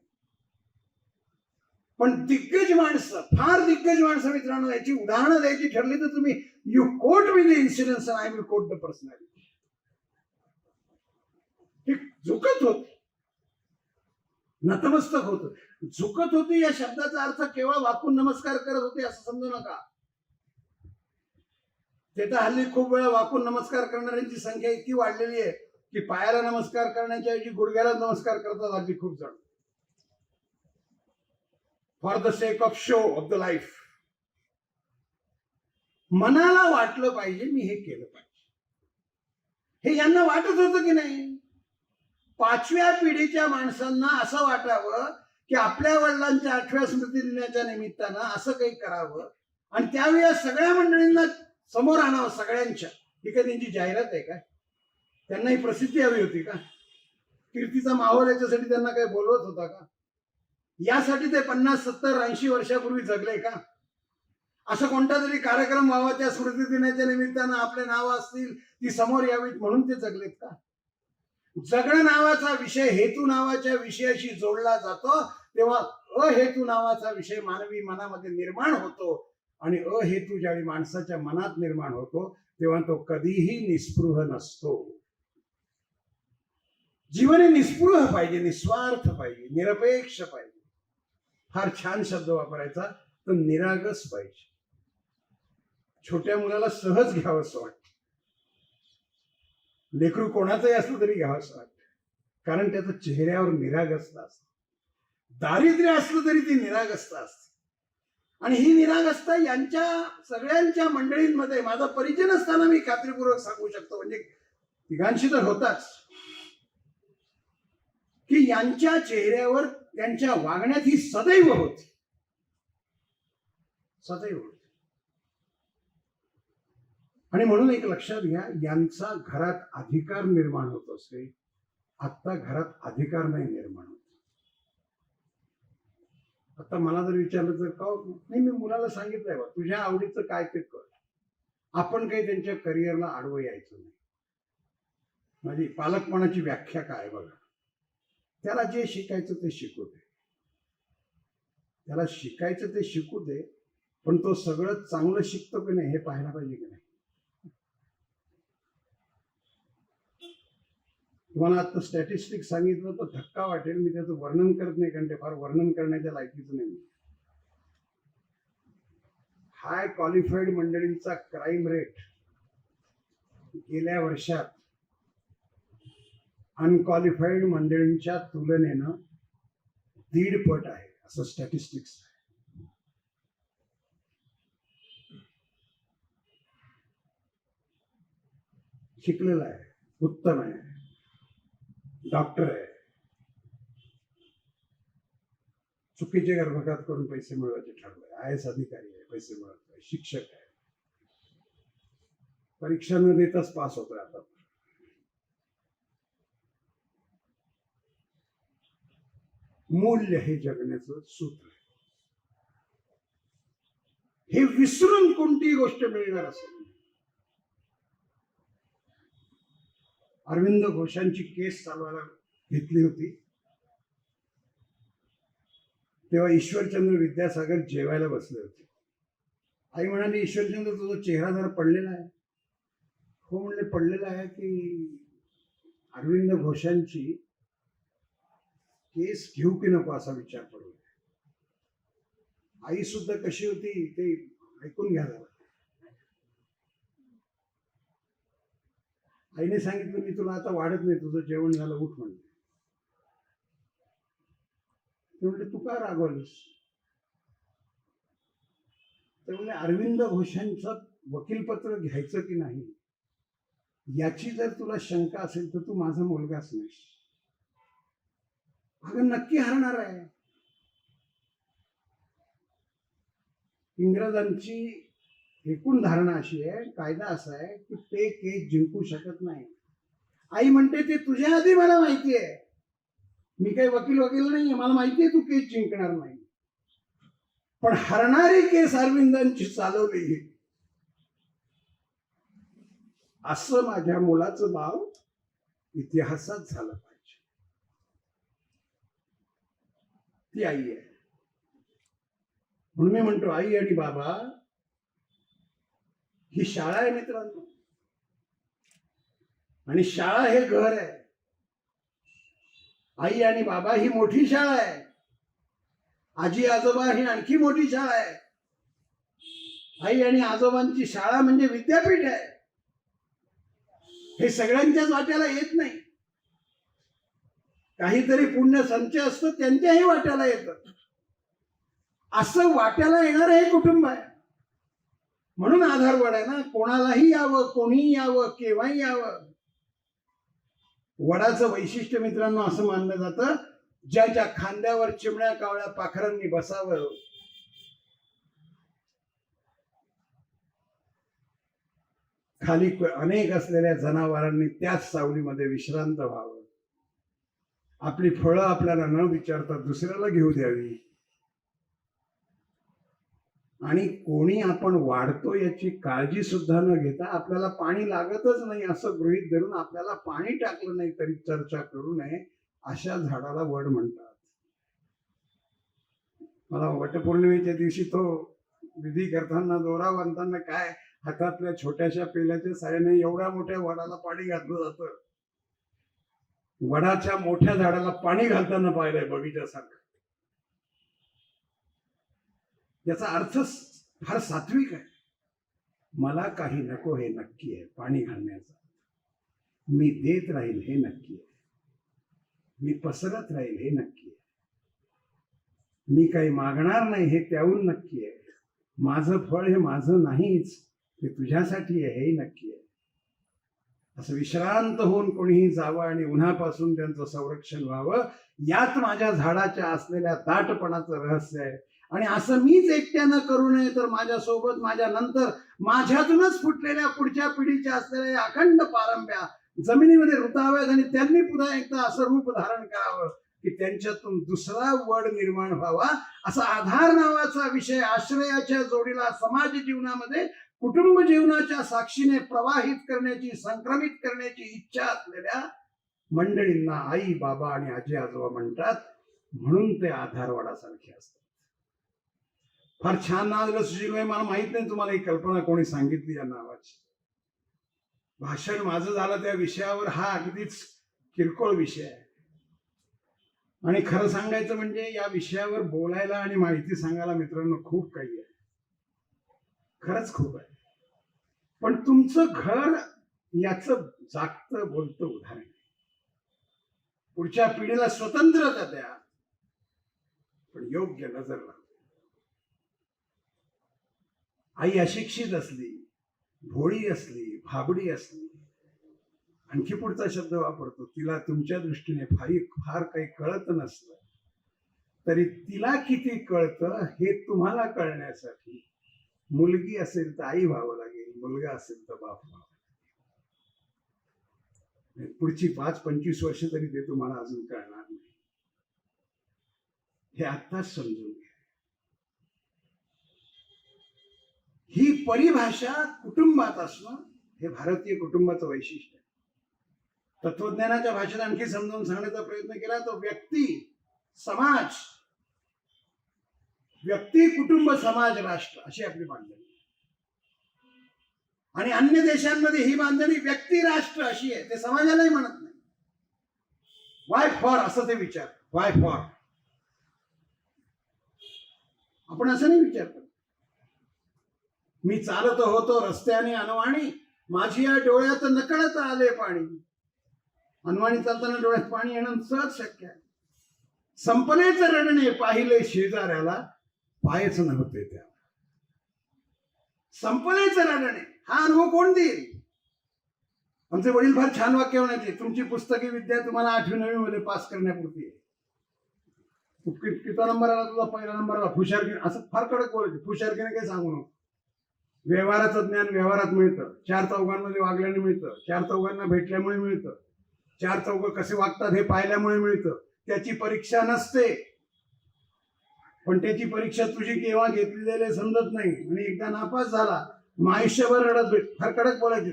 पण दिग्गज माणसं, फार दिग्गज माणसं मित्रांनो, याची उदाहरणं द्यायची ठरली तर तुम्ही you quote me the incidents and I will quote the personality. हे झुकत होत, नतमस्तक होत. झुकत होती या शब्दाचा अर्थ केवळ वाकून नमस्कार करत होते असं समजू नका. ते तर हल्ली खूप वेळा वाकून नमस्कार करणाऱ्यांची संख्या इतकी वाढलेली आहे की पायाला नमस्कार करण्याच्या ऐवजी गुडघ्याला नमस्कार करतात हल्ली खूप जण. For the sake of show off the life. मनाला वाटलं पाहिजे मी हे केलं पाहिजे. हे यांना वाटत होतं की नाही? 5व्या पिढीच्या माणसांना असं वाटावं की आपल्या वडिलांच्या 8व्या स्मृती दिनाच्या निमित्तानं असं काही करावं आणि त्यावेळेला सगळ्या मंडळींना समोर आणावं सगळ्यांच्या. ही काय त्यांची जाहिरात आहे का? त्यांना ही प्रसिद्धी हवी होती का? कीर्तीचा माहोल याच्यासाठी त्यांना काही बोलवत होता का? यासाठी ते 50, 70, 80 वर्षापूर्वी जगले का? असं कोणता तरी कार्यक्रम व्हावा त्या स्मृती दिनाच्या निमित्तानं, आपले नाव असतील ती समोर यावीत म्हणून ते जगलेत का? जगणं नावाचा विषय हेतू नावाच्या विषयाशी जोडला जातो तेव्हा अहेतू नावाचा विषय मानवी मनामध्ये निर्माण होतो. आणि अहेतू ज्यावेळी माणसाच्या मनात निर्माण होतो तेव्हा तो कधीही निस्पृह नसतो. जीवन हे निस्पृह पाहिजे, निस्वार्थ पाहिजे, निरपेक्ष पाहिजे. फार छान शब्द वापरायचा तर निरागस पाहिजे. छोट्या मुलाला सहज घ्यावं असं वाटतं. लेकरू कोणाचंही असलं तरी घ्यावं असं वाटतं, कारण त्याचं चेहऱ्यावर निरागसता असतं. दारिद्र्य असलं तरी ती निरागसता असते. आणि ही निरागसता यांच्या सगळ्यांच्या मंडळींमध्ये माझा परिचय नसताना मी खात्रीपूर्वक सांगू शकतो, म्हणजे तिघांशी तर होताच, की यांच्या चेहऱ्यावर त्यांच्या वागण्यात ही सदैव होती, सदैव होती. आणि म्हणून एक लक्षात घ्या, यांचा घरात अधिकार निर्माण होत असे, आता घरात अधिकार नाही निर्माण होत. आता मला जर विचारलं तर का नाही, मी मुलाला सांगितलंय बा तुझ्या आवडीचं काय ते कर, आपण काही त्यांच्या करिअरला आडवं यायचं नाही. माझी पालकपणाची व्याख्या काय बघा, त्याला जे शिकायचं ते शिकू दे, त्याला शिकायचं ते शिकू दे, पण तो सगळं चांगलं शिकतो की नाही हे पाहायला पाहिजे की नाही. तुम्हाला आता स्टॅटिस्टिक्स सांगितलं तर धक्का वाटेल, मी त्याचं वर्णन करत नाही कारण ते फार वर्णन करण्याच्या लायकीचं नाही. हाय क्वालिफाईड मंडळींचा क्राईम रेट गेल्या वर्षात अनक्वालिफाईड मंडळींच्या तुलनेनं 1.5 पट आहे, असं स्टॅटिस्टिक्स आहे. शिकलेला आहे, उत्तम आहे, डॉक्टर आहे, चुकीचे गर्भपात करून पैसे मिळवायचे ठरवले, IAS अधिकारी आहे, पैसे मिळवतोय, शिक्षक आहे, परीक्षा न देताच पास होतोय. आता मूल्य हे जगण्याचं सूत्र आहे. हे विसरून कोणतीही गोष्ट मिळणार असेल. अरविंद घोषांची केस चालवायला घेतली होती तेव्हा ईश्वरचंद्र विद्यासागर जेवायला बसले होते. आई म्हणाली, ईश्वरचंद्र तुझा चेहरा जरा पडलेला आहे. हो म्हणले, पडलेला आहे की अरविंद घोषांची केस घेऊ की नको असा विचार पडू. आई सुद्धा कशी होती ते ऐकून घ्या जरा. आईने सांगितलं, मी तुला आता वाढत नाही, तुझं जेवण झालं, उठ म्हणले. ते म्हणले, तू का रागवलीस? ते म्हणले, अरविंद घोषांचं वकीलपत्र घ्यायचं की नाही याची जर तुला शंका असेल तर तू माझा मुलगाच नाही. अगं नक्की हरणार आहे. इंग्रजांची एकूण धारणा अशी आहे, कायदा असा आहे की ते केस जिंकू शकत नाही. आई म्हणते, ते तुझ्या आधी मला माहिती आहे, मी काही वकील नाही, मला माहिती आहे तू केस जिंकणार नाही, पण हरणारी केस अरविंदांची चालवली असं माझ्या मुलाचं नाव इतिहासात झालं पाहिजे. ती आई आहे. म्हणून मी म्हणतो, आई आणि बाबा ही शाळा आहे मित्रांनो, आणि शाळा हे घर आहे. आई आणि बाबा ही मोठी शाळा आहे, आजी आजोबा ही आणखी मोठी शाळा आहे. आई आणि आजोबांची शाळा म्हणजे विद्यापीठ आहे. हे सगळ्यांच्याच वाट्याला येत नाही. काहीतरी पुण्य संचय असतो, त्यांच्याही वाट्याला येतं. असं वाट्याला येणार हे कुटुंब आहे. म्हणून आधारवड आहे ना, कोणालाही यावं, कोणीही यावं, केव्हाही यावं. वडाचं वैशिष्ट्य मित्रांनो असं मानलं जातं, ज्याच्या खांद्यावर चिमण्या कावळ्या पाखरांनी बसावं, खाली अनेक असलेल्या जनावरांनी त्याच सावलीमध्ये विश्रांत व्हावं. आपली फळं आपल्याला न विचारता दुसऱ्याला घेऊ द्यावी. आणि कोणी आपण वाढतो याची काळजी सुद्धा न घेता, आपल्याला पाणी लागतच नाही असं गृहीत धरून आपल्याला पाणी टाकलं नाही तरी चर्चा करू नये, अशा झाडाला वड म्हणतात. मला वटपौर्णिमेच्या दिवशी तो विधी करताना, दोरा बांधताना काय हातातल्या छोट्याशा पेल्याच्या साह्याने एवढ्या मोठ्या वडाला पाणी घातलं जातं. वडाच्या मोठ्या झाडाला पाणी घालताना पाहिलंय बगीच्यासारखं. याचा अर्थ फार सात्विक आहे. मला काही नको हे नक्की आहे, पाणी घालण्याचा. मी देत राहील हे नक्की आहे, मी पसरत राहील हे नक्की आहे. मी काही मागणार नाही हे त्याहून नक्की आहे. माझं फळ हे माझं नाहीच, ते तुझ्यासाठी आहे हेही नक्की आहे. असं विश्रांत होऊन कोणीही जावं आणि उन्हापासून त्यांचं संरक्षण व्हावं, यात माझ्या झाडाच्या असलेल्या दाटपणाचं रहस्य आहे. आणि असं मीच एकट्यानं करू नये, तर माझ्यासोबत माझ्या नंतर माझ्यातूनच फुटलेल्या पुढच्या पिढीच्या असलेल्या अखंड पारंब्या जमिनीमध्ये रुताव्यात आणि त्यांनी पुन्हा एकदा असं रूप धारण करावं की त्यांच्यातून दुसरा वड निर्माण व्हावा. असा आधार नावाचा विषय आश्रयाच्या जोडीला समाज जीवनामध्ये कुटुंब जीवनाच्या साक्षीने प्रवाहित करण्याची, संक्रमित करण्याची इच्छा असलेल्या मंडळींना आई, बाबा आणि आजी आजोबा म्हणतात. म्हणून ते आधारवाडासारखे असतात. फार छान नाव दिलं सुशीलभाई. मला माहित नाही तुम्हाला ही कल्पना कोणी सांगितली या नावाची. भाषण माझं झालं त्या विषयावर. हा अगदीच किरकोळ विषय आहे. आणि खरं सांगायचं म्हणजे या विषयावर बोलायला आणि माहिती सांगायला मित्रांनो खूप काही आहे. खरंच खूप आहे. पण तुमचं घर याचं जागतं बोलतं उदाहरण आहे. पुढच्या पिढीला स्वतंत्रता द्या, पण योग्य नजर लावा. आई अशिक्षित असली, भोळी असली, भाबडी असली, आणखी पुढचा शब्द वापरतो, तिला तुमच्या दृष्टीने फार काही कळत नसलं तरी तिला किती कळतं हे तुम्हाला कळण्यासाठी मुलगी असेल तर आई व्हावं लागेल, मुलगा असेल तर बाप व्हावं लागेल. पुढची 5-25 वर्ष तरी ते तुम्हाला अजून कळणार नाही. हे आत्ताच समजून घ्या. ही परिभाषा कुटुंबात असणं हे भारतीय कुटुंबाचं वैशिष्ट्य आहे. तत्वज्ञानाच्या भाषेत आणखी समजावून सांगण्याचा प्रयत्न केला तर व्यक्ती, समाज, व्यक्ती, कुटुंब, समाज, राष्ट्र अशी आपली बांधणी. आणि अन्य देशांमध्ये ही बांधणी व्यक्ती राष्ट्र अशी आहे. ते समाजालाही म्हणत नाही. वाय फॉर असं ते विचार. Y for. आपण असं नाही विचार करत. मी चालत होतो रस्त्याने अनवाणी, माझी या डोळ्यात नकळत आले पाणी. अनवाणी चालताना डोळ्यात पाणी येणं सहज शक्य आहे. संपलेच रडणे पाहिले शेजाऱ्याला, पायच नव्हते त्या. संपलेच रडणे हा अनुभव कोण देईल? आमचे वडील फार छान वाक्य म्हणायचे, तुमची पुस्तकी विद्या तुम्हाला 8वी-9वी मध्ये पास करण्यापुरती आहे. किती नंबर आला तुझा? पहिला नंबर आला. हुशारकीने, असं फार कडक बोलायचे. हुशारकीने काही सांगू नको. व्यवहाराचं ज्ञान व्यवहारात मिळतं. 4 चौघांमध्ये वागल्याने मिळतं. 4 चौघांना भेटल्यामुळे मिळतं. 4 चौघ कसे वागतात हे पाहिल्यामुळे मिळतं. त्याची परीक्षा नसते, पण त्याची परीक्षा तुझी केव्हा घेतली जाईल हे समजत नाही. आणि एकदा नापास झाला मग आयुष्यभर रडत भेट. फार कडक बोलायचे.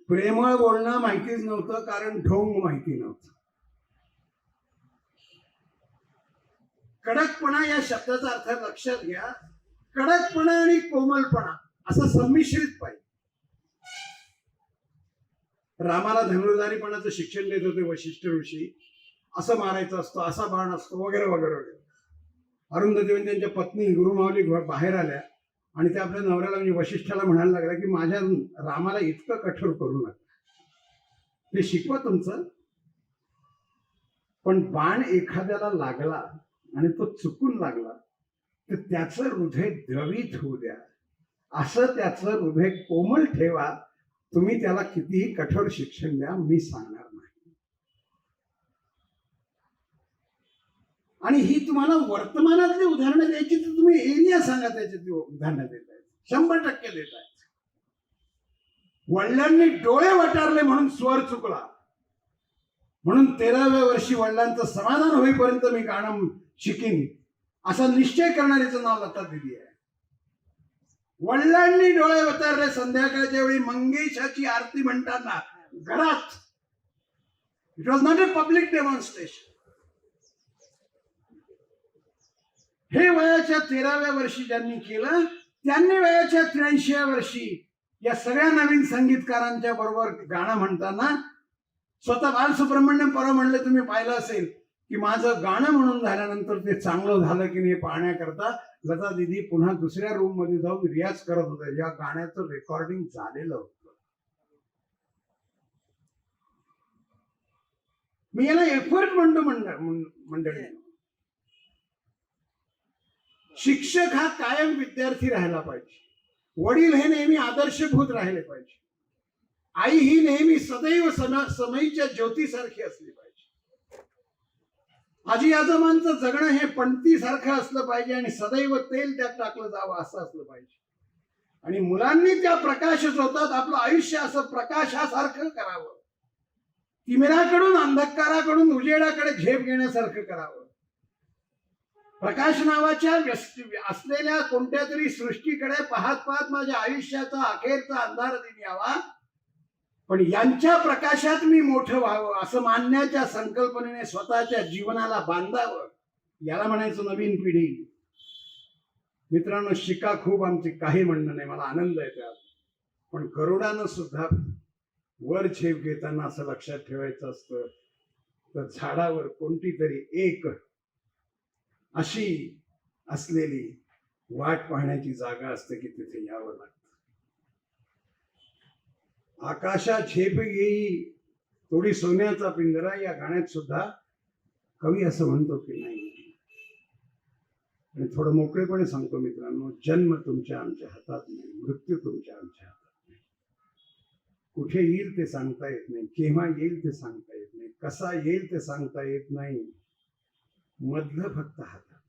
प्रेमळ बोलणं माहितीच नव्हतं, कारण ढोंग माहिती नव्हतं. कडकपणा या शब्दाचा अर्थ लक्षात घ्या. कडकपणा आणि कोमलपणा असं संमिश्रित पाहिजे. रामाला धनुर्धारीपणाचं शिक्षण देत होते वशिष्ठ ऋषी. असं मारायचं असतं, असा बाण असतो, वगैरे वगैरे वगैरे. अरुंधती त्यांच्या पत्नी गुरुमावली बाहेर आल्या आणि त्या आपल्या नवऱ्याला म्हणजे वशिष्ठाला म्हणायला लागल्या की माझ्या रामाला इतकं कठोर करू नका, ते शिकवा तुमचं. पण बाण एखाद्याला लागला आणि तो चुकून लागला तर त्याचं हृदय द्रवित होऊ द्या. असं त्याचं हृदय कोमल ठेवा. तुम्ही त्याला कितीही कठोर शिक्षण द्या, मी सांगणार नाही. आणि ही तुम्हाला वर्तमानातली उदाहरणं द्यायची तर तुम्ही एरिया सांगा त्याच्यात उदाहरणं देतायत. 100% देतायत. वडिलांनी डोळे वटारले म्हणून स्वर चुकला, म्हणून 13व्या वर्षी वडिलांचं समाधान होईपर्यंत मी गाणं शिकीन असा निश्चय करणारीचं नाव लता दिली आहे. वडिलांनी डोळे वटारले संध्याकाळच्या वेळी मंगेशाची आरती म्हणताना घरात. It was not a public demonstration. हे वयाच्या 13व्या वर्षी ज्यांनी केलं त्यांनी वयाच्या 83व्या वर्षी या सगळ्या नवीन संगीतकारांच्या बरोबर गाणं म्हणताना स्वतः बालसुब्रह्मण्यम परवा म्हणले, तुम्ही पाहिलं असेल की माझं गाणं म्हणून झाल्यानंतर ते चांगलं झालं की नाही पाहण्याकरता लता दिदी पुन्हा दुसऱ्या रूम मध्ये जाऊन रियाज करत होत्या. या गाण्याचं रेकॉर्डिंग झालेलं होतं. मी याला एफर्ट म्हणतो मंडळी. शिक्षक हा कायम विद्यार्थी राहायला पाहिजे. वडील हे नेहमी आदर्शभूत राहिले पाहिजे. आई ही नेहमी सदैव समईच्या ज्योतीसारखी असली पाहिजे. आजी आजोबांचं जगणं हे पणतीसारखं असलं पाहिजे आणि सदैव तेल त्यात टाकलं जावं असं असलं पाहिजे. आणि मुलांनी त्या प्रकाश झोतात आपलं आयुष्य असं प्रकाशासारखं करावं. तिमिराकडून अंधकाराकडून उजेडाकडे झेप घेण्यासारखं करावं. प्रकाश नावाच्या असलेल्या कोणत्या तरी सृष्टीकडे पाहत पाहत माझ्या आयुष्याचा अखेरचा अंधार दिन यावा, पण यांच्या प्रकाशात मी मोठं व्हावं असं मानण्याच्या संकल्पनेने स्वतःच्या जीवनाला बांधावं. याला म्हणायचं नवीन पिढी. मित्रांनो, शिका खूप आमची, काही म्हणणं नाही, मला आनंद आहे त्यात. पण गरुडानं सुद्धा वर झेप घेताना असं लक्षात ठेवायचं असतं तर झाडावर कोणती तरी एक अशी असलेली वाट पाहण्याची जागा असते की तिथे यावं लागतं. आकाशा झेप येई थोडी सोन्याचा पिंजरा या गाण्यात सुद्धा कवी असं म्हणतो की नाही. आणि थोडं मोकळेपणे सांगतो मित्रांनो, जन्म तुमच्या आमच्या हातात नाही, मृत्यू तुमच्या आमच्या हातात नाही. कुठे येईल ते सांगता येत नाही, केव्हा येईल ते सांगता येत नाही, कसा येईल ते सांगता येत नाही. मधलं फक्त हातात आहे.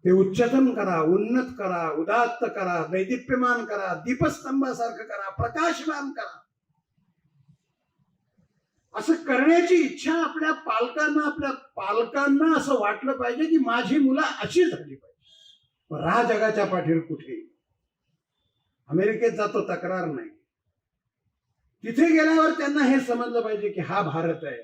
ते उच्चतम करा, उन्नत करा, उदात्त करा, दैदिप्यमान करा, दीपस्तंभासारखं करा, प्रकाशमान करा. असं करण्याची इच्छा आपल्या पालकांना असं वाटलं पाहिजे की माझी मुलं अशी झाली पाहिजे. राहा जगाच्या पाठीवर कुठे. अमेरिकेत जातो तक्रार नाही. तिथे गेल्यावर त्यांना हे समजलं पाहिजे की हा भारत आहे.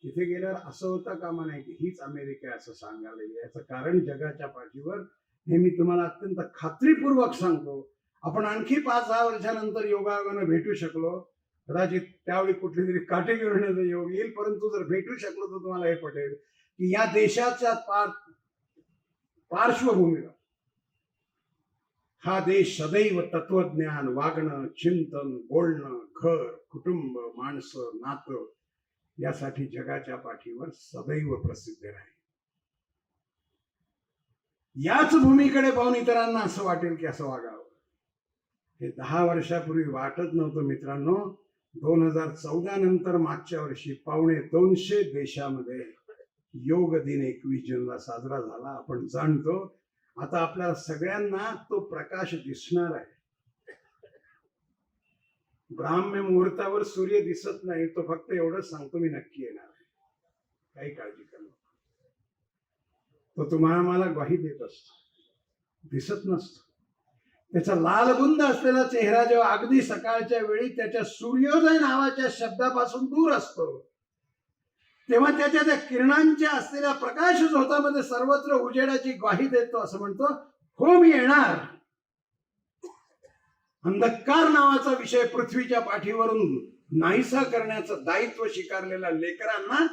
तिथे गेल्यावर असं होता कामा नाही की हीच अमेरिका असं सांगायला येईल. याचं कारण जगाच्या पाठीवर हे मी तुम्हाला अत्यंत खात्रीपूर्वक सांगतो. आपण आणखी 5-10 वर्षानंतर योगायोगानं भेटू शकलो, कदाचित त्यावेळी कुठली तरी काटे घेण्याचा योग येईल, परंतु जर भेटू शकलो तर तुम्हाला हे पटेल की या देशाच्या पार्श्वभूमीवर हा देश सदैव तत्वज्ञान, वागणं, चिंतन, बोलणं, घर, कुटुंब, माणसं, नातं यासाठी जगाच्या पाठीवर सदैव प्रसिद्ध राहील. याच भूमीकडे पाहून इतरांना असं वाटेल की असं वागावं. हे 10 वर्षापूर्वी वाटत नव्हतं मित्रांनो. 2014 नंतर मागच्या वर्षी 250 देशामध्ये योग दिन 21 जूनला साजरा झाला. आपण जाणतो आता आपल्याला सगळ्यांना तो प्रकाश दिसणार आहे. ब्राह्म्य मुहूर्तावर सूर्य दिसत नाही, तो फक्त एवढंच सांगतो मी नक्की येणार आहे, काही काळजी करू नका. तो तुम्हाला मला ग्वाही देत असतो, दिसत नसतो. त्याचा लालबुंद असलेला चेहरा जेव्हा अगदी सकाळच्या वेळी त्याच्या सूर्योदय नावाच्या शब्दापासून दूर असतो, तेव्हा त्याच्या त्या किरणांच्या असलेल्या प्रकाश झोतामध्ये सर्वत्र उजेडाची ग्वाही देतो. असं म्हणतो, हो मी येणार. अंधकार नावाचा विषय पृथ्वीच्या पाठीवरून नाहीसा करण्याचं दायित्व स्वीकारलेल्या लेकरांना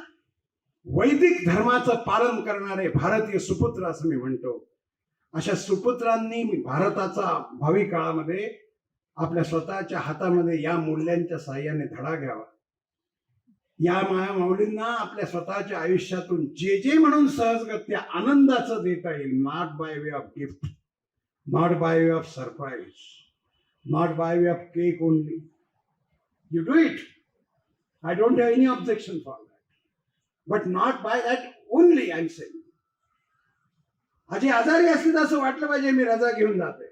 वैदिक धर्माचं पालन करणारे भारतीय सुपुत्र असं मी म्हणतो. अशा सुपुत्रांनी भारताचा भावी काळामध्ये आपल्या स्वतःच्या हातामध्ये या मूल्यांच्या साह्याने धडा घ्यावा. या मायामाऊलींना आपल्या स्वतःच्या आयुष्यातून जे जे म्हणून सहजगत्या आनंदाचं देता येईल, not by way of gift, not by way of surprise, not by way of cake only. You do it, I don't have any objection for that, but not by that only. I am saying आजी आजारी असली तर असं वाटलं पाहिजे मी रजा घेऊन जाते.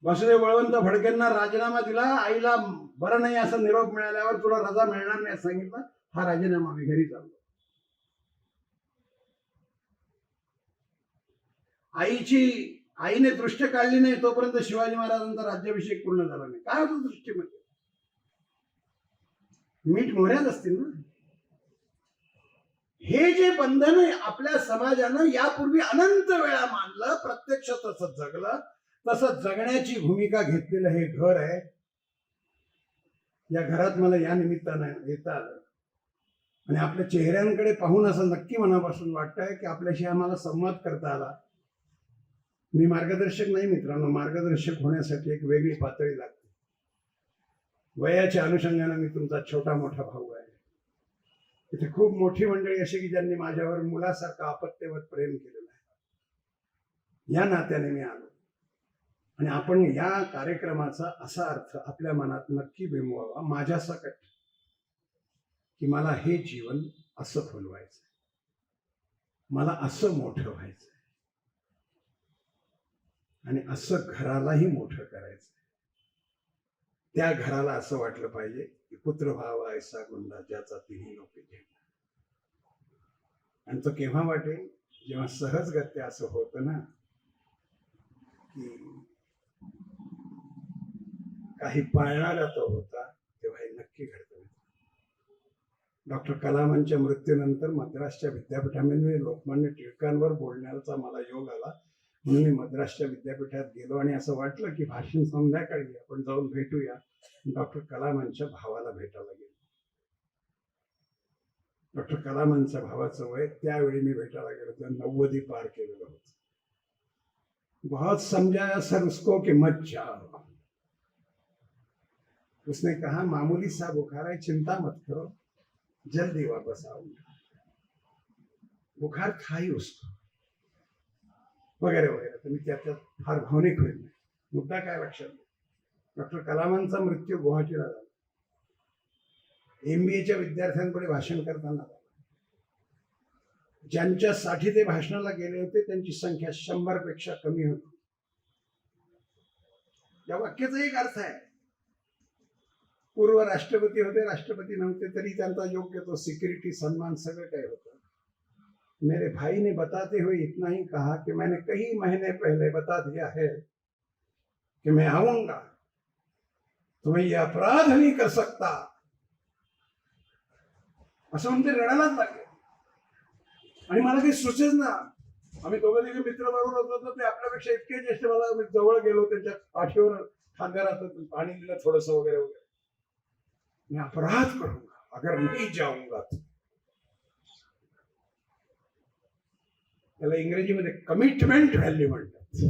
वासुदेव बळवंत फडकेंना राजीनामा दिला, आईला बरं नाही असं निरोप मिळाल्यावर तुला रजा मिळणार नाही असं सांगितलं, हा राजीनामा मी घरी चाललो. आईने दृष्टी काढली नाही तोपर्यंत शिवाजी महाराजांचा राज्याभिषेक पूर्ण झाला नाही. काय होतं दृष्टीमध्ये? मीठ मोहऱ्यात असतील ना. हे जे बंधन आपल्या समाजानं यापूर्वी अनंत वेळा मानलं, प्रत्यक्ष तसं जगलं, तसं जगण्याची भूमिका घेतलेलं हे घर आहे. या घरात मला या निमित्तानं येता आलं आणि आपल्या चेहऱ्यांकडे पाहून असं नक्की मनापासून वाटतंय की आपल्याशी आम्हाला संवाद करता आला. मी मार्गदर्शक नाही मित्रांनो, मार्गदर्शक होण्यासाठी एक वेगळी पातळी लागते. वयाच्या अनुषंगाने मी तुमचा छोटा मोठा भाऊ आहे. इथे खूप मोठी मंडळी अशी की ज्यांनी माझ्यावर मुलासारखं आपत्तेवत प्रेम केलेलं आहे. या नात्याने मी आलो आणि आपण या कार्यक्रमाचा असा अर्थ आपल्या मनात नक्की बिंबवावा माझ्या सकट, की मला हे जीवन असं फुलवायचं, मला असं मोठं व्हायचं आणि असं घरालाही मोठं करायचं. त्या घराला असं वाटलं पाहिजे की पुत्र व्हावा ऐसा गुंडा ज्याचा तिन्ही लोके घेतला. आणि तो केव्हा वाटेल, जेव्हा सहजगत्या असं होतं ना की काही पाळणारा तो होता, तेव्हा हे नक्की घडतं. डॉक्टर कलामांच्या मृत्यूनंतर मद्रासच्या विद्यापीठामध्ये लोकमान्य टिळकांवर बोलण्याचा मला योग आला. म्हणून मी मद्रासच्या विद्यापीठात गेलो आणि असं वाटलं की भाषण संध्याकाळी आपण जाऊन भेटूया. डॉक्टर कलामांच्या भावाला भेटायला गेलो. डॉक्टर कलामांच्या भावाचं वय त्यावेळी मी भेटायला गेलो तेव्हा 90 पार केलेलं होतं. बहुत समझाया सर उसको कि मत जाओ. उसने कहा मामूली सा बुखार है, चिंता मत करो, जल्दी वापस आऊंगा. बुखार था ही उसको वगैरे वगैरे. तर मी त्याच्यात फार भावनिक होईल नाही. मुद्दा काय लक्षात घ्या, डॉक्टर कलामांचा मृत्यू गुवाहाटीला झाला. MBAच्या विद्यार्थ्यांपुढे भाषण करताना झाला. ज्यांच्यासाठी ते भाषणाला गेले होते त्यांची संख्या 100 पेक्षा कमी होती. या वाक्याचा एक अर्थ आहे, पूर्व राष्ट्रपती होते, राष्ट्रपती नव्हते, तरी त्यांचा योग्य तो सिक्युरिटी सन्मान सगळं काही होतं. मेरे भाई ने बताते हुए इतना ही कहा कि मैंने कई महीने पहले बता दिया है कि मैं आऊंगा, तो मैं ये अपराध नहीं कर सकता. असं म्हणते रडायलाच लागले. आणि मला काही सुचेच ना. आम्ही दोघं तिघे मित्र बरोबर होतो, तर ते आपल्यापेक्षा इतके ज्येष्ठ. मला मी जवळ गेलो, त्यांच्या पाठीवर खांद्यावर पाणी दिलं थोडस वगैरे वगैरे. मैं अपराध करूंगा अगर नहीं जाऊंगा. त्याला इंग्रजीमध्ये कमिटमेंट व्हॅल्यू म्हणतात.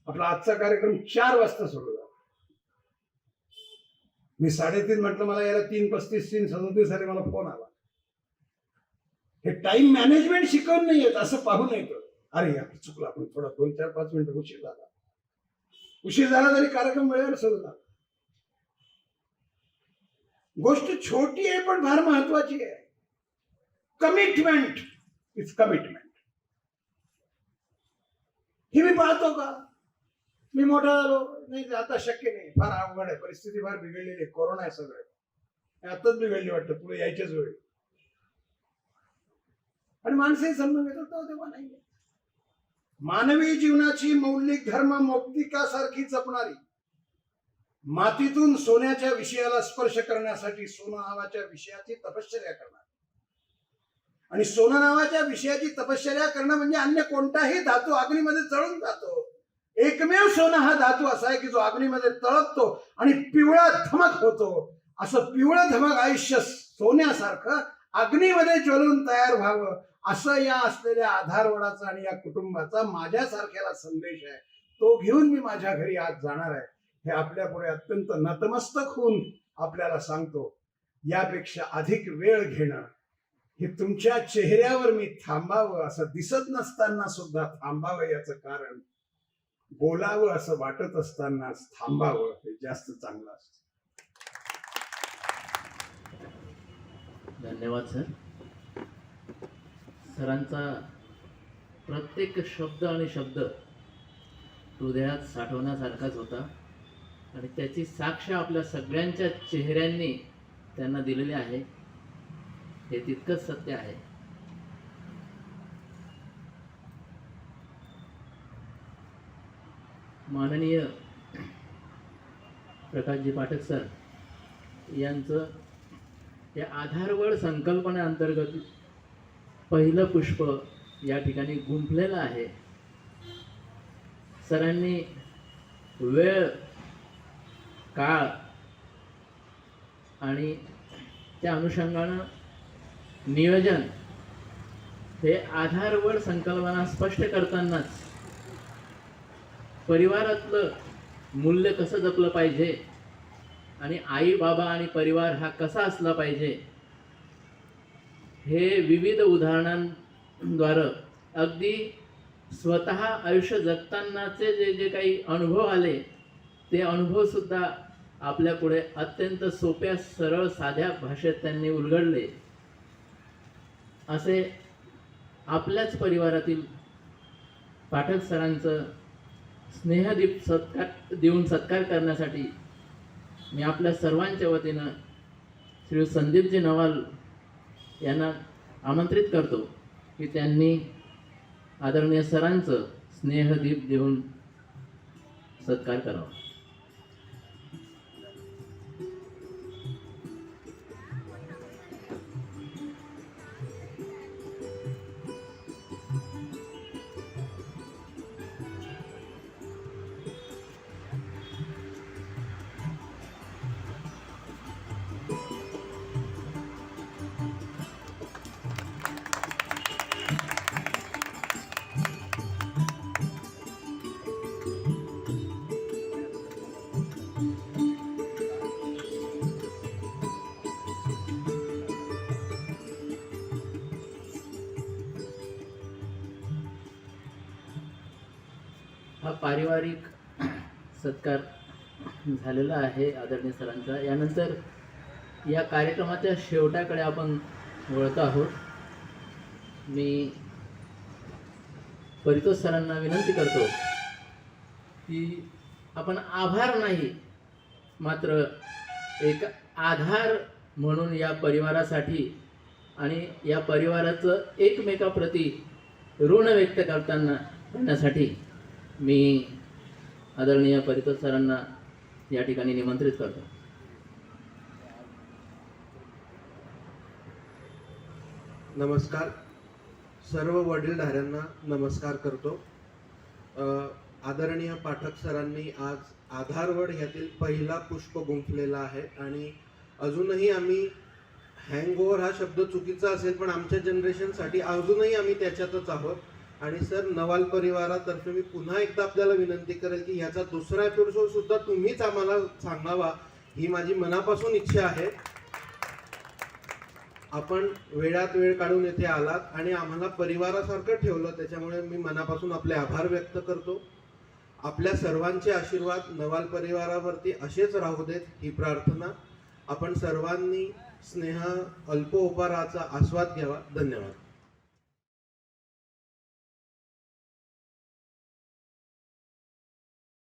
आपला आजचा कार्यक्रम 4 वाजता सुरू झाला. मी 3:30 म्हटलं, मला याला 3:35 3:37 साली मला फोन आला. हे टाइम मॅनेजमेंट शिकवून नाही येत, असं पाहून येतं. अरे आपण चुकलं, आपण थोडा 2-4-5 मिनिटं उशीर झाला तरी कार्यक्रम वेळेवर सुरू झाला. गोष्ट छोटी आहे पण फार महत्वाची आहे. Commitment is commitment. हे मी पाहतो का, मी मोठा झालो नाही, आता शक्य नाही, फार अवघड आहे, परिस्थिती फार बिघडलेली आहे, कोरोना आहे सगळं, आताच बिघडली वाटतं, पुढे यायच्याच वेळी. आणि माणसंही समजून घेतात तेव्हा नाही. मानवी जीवनाची मौलिक धर्म मौक्तिकासारखी जपणारी, मातीतून सोन्याच्या विषयाला स्पर्श करण्यासाठी सोनं नावाच्या विषयाची तपश्चर्या करणार. आणि सोनं नावाच्या विषयाची तपश्चर्या करणं म्हणजे अन्य कोणताही धातू अग्नीमध्ये जळून जातो. एकमेव सोनं हा धातू असा आहे की जो अग्नीमध्ये तळपतो आणि पिवळा धमक होतो. असं पिवळं धमक आयुष्य सोन्यासारखं अग्नीमध्ये ज्वलून तयार व्हावं, असं या असलेल्या आधारवडाचा आणि या कुटुंबाचा माझ्यासारख्याला संदेश आहे. तो घेऊन मी माझ्या घरी आज जाणार आहे. हे आपल्या पुढे अत्यंत नतमस्तक होऊन आपल्याला सांगतो. यापेक्षा अधिक वेळ घेणं, हे तुमच्या चेहऱ्यावर मी थांबावं असं दिसत नसताना सुद्धा थांबावं, याचं कारण बोलावं असं वाटत असतानाच थांबावं हे जास्त चांगलं असतं. धन्यवाद सर. सरांचा प्रत्येक शब्द आणि शब्द हृदयात साठवण्यासारखाच होता आणि त्याची साक्ष आपल्या सगळ्यांच्या चेहऱ्यांनी त्यांना दिलेली आहे. हे तितकंच सत्य आहे. माननीय प्रकाशजी पाठक सर यांचं या आधारवड संकल्पनेअंतर्गत पहिलं पुष्प या ठिकाणी गुंफलेलं आहे. सरांनी वेळ, काळ आणि त्या अनुषंगानं नियोजन हे आधारवड संकल्पना स्पष्ट करतानाच परिवारातलं मूल्य कसं जपलं पाहिजे आणि आई बाबा आणि परिवार हा कसा असला पाहिजे हे विविध उदाहरणांद्वारे अगदी स्वतः आयुष्य जगतानाचे जे जे काही अनुभव आले ते अनुभवसुद्धा आपल्यापुढे अत्यंत सोप्या सरळ साध्या भाषेत त्यांनी उलगडले. असे आपल्याच परिवारातील पाठक सरांचं स्नेहदीप सत्कार देऊन सत्कार करण्यासाठी मी आपल्या सर्वांच्या वतीनं श्री संदीपजी नवाल यांना आमंत्रित करतो की त्यांनी आदरणीय सरांचं स्नेहदीप देऊन सत्कार करावा. हा पारिवारिक सत्कार झालेला आहे आदरणीय सरांचा. यानंतर या कार्यक्रमाच्या शेवटाकडे आपण वळतो आहोत. मी परितोष सरांना विनंती करतो की आपण आभार नाही मात्र एक आधार म्हणून या परिवारासाठी आणि या परिवाराचं एकमेकाप्रती ऋण व्यक्त करण्यासाठी मी आदरणीय परितोष सरांना या ठिकाणी निमंत्रित करतो. नमस्कार. सर्व वडीलधाऱ्यांना नमस्कार करतो. आदरणीय पाठक सरांनी आज आधारवड ह्यातील पहिला पुष्प गुंफलेला आहे आणि अजूनही आम्ही हँगओव्हर हा शब्द चुकीचा असेल पण आमच्या जनरेशनसाठी अजूनही आम्ही त्याच्यातच आहोत. आणि सर, नवाल परिवारातर्फे मी पुन्हा एकदा आपल्याला विनंती करेल की ह्याचा दुसरा एपिसोड सुद्धा तुम्हीच आम्हाला सांगावा ही माझी मनापासून इच्छा आहे. आपण वेळात वेळ काढून येथे आलात आणि आम्हाला परिवारासारखं ठेवलं त्याच्यामुळे मी मनापासून आपले आभार व्यक्त करतो. आपल्या सर्वांचे आशीर्वाद नवाल परिवारावरती असेच राहू देत ही प्रार्थना. आपण सर्वांनी स्नेह अल्पोपहाराचा आस्वाद घ्यावा. धन्यवाद.